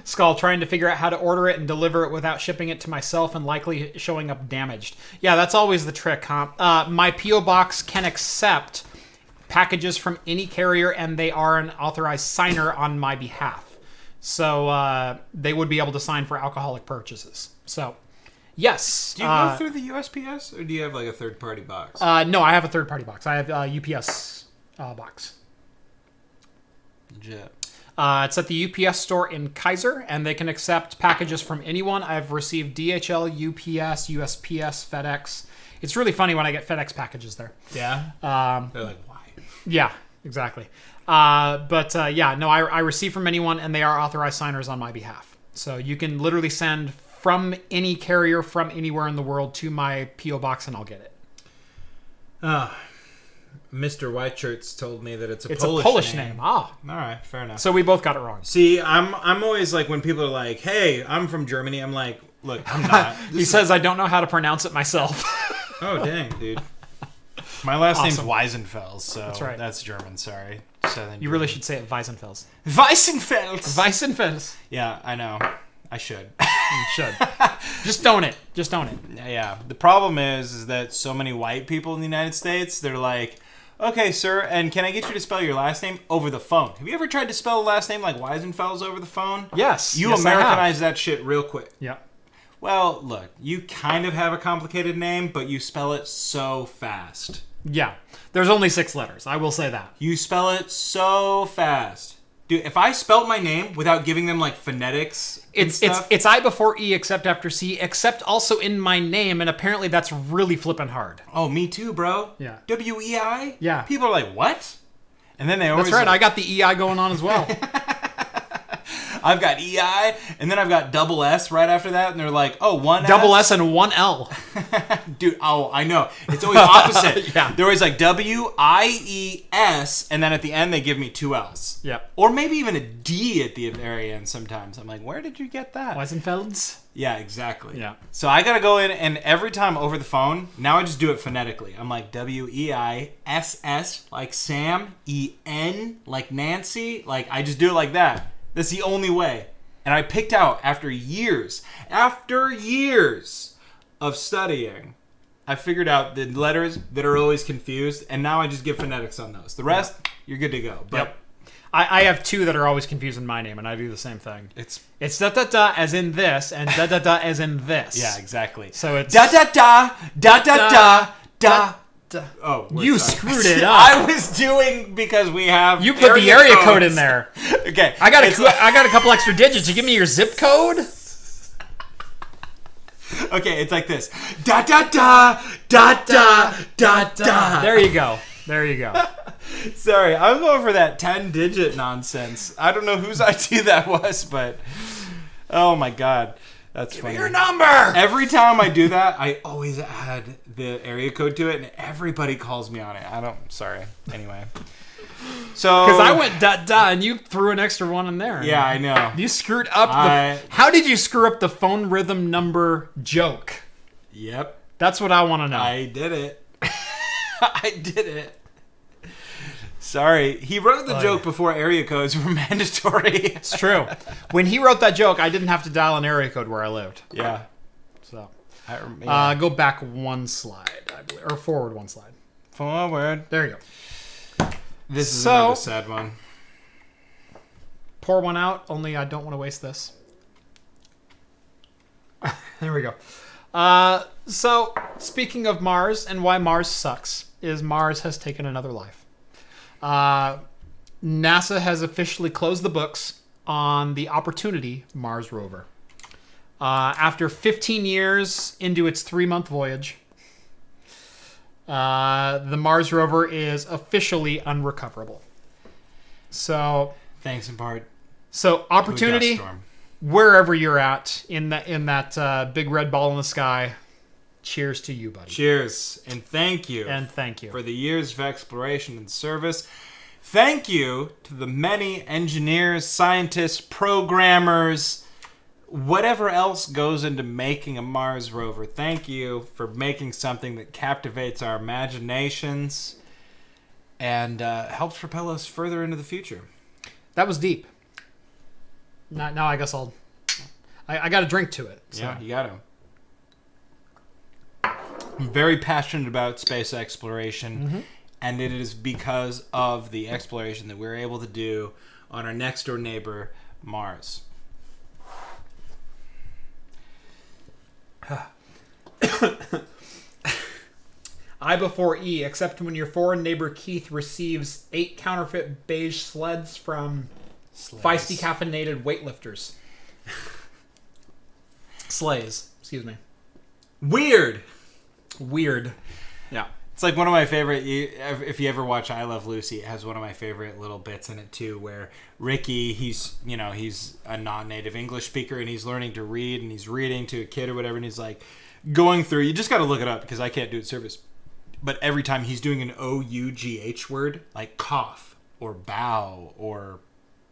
[SPEAKER 1] Skull, trying to figure out how to order it and deliver it without shipping it to myself and likely showing up damaged. Yeah, that's always the trick, huh? My P.O. Box can accept packages from any carrier, and they are an authorized signer on my behalf. So they would be able to sign for alcoholic purchases. So, yes.
[SPEAKER 2] Do you go through the USPS, or do you have like a third-party box?
[SPEAKER 1] No, I have a third-party box. I have a UPS box.
[SPEAKER 2] Legit.
[SPEAKER 1] It's at the UPS store in Keizer, and they can accept packages from anyone. I've received DHL, UPS, USPS, FedEx. It's really funny when I get FedEx packages there.
[SPEAKER 2] Yeah? They're like, why?
[SPEAKER 1] Yeah, exactly. I receive from anyone, and they are authorized signers on my behalf. So you can literally send from any carrier from anywhere in the world to my P.O. Box, and I'll get it.
[SPEAKER 2] Mr. Whiteshirts told me that it's a
[SPEAKER 1] Polish name. Ah.
[SPEAKER 2] All right, fair enough.
[SPEAKER 1] So we both got it wrong.
[SPEAKER 2] See, I'm always like, when people are like, hey, I'm from Germany, I'm like, look, I'm not.
[SPEAKER 1] He says I don't know how to pronounce it myself.
[SPEAKER 2] Oh, dang, dude. My last name's
[SPEAKER 1] Awesome.
[SPEAKER 2] Weisenfels, so
[SPEAKER 1] That's right.
[SPEAKER 2] that's German, sorry.
[SPEAKER 1] You really should say it Weissenfels.
[SPEAKER 2] Weissenfels!
[SPEAKER 1] Weissenfels.
[SPEAKER 2] Yeah, I know. I should.
[SPEAKER 1] You should. Just own it. Just own it.
[SPEAKER 2] Yeah. The problem is that so many white people in the United States, they're like, okay, sir, and can I get you to spell your last name over the phone? Have you ever tried to spell a last name like Weisenfels over the phone?
[SPEAKER 1] Yes.
[SPEAKER 2] You
[SPEAKER 1] yes,
[SPEAKER 2] Americanize that shit real quick.
[SPEAKER 1] Yeah.
[SPEAKER 2] Well, look, you kind of have a complicated name, but you spell it so fast.
[SPEAKER 1] Yeah. There's only 6 letters. I will say that.
[SPEAKER 2] You spell it so fast. Dude, if I spelt my name without giving them like phonetics and stuff,
[SPEAKER 1] It's I before E except after C, except also in my name, and apparently that's really flippin' hard.
[SPEAKER 2] oh, me too, bro.
[SPEAKER 1] Yeah.
[SPEAKER 2] WEI?
[SPEAKER 1] Yeah.
[SPEAKER 2] People are like, what? And then they always
[SPEAKER 1] That's right.
[SPEAKER 2] like,
[SPEAKER 1] I got the EI going on as well.
[SPEAKER 2] I've got EI, and then I've got double S right after that, and they're like, oh, one
[SPEAKER 1] Double
[SPEAKER 2] S?
[SPEAKER 1] S and 1 L.
[SPEAKER 2] Dude, oh, I know. It's always opposite.
[SPEAKER 1] Yeah.
[SPEAKER 2] They're always like WIES, and then at the end they give me 2 L's.
[SPEAKER 1] Yeah.
[SPEAKER 2] Or maybe even a D at the very end sometimes. I'm like, where did you get that?
[SPEAKER 1] Weisenfelds?
[SPEAKER 2] Yeah, exactly.
[SPEAKER 1] Yeah.
[SPEAKER 2] So I got to go in, and every time over the phone, now I just do it phonetically. I'm like WEISS, like Sam, EN, like Nancy. Like, I just do it like that. That's the only way. And I picked out, after years of studying, I figured out the letters that are always confused, and now I just give phonetics on those. The rest, you're good to go. But
[SPEAKER 1] Yep. I have 2 that are always confusing my name, and I do the same thing.
[SPEAKER 2] it's...
[SPEAKER 1] It's da-da-da as in this, and da-da-da as in this.
[SPEAKER 2] Yeah, exactly.
[SPEAKER 1] So it's...
[SPEAKER 2] Da-da-da, da-da-da, da. Oh, wait,
[SPEAKER 1] You
[SPEAKER 2] sorry.
[SPEAKER 1] screwed it up.
[SPEAKER 2] I was doing because we have
[SPEAKER 1] You put the area code in
[SPEAKER 2] codes.
[SPEAKER 1] there.
[SPEAKER 2] Okay,
[SPEAKER 1] I got
[SPEAKER 2] it's
[SPEAKER 1] a couple extra digits. You give me your zip code?
[SPEAKER 2] okay. It's like this: da da da da da da da.
[SPEAKER 1] There you go. There you go.
[SPEAKER 2] Sorry, I'm going for that 10-digit nonsense. I don't know whose idea that was, but oh my god, that's funny.
[SPEAKER 1] Your number.
[SPEAKER 2] Every time I do that, I always add the area code to it, and everybody calls me on it. Sorry. Anyway. So...
[SPEAKER 1] Because I went da-da, and you threw an extra one in there.
[SPEAKER 2] Yeah, I know.
[SPEAKER 1] You screwed up How did you screw up the phone rhythm number joke?
[SPEAKER 2] Yep.
[SPEAKER 1] That's what I want to know.
[SPEAKER 2] I did it. I did it. Sorry. He wrote the joke before area codes were mandatory.
[SPEAKER 1] It's true. When he wrote that joke, I didn't have to dial an area code where I lived.
[SPEAKER 2] Yeah.
[SPEAKER 1] So,
[SPEAKER 2] Yeah.
[SPEAKER 1] go back 1 slide, I believe, or forward 1 slide.
[SPEAKER 2] Forward.
[SPEAKER 1] There you go.
[SPEAKER 2] This is
[SPEAKER 1] So-
[SPEAKER 2] another sad one.
[SPEAKER 1] Pour one out, only I don't want to waste this. There we go. So, speaking of Mars and why Mars sucks, is Mars has taken another life. NASA has officially closed the books on the Opportunity Mars rover. After 15 years into its 3-month voyage, the Mars rover is officially unrecoverable. So,
[SPEAKER 2] Thanks in part.
[SPEAKER 1] so Opportunity,
[SPEAKER 2] to a dust storm.
[SPEAKER 1] wherever you're at in that big red ball in the sky, cheers to you, buddy.
[SPEAKER 2] Cheers. And thank you.
[SPEAKER 1] And thank you.
[SPEAKER 2] For the years of exploration and service. Thank you to the many engineers, scientists, programmers, whatever else goes into making a Mars rover. Thank you for making something that captivates our imaginations and helps propel us further into the future.
[SPEAKER 1] That was deep. Now I guess I got to drink to it. So.
[SPEAKER 2] Yeah, you got to. I'm very passionate about space exploration, and it is because of the exploration that we're able to do on our next door neighbor, Mars.
[SPEAKER 1] I before E, except when your foreign neighbor Keith receives 8 counterfeit beige sleds from feisty caffeinated weightlifters. Slays, excuse me.
[SPEAKER 2] Weird.
[SPEAKER 1] Weird. Yeah.
[SPEAKER 2] It's like one of my favorite, if you ever watch I Love Lucy, it has one of my favorite little bits in it too, where Ricky, he's a non-native English speaker, and he's learning to read, and he's reading to a kid or whatever, and he's like going through, you just got to look it up because I can't do it service. but every time he's doing an O-U-G-H word, like cough or bow or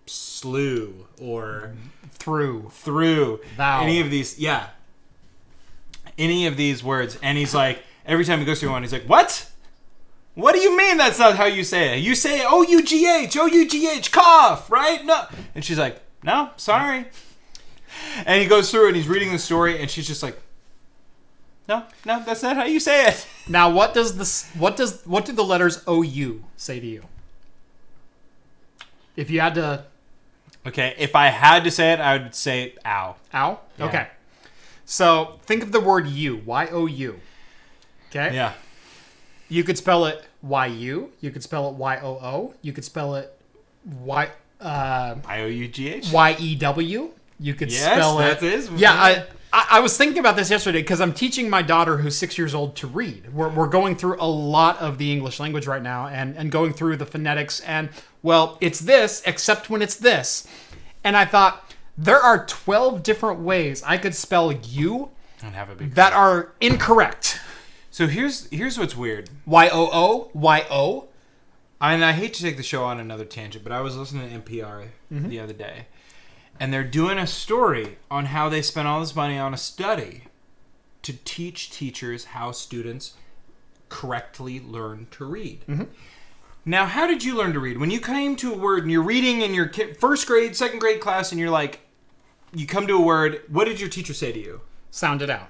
[SPEAKER 2] slew or
[SPEAKER 1] Through.
[SPEAKER 2] Thou. Any of these words. And he's like, every time he goes through one, he's like, what? What do you mean that's not how you say it? You say O-U-G-H, cough, right? No. And she's like, no, sorry. And he goes through and he's reading the story and she's just like, no, that's not how you say it.
[SPEAKER 1] Now, what do the letters O-U say to you? If you had to...
[SPEAKER 2] Okay, if I had to say it, I would say ow.
[SPEAKER 1] Ow?
[SPEAKER 2] Yeah.
[SPEAKER 1] Okay. So, think of the word you. Y-O-U. Okay?
[SPEAKER 2] Yeah.
[SPEAKER 1] You could spell it Y-U. You could spell it Y-O-O. You could spell it
[SPEAKER 2] I-O-U-G-H?
[SPEAKER 1] Y-E-W. You could
[SPEAKER 2] Yes,
[SPEAKER 1] spell it...
[SPEAKER 2] that is.
[SPEAKER 1] Yeah, I was thinking about this yesterday because I'm teaching my daughter who's 6 years old to read. We're going through a lot of the English language right now and going through the phonetics and, well, it's this, except when it's this. And I thought, there are 12 different ways I could spell you
[SPEAKER 2] And have it be
[SPEAKER 1] that are incorrect.
[SPEAKER 2] So here's what's weird.
[SPEAKER 1] Y-O-O, Y-O.
[SPEAKER 2] And I hate to take the show on another tangent, but I was listening to NPR the other day. And they're doing a story on how they spent all this money on a study to teach teachers how students correctly learn to read. Mm-hmm. Now, how did you learn to read? When you came to a word and you're reading in your first grade, second grade class, and you're like, you come to a word, what did your teacher say to you?
[SPEAKER 1] Sound it out.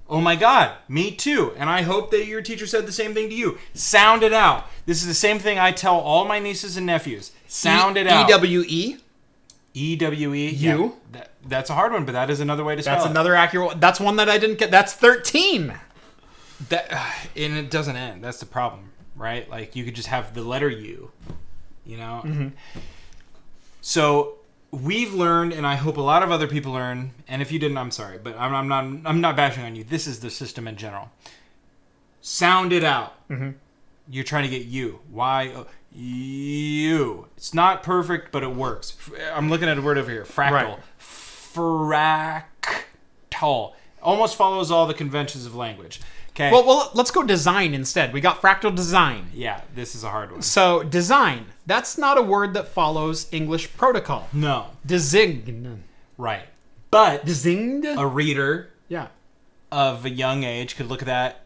[SPEAKER 2] Oh my God, me too. And I hope that your teacher said the same thing to you. Sound it out. This is the same thing I tell all my nieces and nephews. Sound it out.
[SPEAKER 1] E-W-E.
[SPEAKER 2] E-W-E.
[SPEAKER 1] You.
[SPEAKER 2] Yeah, that's a hard one, but that is another way to spell it.
[SPEAKER 1] That's another accurate one. That's one that I didn't get. That's 13.
[SPEAKER 2] And it doesn't end. That's the problem, right? Like, you could just have the letter U, you know? Mm-hmm. So we've learned, and I hope a lot of other people learn, and if you didn't, I'm sorry, but I'm not bashing on you. This is the system in general. Sound it out. Mm-hmm. You're trying to get U. You. It's not perfect, but it works. I'm looking at a word over here. Fractal. Right. Fractal. Almost follows all the conventions of language. Okay.
[SPEAKER 1] Well, let's go design instead. We got fractal design.
[SPEAKER 2] Yeah, this is a hard one.
[SPEAKER 1] So, design. That's not a word that follows English protocol.
[SPEAKER 2] No.
[SPEAKER 1] Design.
[SPEAKER 2] Right. But
[SPEAKER 1] Designed?
[SPEAKER 2] a reader
[SPEAKER 1] Yeah.
[SPEAKER 2] of a young age could look at that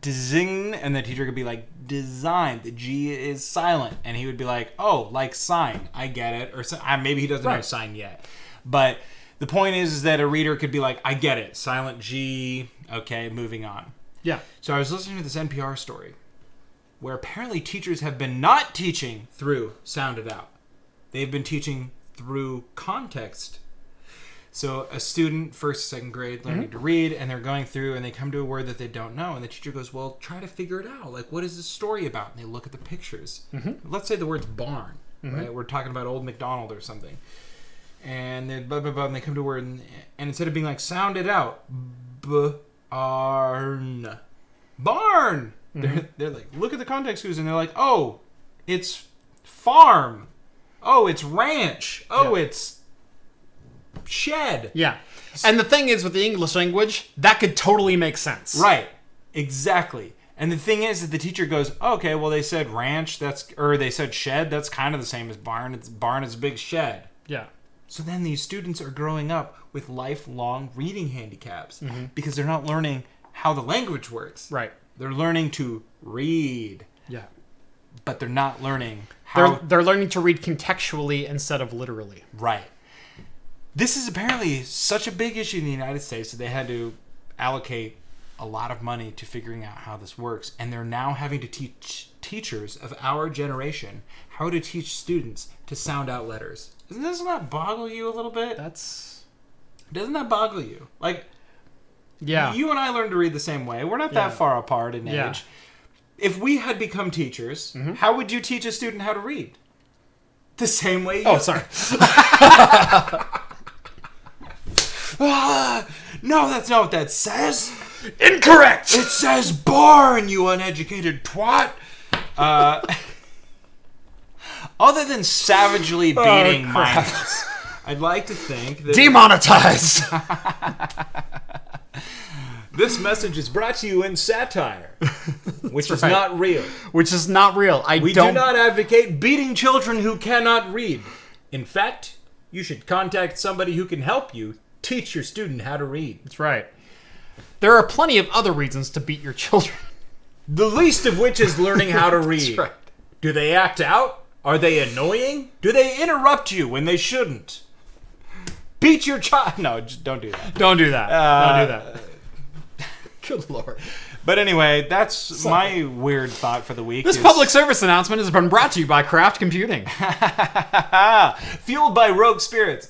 [SPEAKER 2] design, and the teacher could be like, design. The G is silent. And he would be like, oh, like sign. I get it. Or maybe he doesn't know sign yet. But the point is that a reader could be like, I get it. Silent G. Okay, moving on.
[SPEAKER 1] Yeah.
[SPEAKER 2] So I was listening to this NPR story where apparently teachers have been not teaching through sound it out. They've been teaching through context. So a student, first, second grade, learning to read, and they're going through and they come to a word that they don't know. And the teacher goes, well, try to figure it out. Like, what is this story about? And they look at the pictures. Mm-hmm. Let's say the word's barn, right? We're talking about Old MacDonald or something. And they blah, blah, blah, and they come to a word, and instead of being like, sound it out, barn. Mm-hmm. They're like, look at the context clues, and they're like, oh, it's farm. Oh, it's ranch. Oh, it's shed.
[SPEAKER 1] Yeah. And the thing is, with the English language, that could totally make sense.
[SPEAKER 2] Right. Exactly. And the thing is that the teacher goes, oh, okay, well, they said ranch, or they said shed, that's kind of the same as barn. Barn is a big shed.
[SPEAKER 1] Yeah.
[SPEAKER 2] So then these students are growing up with lifelong reading handicaps because they're not learning how the language works.
[SPEAKER 1] Right.
[SPEAKER 2] They're learning to read.
[SPEAKER 1] Yeah.
[SPEAKER 2] But they're not learning how...
[SPEAKER 1] They're learning to read contextually instead of literally.
[SPEAKER 2] Right. This is apparently such a big issue in the United States that they had to allocate a lot of money to figuring out how this works. And they're now having to teach teachers of our generation how to teach students to sound out letters. Doesn't that boggle you a little bit? Doesn't that boggle you? Like,
[SPEAKER 1] yeah,
[SPEAKER 2] you and I learned to read the same way. We're not that far apart in age. If we had become teachers, how would you teach a student how to read? The same way you...
[SPEAKER 1] Oh, sorry.
[SPEAKER 2] No, that's not what that says.
[SPEAKER 1] Incorrect!
[SPEAKER 2] It says barn, you uneducated twat. Other than savagely beating minors, I'd like to think that...
[SPEAKER 1] Demonetized!
[SPEAKER 2] This message is brought to you in satire, which is
[SPEAKER 1] right.
[SPEAKER 2] not real.
[SPEAKER 1] Which is not real.
[SPEAKER 2] We do not advocate beating children who cannot read. In fact, you should contact somebody who can help you teach your student how to read.
[SPEAKER 1] That's right. There are plenty of other reasons to beat your children.
[SPEAKER 2] The least of which is learning how to read.
[SPEAKER 1] That's right.
[SPEAKER 2] Do they act out? Are they annoying? Do they interrupt you when they shouldn't? Beat your child. No, just don't do that.
[SPEAKER 1] Don't do that. Don't do that.
[SPEAKER 2] Good Lord. But anyway, that's my weird thought for the week.
[SPEAKER 1] This public service announcement has been brought to you by Craft Computing.
[SPEAKER 2] Fueled by rogue spirits.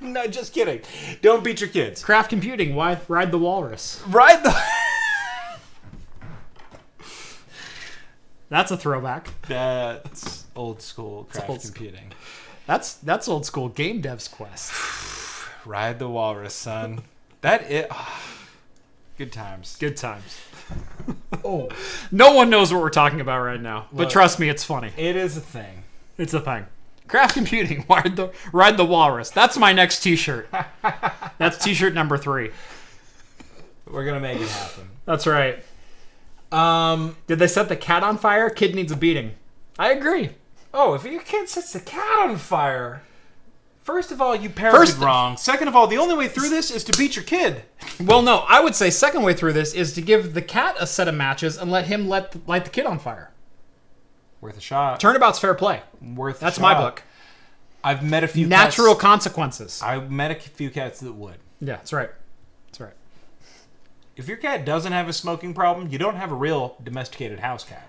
[SPEAKER 2] No, just kidding. Don't beat your kids.
[SPEAKER 1] Craft Computing, why ride the walrus?
[SPEAKER 2] Ride the...
[SPEAKER 1] That's a throwback.
[SPEAKER 2] That's old school craft computing.
[SPEAKER 1] That's old school game dev's quest.
[SPEAKER 2] Ride the walrus, son. That it. Good times.
[SPEAKER 1] Good times.
[SPEAKER 2] Oh,
[SPEAKER 1] no one knows what we're talking about right now, but
[SPEAKER 2] Look,
[SPEAKER 1] trust me, it's funny.
[SPEAKER 2] it is a thing.
[SPEAKER 1] It's a thing. Craft Computing, ride the walrus. That's my next T-shirt. That's T-shirt number 3.
[SPEAKER 2] We're gonna make it happen.
[SPEAKER 1] That's right. Did they set the cat on fire? Kid needs a beating. I agree.
[SPEAKER 2] Oh, if your kid sets the cat on fire, first of all, you parented wrong. Second of all, the only way through this is to beat your kid.
[SPEAKER 1] Well, no, I would say second way through this is to give the cat a set of matches and let him light the kid on fire.
[SPEAKER 2] Worth a shot.
[SPEAKER 1] Turnabout's fair play.
[SPEAKER 2] Worth.
[SPEAKER 1] That's
[SPEAKER 2] a
[SPEAKER 1] my
[SPEAKER 2] shot.
[SPEAKER 1] book.
[SPEAKER 2] I've met a few
[SPEAKER 1] Natural
[SPEAKER 2] cats.
[SPEAKER 1] consequences.
[SPEAKER 2] I've met a few cats that would.
[SPEAKER 1] Yeah, that's right. That's right.
[SPEAKER 2] If your cat doesn't have a smoking problem, you don't have a real domesticated house cat.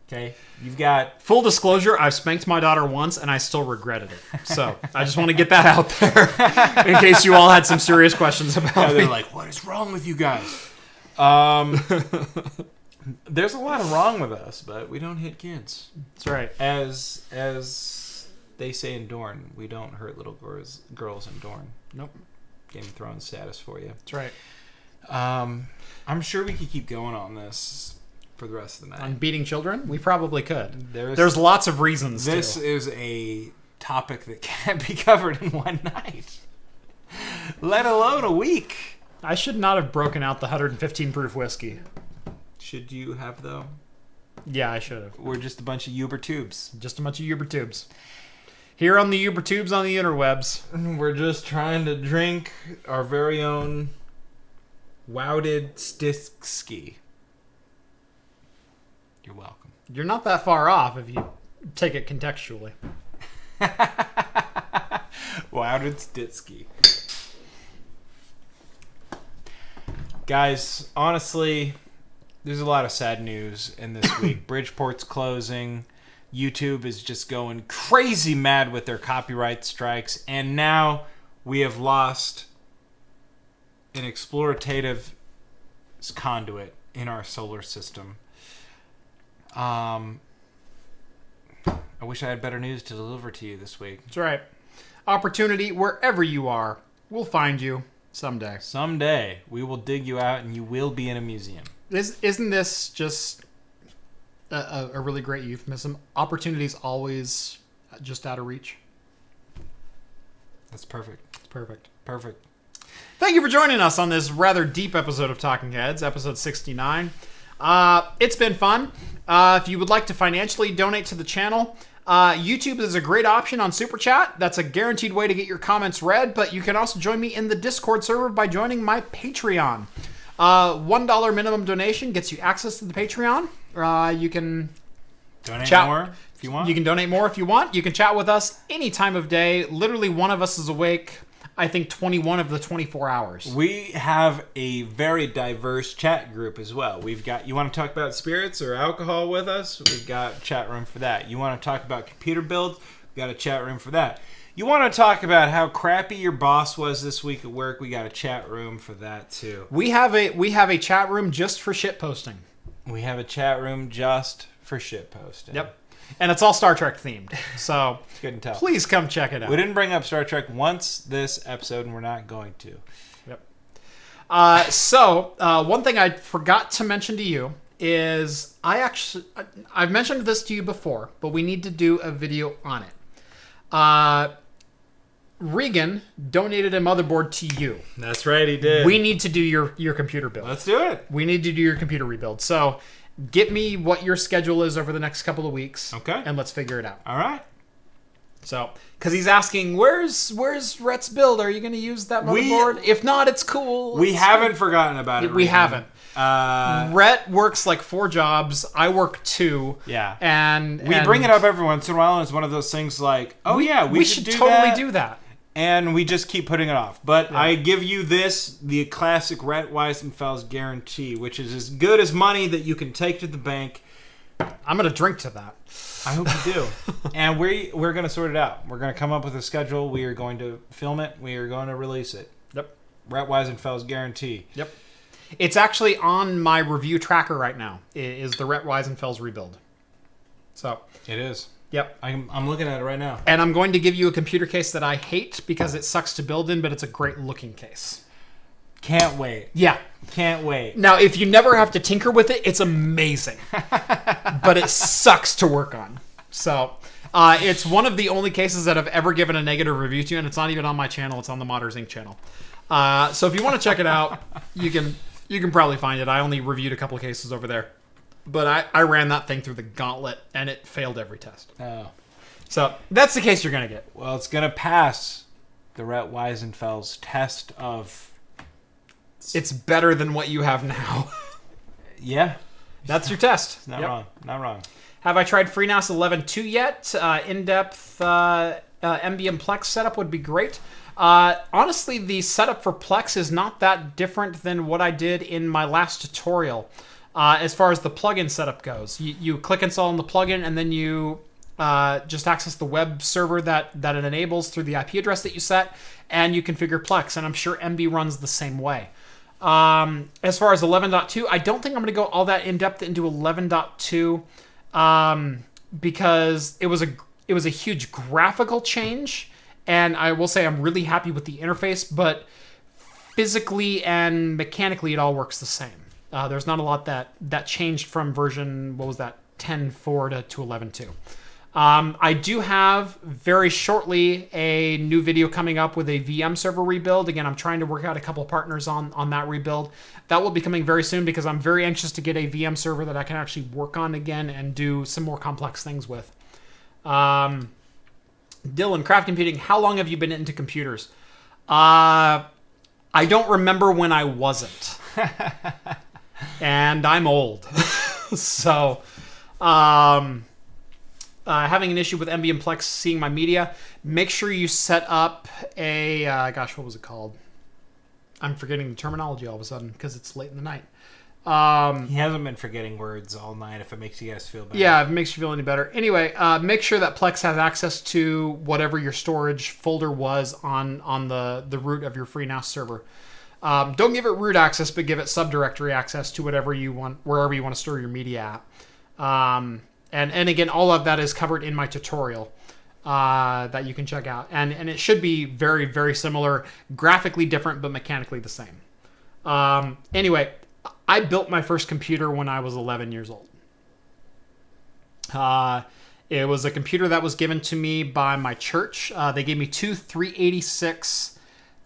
[SPEAKER 2] Okay? You've got...
[SPEAKER 1] Full disclosure, I've spanked my daughter once and I still regretted it. So, I just want to get that out there in case you all had some serious questions about
[SPEAKER 2] they're
[SPEAKER 1] me.
[SPEAKER 2] like, what is wrong with you guys? There's a lot of wrong with us, but we don't hit kids.
[SPEAKER 1] That's right.
[SPEAKER 2] As they say in Dorne, we don't hurt little girls in Dorne.
[SPEAKER 1] Nope.
[SPEAKER 2] Game of Thrones status for you.
[SPEAKER 1] That's right.
[SPEAKER 2] I'm sure we could keep going on this for the rest of the night.
[SPEAKER 1] On beating children? We probably could.
[SPEAKER 2] There's
[SPEAKER 1] There's lots of reasons
[SPEAKER 2] This
[SPEAKER 1] to.
[SPEAKER 2] is a topic that can't be covered in one night, let alone a week.
[SPEAKER 1] I should not have broken out the 115 proof whiskey.
[SPEAKER 2] Should you have, though?
[SPEAKER 1] Yeah, I should have.
[SPEAKER 2] We're just a bunch of Uber tubes.
[SPEAKER 1] Just a bunch of Uber tubes. Here on the Uber tubes on the interwebs.
[SPEAKER 2] We're just trying to drink our very own Wouted Stiski. You're welcome.
[SPEAKER 1] You're not that far off if you take it contextually.
[SPEAKER 2] Wouted Stitsky. Guys, honestly, there's a lot of sad news in this week. Bridgeport's closing. YouTube is just going crazy mad with their copyright strikes. And now we have lost an exploitative conduit in our solar system. I wish I had better news to deliver to you this week.
[SPEAKER 1] That's right. Opportunity, wherever you are, we'll find you someday.
[SPEAKER 2] Someday, we will dig you out and you will be in a museum.
[SPEAKER 1] Isn't this just a really great euphemism? Opportunity's always just out of reach.
[SPEAKER 2] That's perfect.
[SPEAKER 1] It's perfect.
[SPEAKER 2] Perfect.
[SPEAKER 1] Thank you for joining us on this rather deep episode of Talking Heads, episode 69. It's been fun. If you would like to financially donate to the channel, YouTube is a great option on Super Chat. That's a guaranteed way to get your comments read, but you can also join me in the Discord server by joining my Patreon. $1 minimum donation gets you access to the Patreon. You can
[SPEAKER 2] Donate
[SPEAKER 1] chat
[SPEAKER 2] more if you want.
[SPEAKER 1] You can donate more if you want. You can chat with us any time of day. Literally, one of us is awake, I think, 21 of the 24 hours.
[SPEAKER 2] We have a very diverse chat group as well. We've got, you want to talk about spirits or alcohol with us? We've got a chat room for that. You want to talk about computer builds? We've got a chat room for that. You want to talk about how crappy your boss was this week at work? We got a chat room for that too.
[SPEAKER 1] We have a chat room just for shit posting.
[SPEAKER 2] We have a chat room just for shit posting.
[SPEAKER 1] Yep. And it's all Star Trek themed. So
[SPEAKER 2] Couldn't tell.
[SPEAKER 1] please come check it out.
[SPEAKER 2] We didn't bring up Star Trek once this episode, and we're not going to.
[SPEAKER 1] Yep. One thing I forgot to mention to you is I've mentioned this to you before, but we need to do a video on it. Regan donated a motherboard to you.
[SPEAKER 2] That's right, he did.
[SPEAKER 1] We need to do your computer build.
[SPEAKER 2] Let's do it.
[SPEAKER 1] We need to do your computer rebuild. So get me what your schedule is over the next couple of weeks.
[SPEAKER 2] Okay.
[SPEAKER 1] And let's figure it out.
[SPEAKER 2] All right.
[SPEAKER 1] So, because he's asking, where's Rhett's build? Are you going to use that motherboard? If not, it's cool.
[SPEAKER 2] We haven't forgotten about it.
[SPEAKER 1] We haven't.
[SPEAKER 2] Uh,
[SPEAKER 1] Rhett works like 4 jobs. I work 2.
[SPEAKER 2] Yeah.
[SPEAKER 1] And
[SPEAKER 2] we bring it up every once in a while, and it's one of those things like, we should
[SPEAKER 1] totally do that.
[SPEAKER 2] And we just keep putting it off. But yeah. I give you the classic Rhett Weisenfeld's guarantee, which is as good as money that you can take to the bank.
[SPEAKER 1] I'm going to drink to that.
[SPEAKER 2] I hope you do. And we're going to sort it out. We're going to come up with a schedule. We are going to film it. We are going to release it.
[SPEAKER 1] Yep.
[SPEAKER 2] Rhett Weisenfeld's guarantee.
[SPEAKER 1] Yep. It's actually on my review tracker right now. It is the Rhett Weisenfeld's rebuild. So
[SPEAKER 2] it is.
[SPEAKER 1] Yep.
[SPEAKER 2] I'm looking at it right now.
[SPEAKER 1] And I'm going to give you a computer case that I hate because it sucks to build in, but it's a great looking case.
[SPEAKER 2] Can't wait.
[SPEAKER 1] Yeah.
[SPEAKER 2] Can't wait.
[SPEAKER 1] Now, if you never have to tinker with it, it's amazing. But it sucks to work on. So, it's one of the only cases that I've ever given a negative review to, and it's not even on my channel. It's on the Modders Inc. channel. So if you want to check it out, you can probably find it. I only reviewed a couple of cases over there. But I ran that thing through the gauntlet, and it failed every test.
[SPEAKER 2] Oh.
[SPEAKER 1] So that's the case you're going to get.
[SPEAKER 2] Well, it's going to pass the Rhett Weisenfeld's test of...
[SPEAKER 1] It's better than what you have now.
[SPEAKER 2] Yeah.
[SPEAKER 1] That's your test.
[SPEAKER 2] Not wrong. Not wrong.
[SPEAKER 1] Have I tried FreeNAS 11.2 yet? In-depth MBM Plex setup would be great. Honestly, the setup for Plex is not that different than what I did in my last tutorial. As far as the plugin setup goes, you click install on the plugin, and then you just access the web server that it enables through the IP address that you set, and you configure Plex. And I'm sure MB runs the same way. As far as 11.2, I don't think I'm going to go all that in depth into 11.2 because it was a huge graphical change, and I will say I'm really happy with the interface, but physically and mechanically it all works the same. There's not a lot that changed from version, what was that, 10.4 to 11.2. I do have very shortly a new video coming up with a VM server rebuild. Again, I'm trying to work out a couple of partners on that rebuild. That will be coming very soon because I'm very anxious to get a VM server that I can actually work on again and do some more complex things with. Dylan, Craft Computing, how long have you been into computers? I don't remember when I wasn't. And I'm old. So, having an issue with MB and Plex seeing my media, make sure you set up a, what was it called? I'm forgetting the terminology all of a sudden because it's late in the night.
[SPEAKER 2] He hasn't been forgetting words all night if it makes you guys feel better.
[SPEAKER 1] Yeah, if it makes you feel any better. Anyway, make sure that Plex has access to whatever your storage folder was on the root of your FreeNAS server. Don't give it root access, but give it subdirectory access to whatever you want, wherever you want to store your media at. And again, all of that is covered in my tutorial that you can check out. And it should be very, very similar, graphically different, but mechanically the same. Anyway, I built my first computer when I was 11 years old. It was a computer that was given to me by my church. They gave me two 386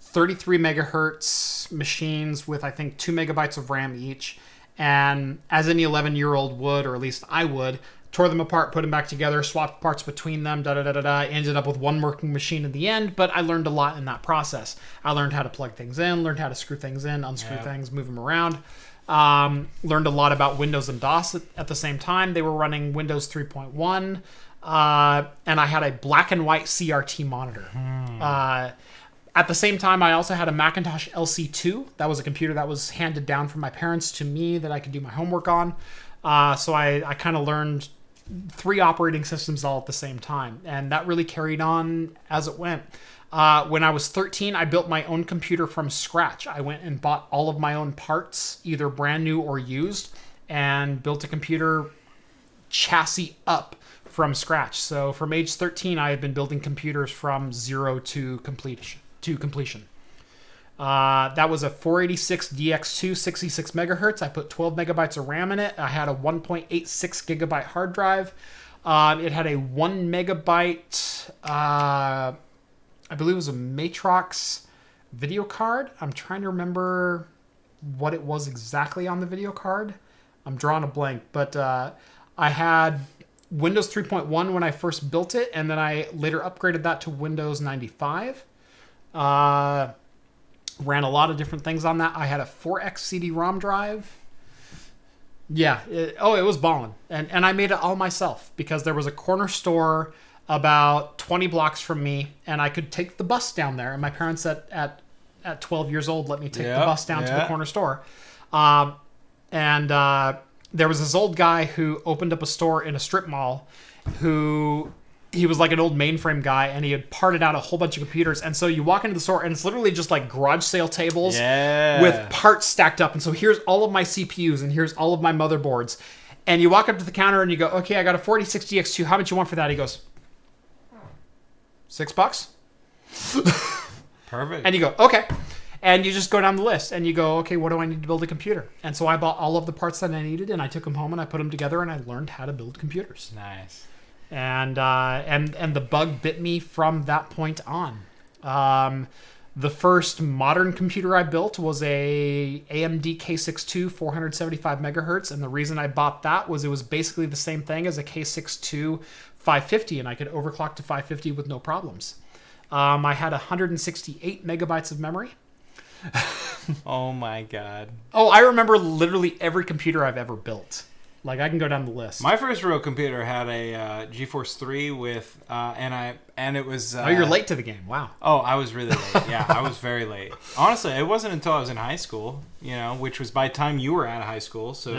[SPEAKER 1] 33 megahertz machines with, I think, 2 megabytes of RAM each. And as any 11-year-old would, or at least I would, tore them apart, put them back together, swapped parts between them, ended up with one working machine in the end, but I learned a lot in that process. I learned how to plug things in, learned how to screw things in, unscrew things, move them around. Learned a lot about Windows and DOS at the same time. They were running Windows 3.1, and I had a black and white CRT monitor. At the same time, I also had a Macintosh LC2. That was a computer that was handed down from my parents to me that I could do my homework on. So I kind of learned 3 operating systems all at the same time, and that really carried on as it went. When I was 13, I built my own computer from scratch. I went and bought all of my own parts, either brand new or used, and built a computer chassis up from scratch. So from age 13, I have been building computers from zero to completion. That was a 486 DX2, 66 megahertz. I put 12 megabytes of RAM in it. I had a 1.86 gigabyte hard drive. It had a 1 megabyte I believe it was a Matrox video card. I'm trying to remember what it was exactly on the video card. I'm drawing a blank, but I had Windows 3.1 when I first built it, and then I later upgraded that to Windows 95. Ran a lot of different things on that. I had a 4X CD-ROM drive. Yeah, it was ballin'. And I made it all myself because there was a corner store about 20 blocks from me, and I could take the bus down there. And my parents at 12 years old let me take the bus down to the corner store. There was this old guy who opened up a store in a strip mall he was like an old mainframe guy, and he had parted out a whole bunch of computers. And so you walk into the store, and it's literally just like garage sale tables with parts stacked up. And so here's all of my CPUs, and here's all of my motherboards. And you walk up to the counter, and you go, okay, I got a 4060 X2. How much you want for that? He goes, $6.
[SPEAKER 2] Perfect.
[SPEAKER 1] And you go, okay. And you just go down the list, and you go, okay, what do I need to build a computer? And so I bought all of the parts that I needed, and I took them home, and I put them together, and I learned how to build computers.
[SPEAKER 2] Nice.
[SPEAKER 1] And the bug bit me from that point on. The first modern computer I built was a AMD K62 475 megahertz, and the reason I bought that was it was basically the same thing as a K62 550, and I could overclock to 550 with no problems. I had 168 megabytes of memory.
[SPEAKER 2] Oh my god.
[SPEAKER 1] Oh, I remember literally every computer I've ever built. Like, I can go down the list.
[SPEAKER 2] My first real computer had a GeForce 3 with, and it was...
[SPEAKER 1] oh, you're late to the game. Wow.
[SPEAKER 2] Oh, I was really late. Yeah, I was very late. Honestly, it wasn't until I was in high school, which was by the time you were out of high school. So,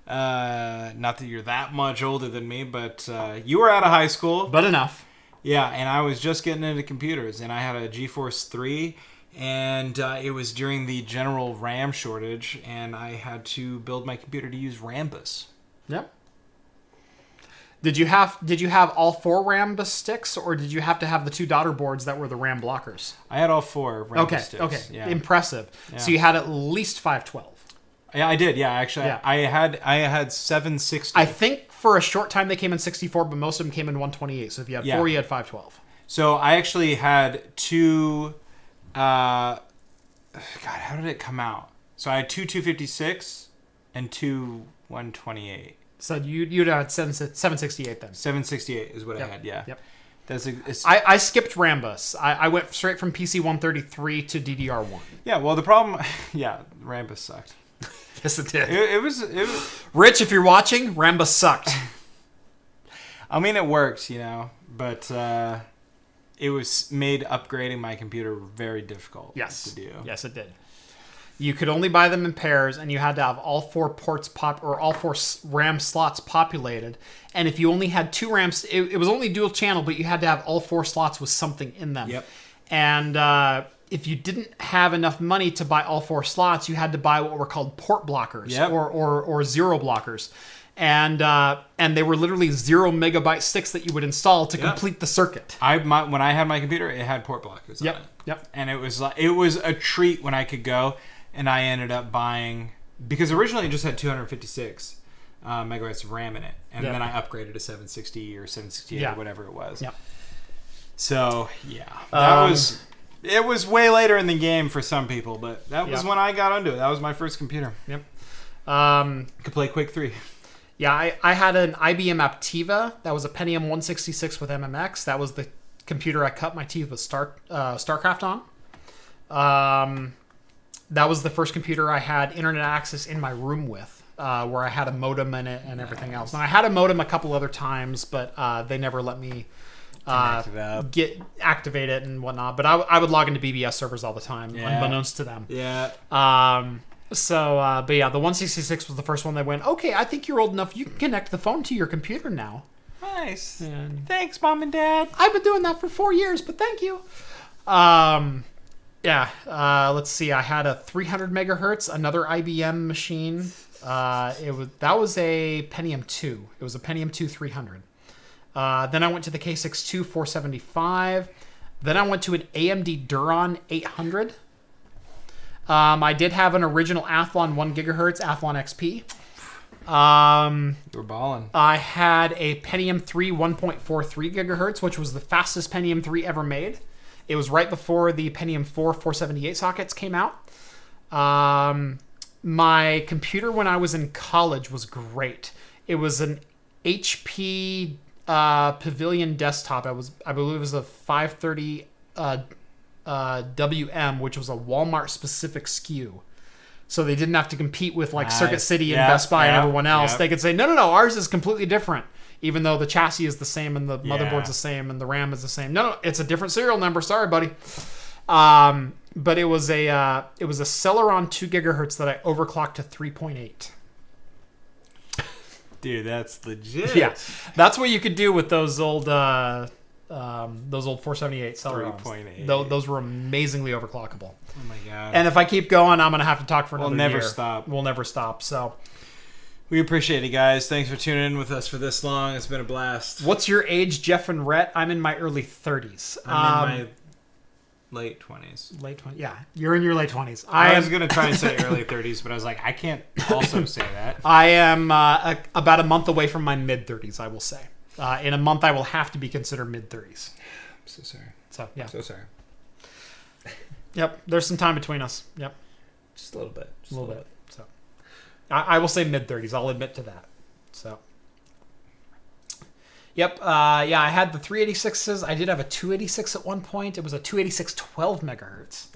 [SPEAKER 2] not that you're that much older than me, but you were out of high school.
[SPEAKER 1] But enough.
[SPEAKER 2] Yeah, and I was just getting into computers, and I had a GeForce 3, and it was during the general RAM shortage, and I had to build my computer to use Rambus.
[SPEAKER 1] Yep. Did you have all 4 Rambus sticks, or did you have to have the 2 daughter boards that were the RAM blockers?
[SPEAKER 2] I had all 4 Rambus sticks.
[SPEAKER 1] Okay,
[SPEAKER 2] yeah.
[SPEAKER 1] Impressive. Yeah. So you had at least 512.
[SPEAKER 2] Yeah, I did. Yeah, actually, yeah. I had 760.
[SPEAKER 1] I think for a short time they came in 64, but most of them came in 128. So if you had 4, you had 512.
[SPEAKER 2] So I actually had 2. God, how did it come out? So I had 2 256 and 2 128.
[SPEAKER 1] So you'd have 768 then.
[SPEAKER 2] 768 is what I had. Yeah.
[SPEAKER 1] Yep.
[SPEAKER 2] I
[SPEAKER 1] skipped Rambus. I went straight from PC 133 to DDR1.
[SPEAKER 2] Yeah. Well, the problem. Yeah, Rambus sucked.
[SPEAKER 1] Yes, it did.
[SPEAKER 2] It was.
[SPEAKER 1] Rich, if you're watching, Rambus sucked.
[SPEAKER 2] I mean, it worked, but it was made upgrading my computer very difficult to do.
[SPEAKER 1] Yes, it did. You could only buy them in pairs, and you had to have all 4 ports all 4 RAM slots populated. And if you only had 2 RAMs, it was only dual channel, but you had to have all 4 slots with something in them.
[SPEAKER 2] Yep.
[SPEAKER 1] And if you didn't have enough money to buy all 4 slots, you had to buy what were called port blockers or zero blockers. And they were literally 0 megabyte sticks that you would install to complete the circuit.
[SPEAKER 2] When I had my computer, it had port blockers on it.
[SPEAKER 1] Yep.
[SPEAKER 2] And it was a treat when I could go, and I ended up buying, because originally it just had 256 megabytes of RAM in it, and then I upgraded to 760 or 768 or whatever it was.
[SPEAKER 1] Yep.
[SPEAKER 2] So it was way later in the game for some people, but that was when I got onto it. That was my first computer.
[SPEAKER 1] Yep.
[SPEAKER 2] Could play Quake 3.
[SPEAKER 1] Yeah, I had an IBM Aptiva. That was a Pentium 166 with MMX. That was the computer I cut my teeth with StarCraft on. That was the first computer I had internet access in my room with, where I had a modem in it and everything else. And I had a modem a couple other times, but they never let me activate it and whatnot. But I would log into BBS servers all the time, unbeknownst to them.
[SPEAKER 2] Yeah.
[SPEAKER 1] But yeah, the 166 was the first one that went, okay, I think you're old enough. You can connect the phone to your computer now.
[SPEAKER 2] Nice.
[SPEAKER 1] And
[SPEAKER 2] thanks, Mom and Dad.
[SPEAKER 1] I've been doing that for 4 years, but thank you. Let's see. I had a 300 megahertz, another IBM machine. That was a Pentium 2. It was a Pentium 2 300. Then I went to the K62 475. Then I went to an AMD Radeon 800. I did have an original Athlon 1 gigahertz, Athlon XP.
[SPEAKER 2] You were balling.
[SPEAKER 1] I had a Pentium 3 1.43 gigahertz, which was the fastest Pentium 3 ever made. It was right before the Pentium 4 478 sockets came out. My computer when I was in college was great. It was an HP Pavilion desktop. I believe it was a 530 WM, which was a Walmart specific SKU. So they didn't have to compete with like Circuit City and Best Buy and everyone else. They could say, no, ours is completely different. Even though the chassis is the same and the motherboard's the same and the RAM is the same. No, it's a different serial number. Sorry, buddy. But it was a Celeron 2 gigahertz that I overclocked to 3.8.
[SPEAKER 2] Dude, that's legit.
[SPEAKER 1] Yeah, that's what you could do with those old 478 Celerons. 3.8. Those were amazingly overclockable.
[SPEAKER 2] Oh my god!
[SPEAKER 1] And if I keep going, I'm gonna have to talk for another year.
[SPEAKER 2] We'll never stop.
[SPEAKER 1] We'll never stop. So
[SPEAKER 2] we appreciate it, guys. Thanks for tuning in with us for this long. It's been a blast.
[SPEAKER 1] What's your age, Jeff and Rhett? I'm in my early 30s.
[SPEAKER 2] I'm in my late 20s.
[SPEAKER 1] Late 20s. Yeah, you're in your late 20s.
[SPEAKER 2] I was going to try and say early 30s, but I was like, I can't also say that.
[SPEAKER 1] I am about a month away from my mid 30s, I will say. In a month, I will have to be considered mid 30s.
[SPEAKER 2] I'm so sorry.
[SPEAKER 1] So, yeah.
[SPEAKER 2] So sorry.
[SPEAKER 1] Yep, there's some time between us. Yep.
[SPEAKER 2] Just a little bit.
[SPEAKER 1] Just a little bit. So, I will say mid 30s. I'll admit to that. So. Yep. Yeah, I had the 386s. I did have a 286 at one point. It was a 286 12 megahertz.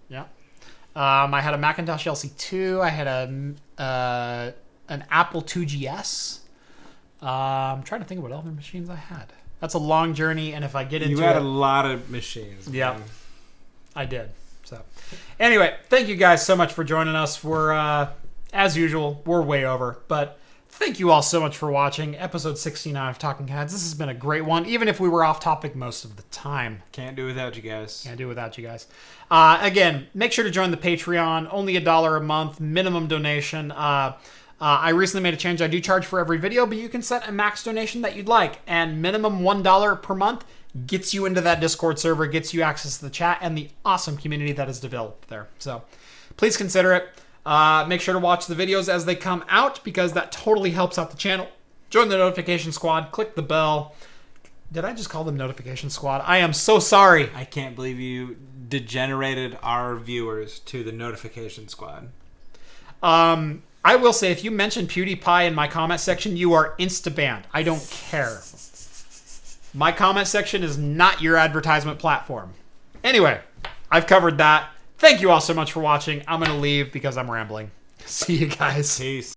[SPEAKER 1] Yeah. I had a Macintosh LC2. I had an Apple 2GS. I'm trying to think of what other machines I had. That's a long journey, and if I get into
[SPEAKER 2] you had a lot of machines.
[SPEAKER 1] Yeah, I did. So, anyway, thank you guys so much for joining us. We're, as usual, we're way over, but thank you all so much for watching episode 69 of Talking Heads. This has been a great one, even if we were off topic most of the time.
[SPEAKER 2] Can't do without you guys.
[SPEAKER 1] Can't do without you guys. Again, make sure to join the Patreon. Only $1 a month, minimum donation. I recently made a change. I do charge for every video, but you can set a max donation that you'd like. And minimum $1 per month gets you into that Discord server, gets you access to the chat, and the awesome community that is developed there. So please consider it. Make sure to watch the videos as they come out, because that totally helps out the channel. Join the notification squad. Click the bell. Did I just call them notification squad? I am so sorry.
[SPEAKER 2] I can't believe you degenerated our viewers to the notification squad.
[SPEAKER 1] I will say, if you mention PewDiePie in my comment section, you are insta-banned. I don't care. My comment section is not your advertisement platform. Anyway, I've covered that. Thank you all so much for watching. I'm going to leave because I'm rambling. See you guys.
[SPEAKER 2] Peace.